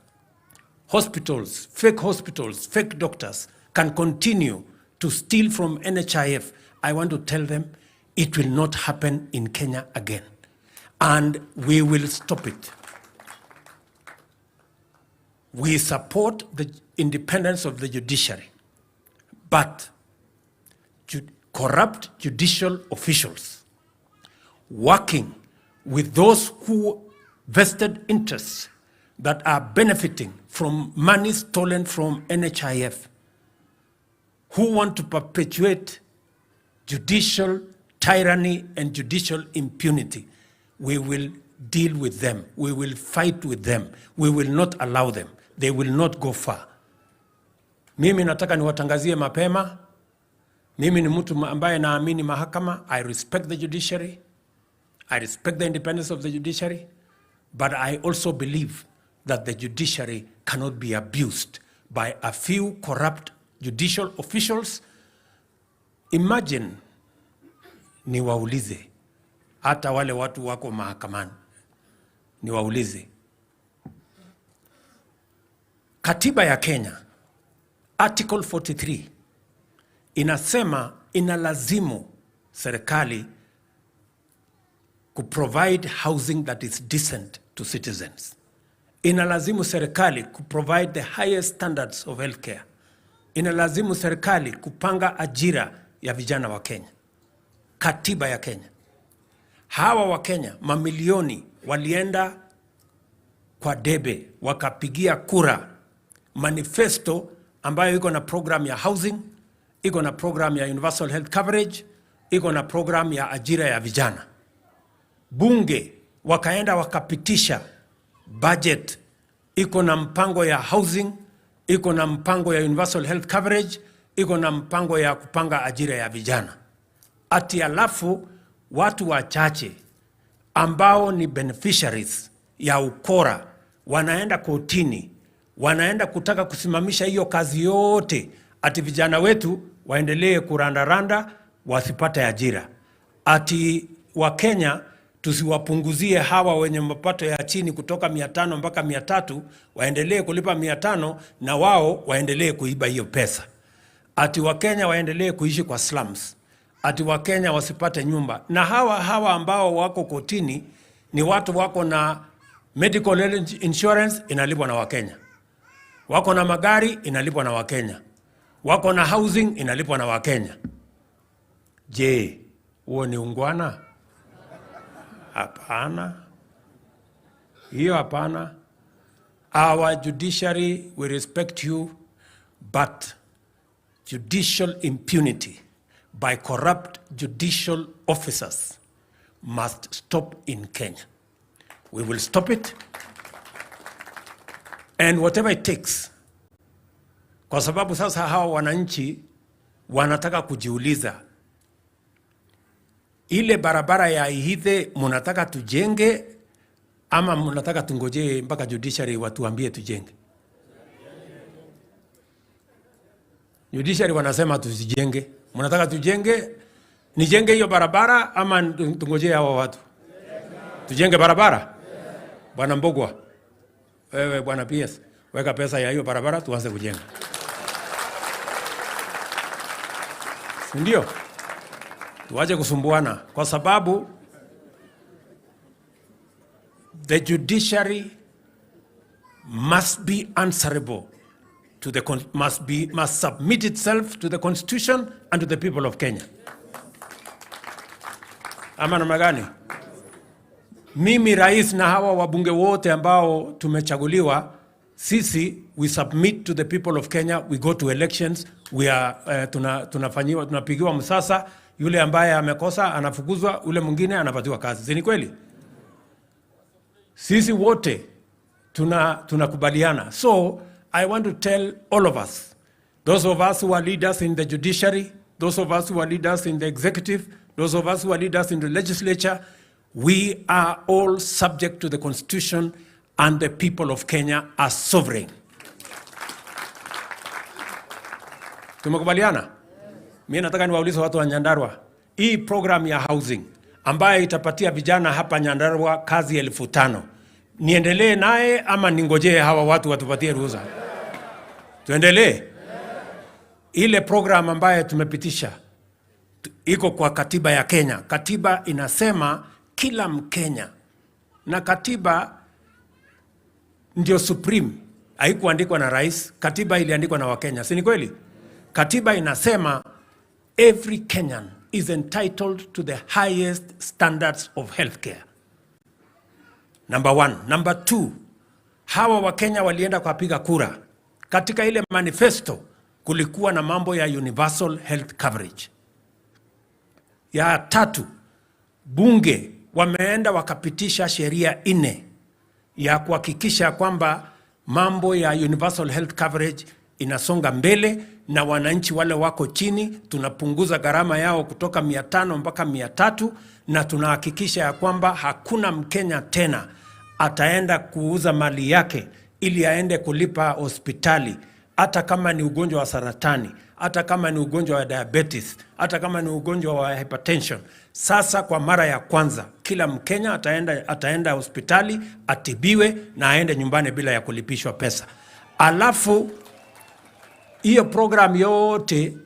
L: hospitals, fake doctors, can continue to steal from NHIF. I want to tell them it will not happen in Kenya again. and we will stop it. We support the independence of the judiciary, but corrupt judicial officials working with those who vested interests that are benefiting from money stolen from NHIF, who want to perpetuate judicial tyranny and judicial impunity, we will deal with them. We will fight with them. We will not allow them. They will not go far. Mimi nataka niwatangazie mapema. Mimi ni mtu ambaye naamini mahakama. I respect the judiciary. I respect the independence of the judiciary. But I also believe that the judiciary cannot be abused by a few corrupt judicial officials. Imagine niwaulize hata wale watu wako mahakamani. Niwaulize. Katiba ya Kenya, Article 43, inasema inalazimu serikali kuprovide housing that is decent to citizens. Inalazimu serikali kuprovide the highest standards of healthcare. Inalazimu serikali kupanga ajira ya vijana wa Kenya. Katiba ya Kenya. Hawa wa Kenya, mamilioni walienda kwa debe, wakapigia kura manifesto ambayo iko na program ya housing, iko na program ya universal health coverage, iko na program ya ajira ya vijana. Bunge wakaenda wakapitisha budget, iko na mpango ya housing, iko na mpango ya universal health coverage, iko na mpango ya kupanga ajira ya vijana. Ati alafu watu wachache ambao ni beneficiaries ya ukora wanaenda kotini, wanaenda kutaka kusimamisha hiyo kazi yote, ati vijana wetu waendelee kurandaranda wasipate ajira. Ati wa Kenya tusiwapunguzie hawa wenye mapato ya chini kutoka 500 mpaka 300, waendelee kulipa 500 na wao waendelee kuiba hiyo pesa. Ati wa Kenya waendelee kuishi kwa slums. Ati wa Kenya wasipate nyumba. Na hawa ambao wako kotini ni watu wako na medical insurance inalipwa na wa Kenya. Wako na magari inalipwa na wa Kenya. Wako na housing inalipwa na wa Kenya. Je, huo ni ungwana? Hapana. Hiyo hapana. Our judiciary, we respect you, but judicial impunity by corrupt judicial officers must stop in Kenya. We will stop it, and whatever it takes. Kwa sababu sasa hawa wananchi wanataka kujiuliza, ile barabara ya Ihithe munataka tujenge ama munataka tungoje mpaka judiciary watuambie tujenge? Judiciary wanasema tusijenge. Munataka tujenge, nijenge hiyo barabara ama tungoje hawa watu? Tujenge barabara? Bwana Mbogwa, wewe bwana PS, weka pesa ya hiyo barabara tuanze kujenga. Ndio. Tuache kusumbuana kwa sababu the judiciary must be answerable to the must submit itself to the constitution and to the people of Kenya. Ama namna gani? Mimi rais na hawa wabunge wote ambao tumechaguliwa, sisi we submit to the people of Kenya, we go to elections, we are tunapigiwa msasa, yule ambaye amekosa anafukuzwa, yule mwingine anapatiwa kazi. Si ni kweli? Sisi wote tunakubaliana. So I want to tell all of us, those of us who are leaders in the judiciary, those of us who are leaders in the executive, those of us who are leaders in the legislature, we are all subject to the constitution and the people of Kenya are sovereign. Tumekubaliana? Mimi nataka niwaulize watu wa Nyandarua, hii program ya housing ambayo itapatia vijana hapa Nyandarua kazi 5,000, niendelee naye ama ningojee hawa watu watupatie ruhusa? Tuendelee. Ile program ambayo tumepitisha iko kwa katiba ya Kenya. Katiba inasema kila Mkenya na katiba ndio supreme, haikuandikwa na rais. Katiba iliandikwa na Wakenya, si ni kweli? Katiba inasema every Kenyan is entitled to the highest standards of healthcare. Number one. Number two, hawa Wakenya walienda kupiga kura. Katika ile manifesto kulikuwa na mambo ya universal health coverage. Ya tatu, bunge wameenda wakapitisha sheria 4 ya kuhakikisha kwamba mambo ya universal health coverage inasonga mbele, na wananchi wale wako chini tunapunguza gharama yao kutoka 500 mpaka 300, na tunahakikisha ya kwamba hakuna Mkenya tena ataenda kuuza mali yake ili aende kulipa hospitali, hata kama ni ugonjwa wa saratani, hata kama ni ugonjwa wa diabetes, hata kama ni ugonjwa wa hypertension. Sasa kwa mara ya kwanza kila Mkenya ataenda hospitali atibiwe na aende nyumbani bila ya kulipishwa pesa. Alafu hiyo program yote,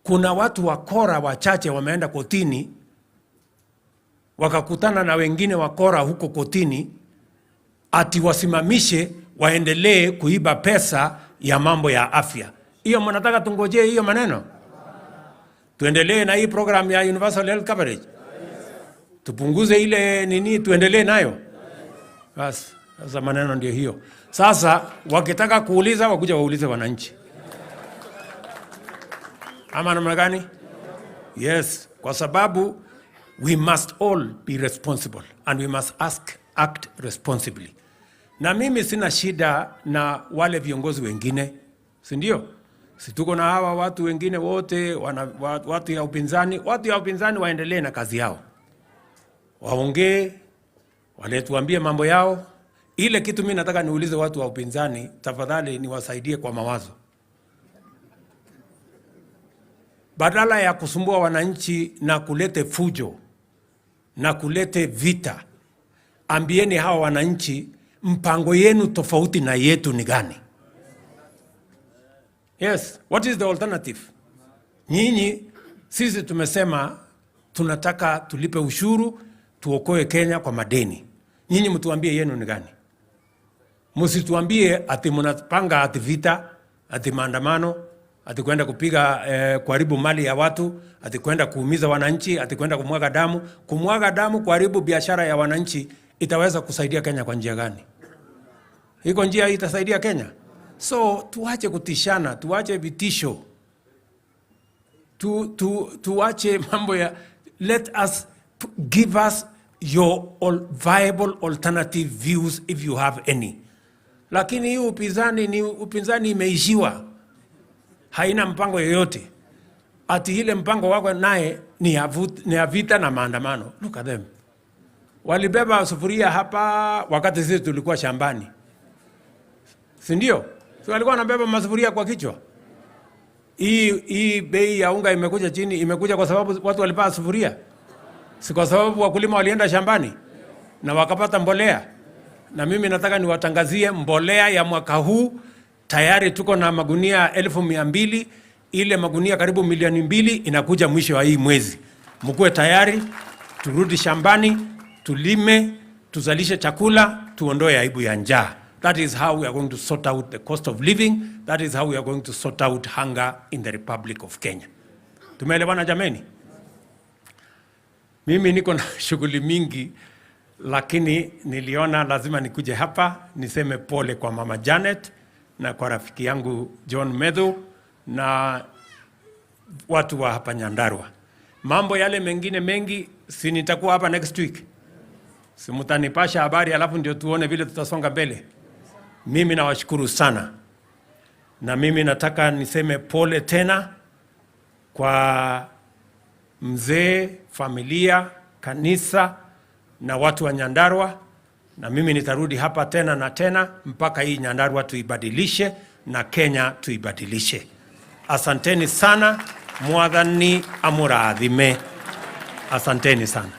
L: kuna watu wakora wachache wameenda kotini wakakutana na wengine wakora huko kotini ati wasimamishe waendelee kuiba pesa ya mambo ya afya. Hiyo mnataka tungojee hiyo maneno? Tuendelee na hii program ya universal health coverage? Tupunguze ile nini, tuendelee nayo? Bas, sasa maneno ndio hiyo. Sasa wakitaka kuuliza wakuja waulize wananchi. Ama namna gani? Yes, kwa sababu we must all be responsible and we must act responsibly. Na mimi sina shida na wale viongozi wengine, si ndio? Si tuko na hawa watu wengine wote, watu ya upinzani. Watu ya upinzani waendelee na kazi yao, waongee, waletuambie mambo yao. Ile kitu mimi nataka niulize watu wa upinzani, tafadhali niwasaidie kwa mawazo. Badala ya kusumbua wananchi na kulete fujo na kulete vita, ambieni hawa wananchi mpango yenu tofauti na yetu ni gani? Yes, what is the alternative? Nyinyi, sisi tumesema tunataka tulipe ushuru, tuokoe Kenya kwa madeni. Nyinyi mtuambie yenu ni gani? Msituambie ati mnapanga ati vita, ati maandamano, ati kwenda kupiga kuharibu mali ya watu, ati kwenda kuumiza wananchi, ati kwenda kumwaga damu. Kumwaga damu, kuharibu biashara ya wananchi itaweza kusaidia Kenya kwa njia gani? Iko njia itasaidia Kenya? So tuache kutishana, tuache vitisho, tuache mambo ya, let us give us your viable alternative views if you have any. Lakini hii upinzani imeishiwa, haina mpango yoyote. Ati ile mpango wako naye ni ya vita na maandamano. Look at them. Walibeba sufuria hapa wakati sisi tulikuwa shambani, si ndio? So walikuwa wanabeba masufuria kwa kichwa. Hii bei ya unga imekuja chini, imekuja kwa sababu watu walipaa sufuria, si kwa sababu wakulima walienda shambani na wakapata mbolea. Na mimi nataka niwatangazie mbolea ya mwaka huu tayari tuko na magunia 200,000. Ile magunia karibu 2,000,000 inakuja mwisho wa hii mwezi. Mkuwe tayari, turudi shambani, tulime, tuzalishe chakula, tuondoe aibu ya njaa. That is how we are going to sort out the cost of living. That is how we are going to sort out hunger in the Republic of Kenya. Tumeelewana jameni? Mimi niko na shughuli mingi, lakini niliona lazima nikuje hapa niseme pole kwa Mama Janet na kwa rafiki yangu John Methus na watu wa hapa Nyandarua. Mambo yale mengine mengi si nitakuwa hapa next week. Si mtanipasha habari alafu ndio tuone vile tutasonga mbele. Mimi nawashukuru sana. Na mimi nataka niseme pole tena kwa mzee, familia, kanisa na watu wa Nyandarua. Na mimi nitarudi hapa tena na tena mpaka hii Nyandarua tuibadilishe na Kenya tuibadilishe. Asanteni sana. Mwathani amurathime. Asanteni sana.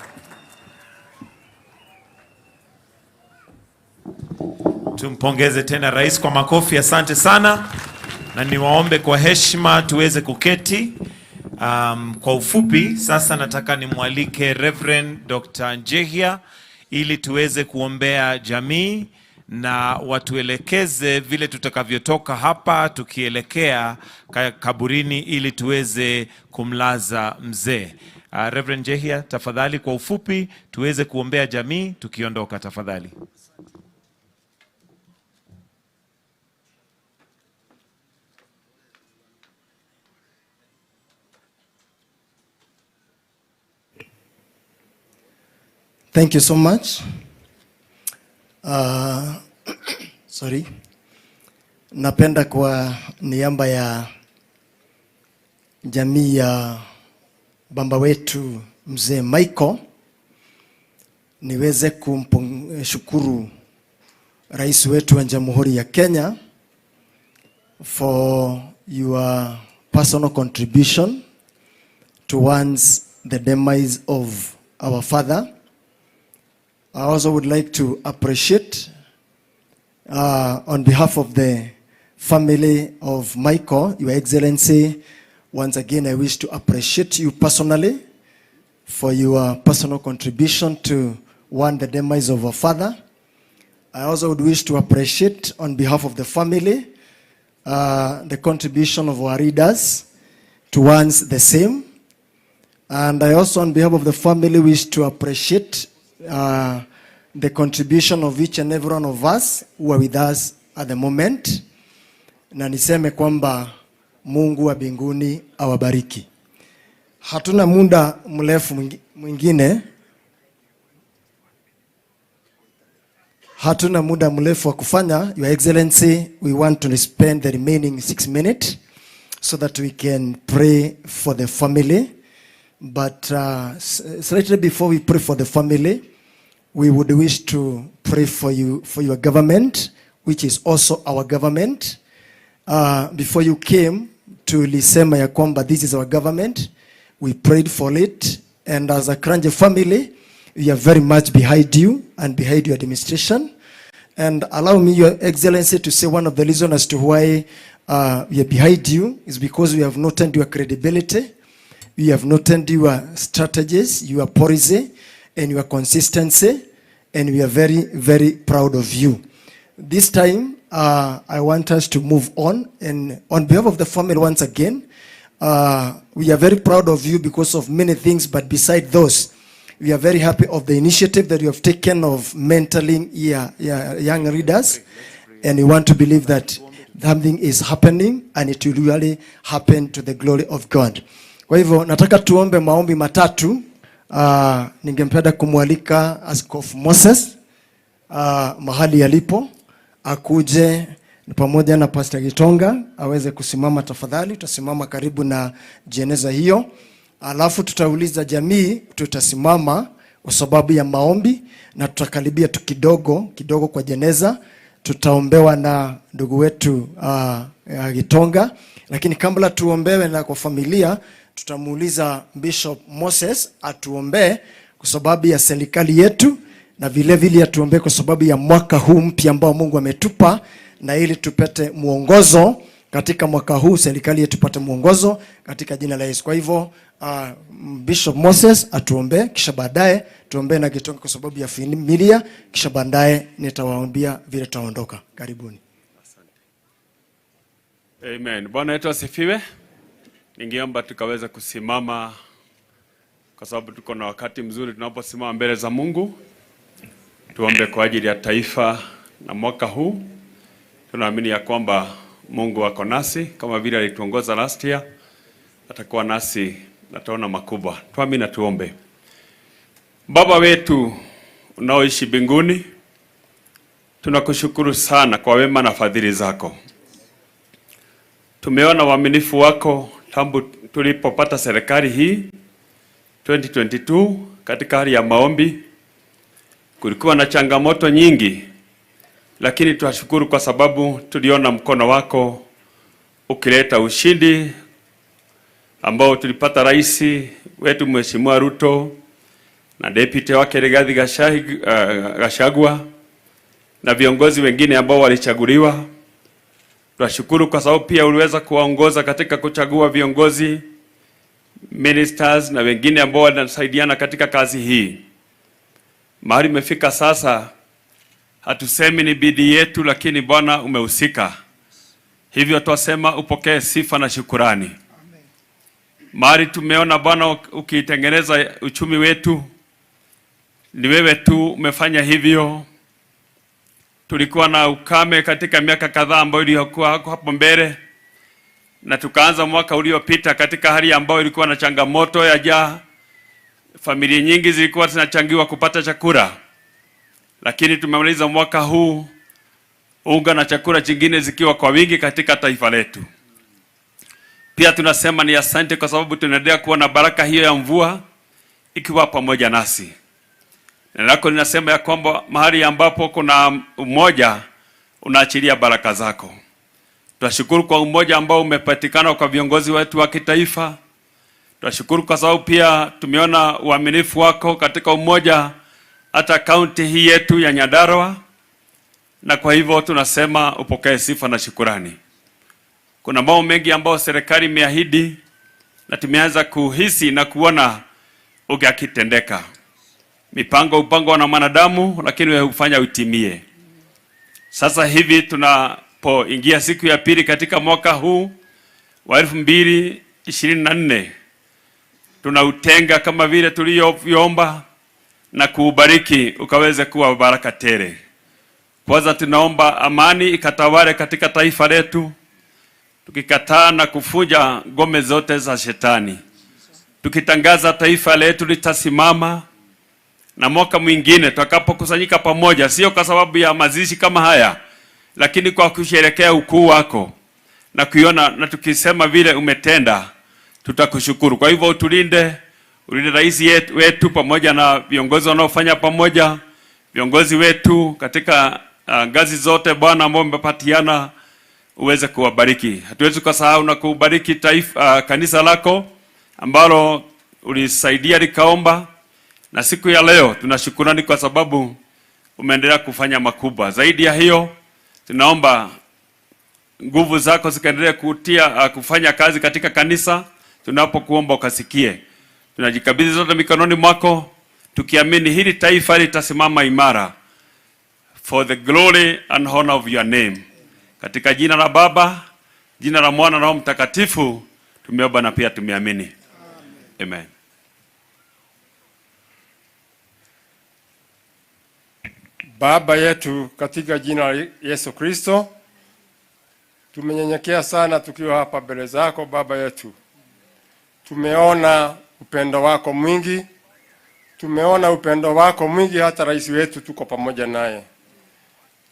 I: Tumpongeze tena rais kwa makofi. Asante sana, na niwaombe kwa heshima tuweze kuketi. Kwa ufupi sasa nataka nimwalike Reverend Dr. Njehia ili tuweze kuombea jamii na watuelekeze vile tutakavyotoka hapa tukielekea kaburini ili tuweze kumlaza mzee. Reverend Jehia, tafadhali kwa ufupi tuweze kuombea jamii tukiondoka tafadhali.
J: Thank you so much. Sorry. Napenda kwa niaba ya jamii ya baba wetu mzee Michael niweze kumshukuru rais wetu wa Jamhuri ya Kenya for your personal contribution towards the demise of our father. I also would like to appreciate on behalf of the family of Michael, Your Excellency, once again I wish to appreciate you personally for your personal contribution to the demise of our father. I also would wish to appreciate on behalf of the family the contribution of our leaders towards the same. And I also on behalf of the family wish to appreciate the contribution of each and every one of us who are with us at the moment. Na niseme kwamba Mungu wa mbinguni awabariki. Hatuna muda mrefu mwingine. Hatuna muda mrefu wa kufanya. Your Excellency, we want to spend the remaining 6 minutes so that we can pray for the family. But slightly before we pray for the family, we would wish to pray for you, for your government, which is also our government. Before you came to lisema ya kwamba this is our government, we prayed for it. And as a Kranje family, we are very much behind you and behind your administration. And allow me, Your Excellency, to say one of the reasons as to why we are behind you is because we have noted your credibility. We have noted your strategies, your policy, and your consistency, and we are very, very proud of you. This time, I want us to move on, and on behalf of the family once again, we are very proud of you because of many things, but beside those, we are very happy of the initiative that you have taken of mentoring young readers, and we want to believe that something is happening, and it will really happen to the glory of God. Kwa hivyo, nataka tuombe maombi matatu. Ningempenda kumwalika Askofu Moses mahali yalipo akuje pamoja na Pastor Gitonga aweze kusimama tafadhali. Tutasimama karibu na jeneza hiyo, alafu tutauliza jamii, tutasimama kwa sababu ya maombi na tutakaribia tu kidogo kwa jeneza. Tutaombewa na ndugu wetu Gitonga, lakini kabla tuombewe na kwa familia, tutamuuliza Bishop Moses atuombe kwa sababu ya serikali yetu, na vile vile atuombe kwa sababu ya mwaka huu mpya ambao Mungu ametupa, na ili tupate muongozo katika mwaka huu, serikali yetu tupate muongozo katika jina la Yesu. Kwa hivyo Bishop Moses atuombe, kisha baadaye tuombe na Gitonga kwa sababu ya familia, kisha baadaye nitawaambia vile tutaondoka. Karibuni.
O: Amen. Bwana wetu asifiwe. Ningeomba tukaweza kusimama kwa sababu tuko na wakati mzuri tunaposimama mbele za Mungu. Tuombe kwa ajili ya taifa na mwaka huu. Tunaamini ya kwamba Mungu ako nasi kama vile alituongoza last year, atakuwa nasi na taona makubwa. Tuamini na tuombe. Baba wetu unaoishi mbinguni, tunakushukuru sana kwa wema na fadhili zako. Tumeona uaminifu wako tangu tulipopata serikali hii 2022. Katika hali ya maombi kulikuwa na changamoto nyingi, lakini tunashukuru kwa sababu tuliona mkono wako ukileta ushindi ambao tulipata rais wetu Mheshimiwa Ruto na deputy wake Rigathi Gachagua na viongozi wengine ambao walichaguliwa. Tunashukuru kwa sababu pia uliweza kuwaongoza katika kuchagua viongozi, ministers na wengine ambao wanasaidiana katika kazi hii. Mahali imefika sasa, hatusemi ni bidii yetu, lakini Bwana umehusika. Hivyo twasema upokee sifa na shukurani. Mahali tumeona Bwana ukitengeneza uchumi wetu, ni wewe tu umefanya hivyo. Tulikuwa na ukame katika miaka kadhaa ambayo ilikuwa hapo mbele, na tukaanza mwaka uliopita katika hali ambayo ilikuwa na changamoto ya njaa. Familia nyingi zilikuwa zinachangiwa kupata chakula, lakini tumemaliza mwaka huu unga na chakula chingine zikiwa kwa wingi katika taifa letu. Pia tunasema ni asante kwa sababu tunaendelea kuona baraka hiyo ya mvua ikiwa pamoja nasi. Neno lako linasema ya kwamba mahali ambapo kuna umoja unaachilia baraka zako. Tunashukuru kwa umoja ambao umepatikana kwa viongozi wetu wa kitaifa. Tunashukuru kwa sababu pia tumeona uaminifu wako katika umoja hata kaunti hii yetu ya Nyandarua, na kwa hivyo tunasema upokee sifa na shukurani. Kuna mambo mengi ambayo serikali imeahidi na tumeanza kuhisi na kuona ukitendeka. Upango na mwanadamu, lakini wewe hufanya utimie. Sasa hivi tunapoingia siku ya pili katika mwaka huu wa 2024, tunautenga kama vile tulivyoomba na kuubariki ukaweze kuwa baraka tele. Kwanza tunaomba amani ikatawale katika taifa letu, tukikataa na kufunja ngome zote za shetani. Tukitangaza taifa letu litasimama, na mwaka mwingine tutakapokusanyika pamoja, sio kwa sababu ya mazishi kama haya, lakini kwa kusherehekea ukuu wako na kuiona na tukisema vile umetenda, tutakushukuru. Kwa hivyo ulinde rais wetu pamoja na viongozi wanaofanya pamoja, viongozi wetu katika ngazi zote Bwana ambao umepatiana, uweze kuwabariki. Hatuwezi kusahau na kubariki taifa, kanisa lako ambalo ulisaidia likaomba, na siku ya leo tunashukurani kwa sababu umeendelea kufanya makubwa. Zaidi ya hiyo, tunaomba nguvu zako zikaendelee kufanya kazi katika kanisa. Tunapokuomba ukasikie. Tunajikabidhi zote mikononi mwako, tukiamini hili taifa litasimama imara for the glory and honor of your name. Katika jina la Baba, jina la Mwana na Roho Mtakatifu tumeomba na pia tumeamini. Amen.
M: Baba yetu katika jina la Yesu Kristo, tumenyenyekea sana tukiwa hapa mbele zako Baba yetu. Tumeona upendo wako mwingi, tumeona upendo wako mwingi, hata rais wetu tuko pamoja naye.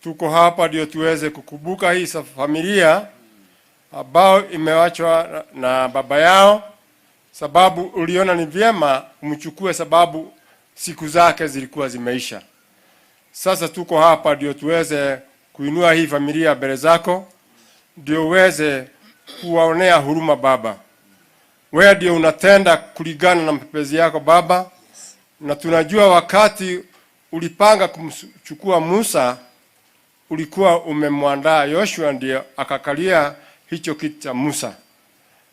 M: Tuko hapa ndio tuweze kukumbuka hii familia ambao imewachwa na baba yao, sababu uliona ni vyema umchukue sababu siku zake zilikuwa zimeisha. Sasa tuko hapa ndio tuweze kuinua hii familia mbele zako, ndio uweze kuwaonea huruma Baba. Wewe ndio unatenda kulingana na mapenzi yako Baba, na tunajua wakati ulipanga kumchukua Musa, ulikuwa umemwandaa Yoshua ndio akakalia hicho kiti cha Musa.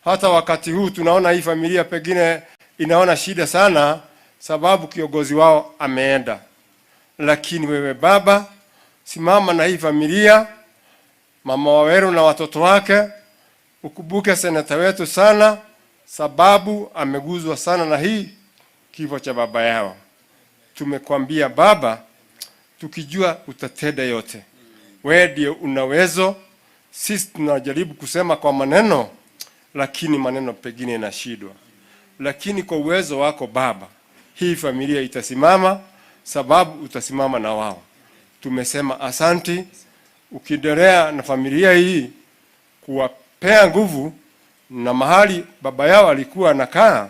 M: Hata wakati huu tunaona hii familia pengine inaona shida sana sababu kiongozi wao ameenda. Lakini wewe Baba, simama na hii familia, mama Waweru na watoto wake, ukubuke seneta wetu sana sababu ameguzwa sana na hii kifo cha baba yao. Tumekwambia Baba, tukijua utatenda yote. Wewe ndio unaweza. Sisi tunajaribu kusema kwa maneno, lakini maneno pengine inashindwa. Lakini kwa uwezo wako Baba, hii familia itasimama sababu utasimama na wao. Tumesema asanti, ukiendelea na familia hii kuwapea nguvu, na mahali baba yao alikuwa anakaa,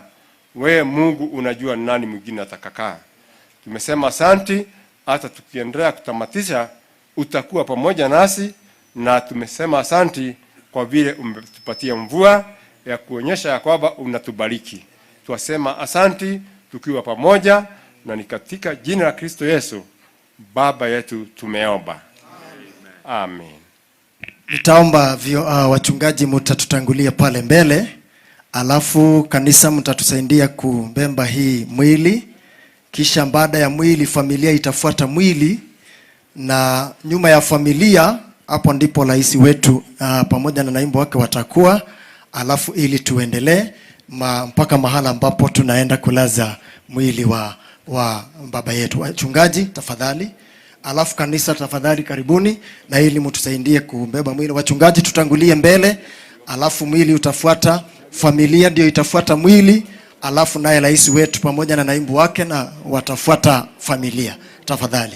M: wewe Mungu unajua nani mwingine atakakaa. Tumesema asanti, hata tukiendelea kutamatisha utakuwa pamoja nasi, na tumesema asanti kwa vile umetupatia mvua ya kuonyesha ya kwamba unatubariki. Tuwasema asanti tukiwa pamoja, na ni katika jina la Kristo Yesu Baba yetu tumeomba. Amen.
V: Nitaomba wachungaji mtatutangulia pale mbele, alafu kanisa mtatusaidia kubeba hii mwili kisha baada ya mwili familia itafuata mwili, na nyuma ya familia hapo ndipo rais wetu pamoja na naibu wake watakuwa, alafu ili tuendelee mpaka mahala ambapo tunaenda kulaza mwili wa baba yetu. Wachungaji tafadhali, alafu kanisa tafadhali karibuni, na ili mtusaidie kubeba mwili. Wachungaji tutangulie mbele, alafu mwili utafuata, familia ndio itafuata mwili, alafu naye rais wetu pamoja na naibu wake na watafuata familia. Tafadhali.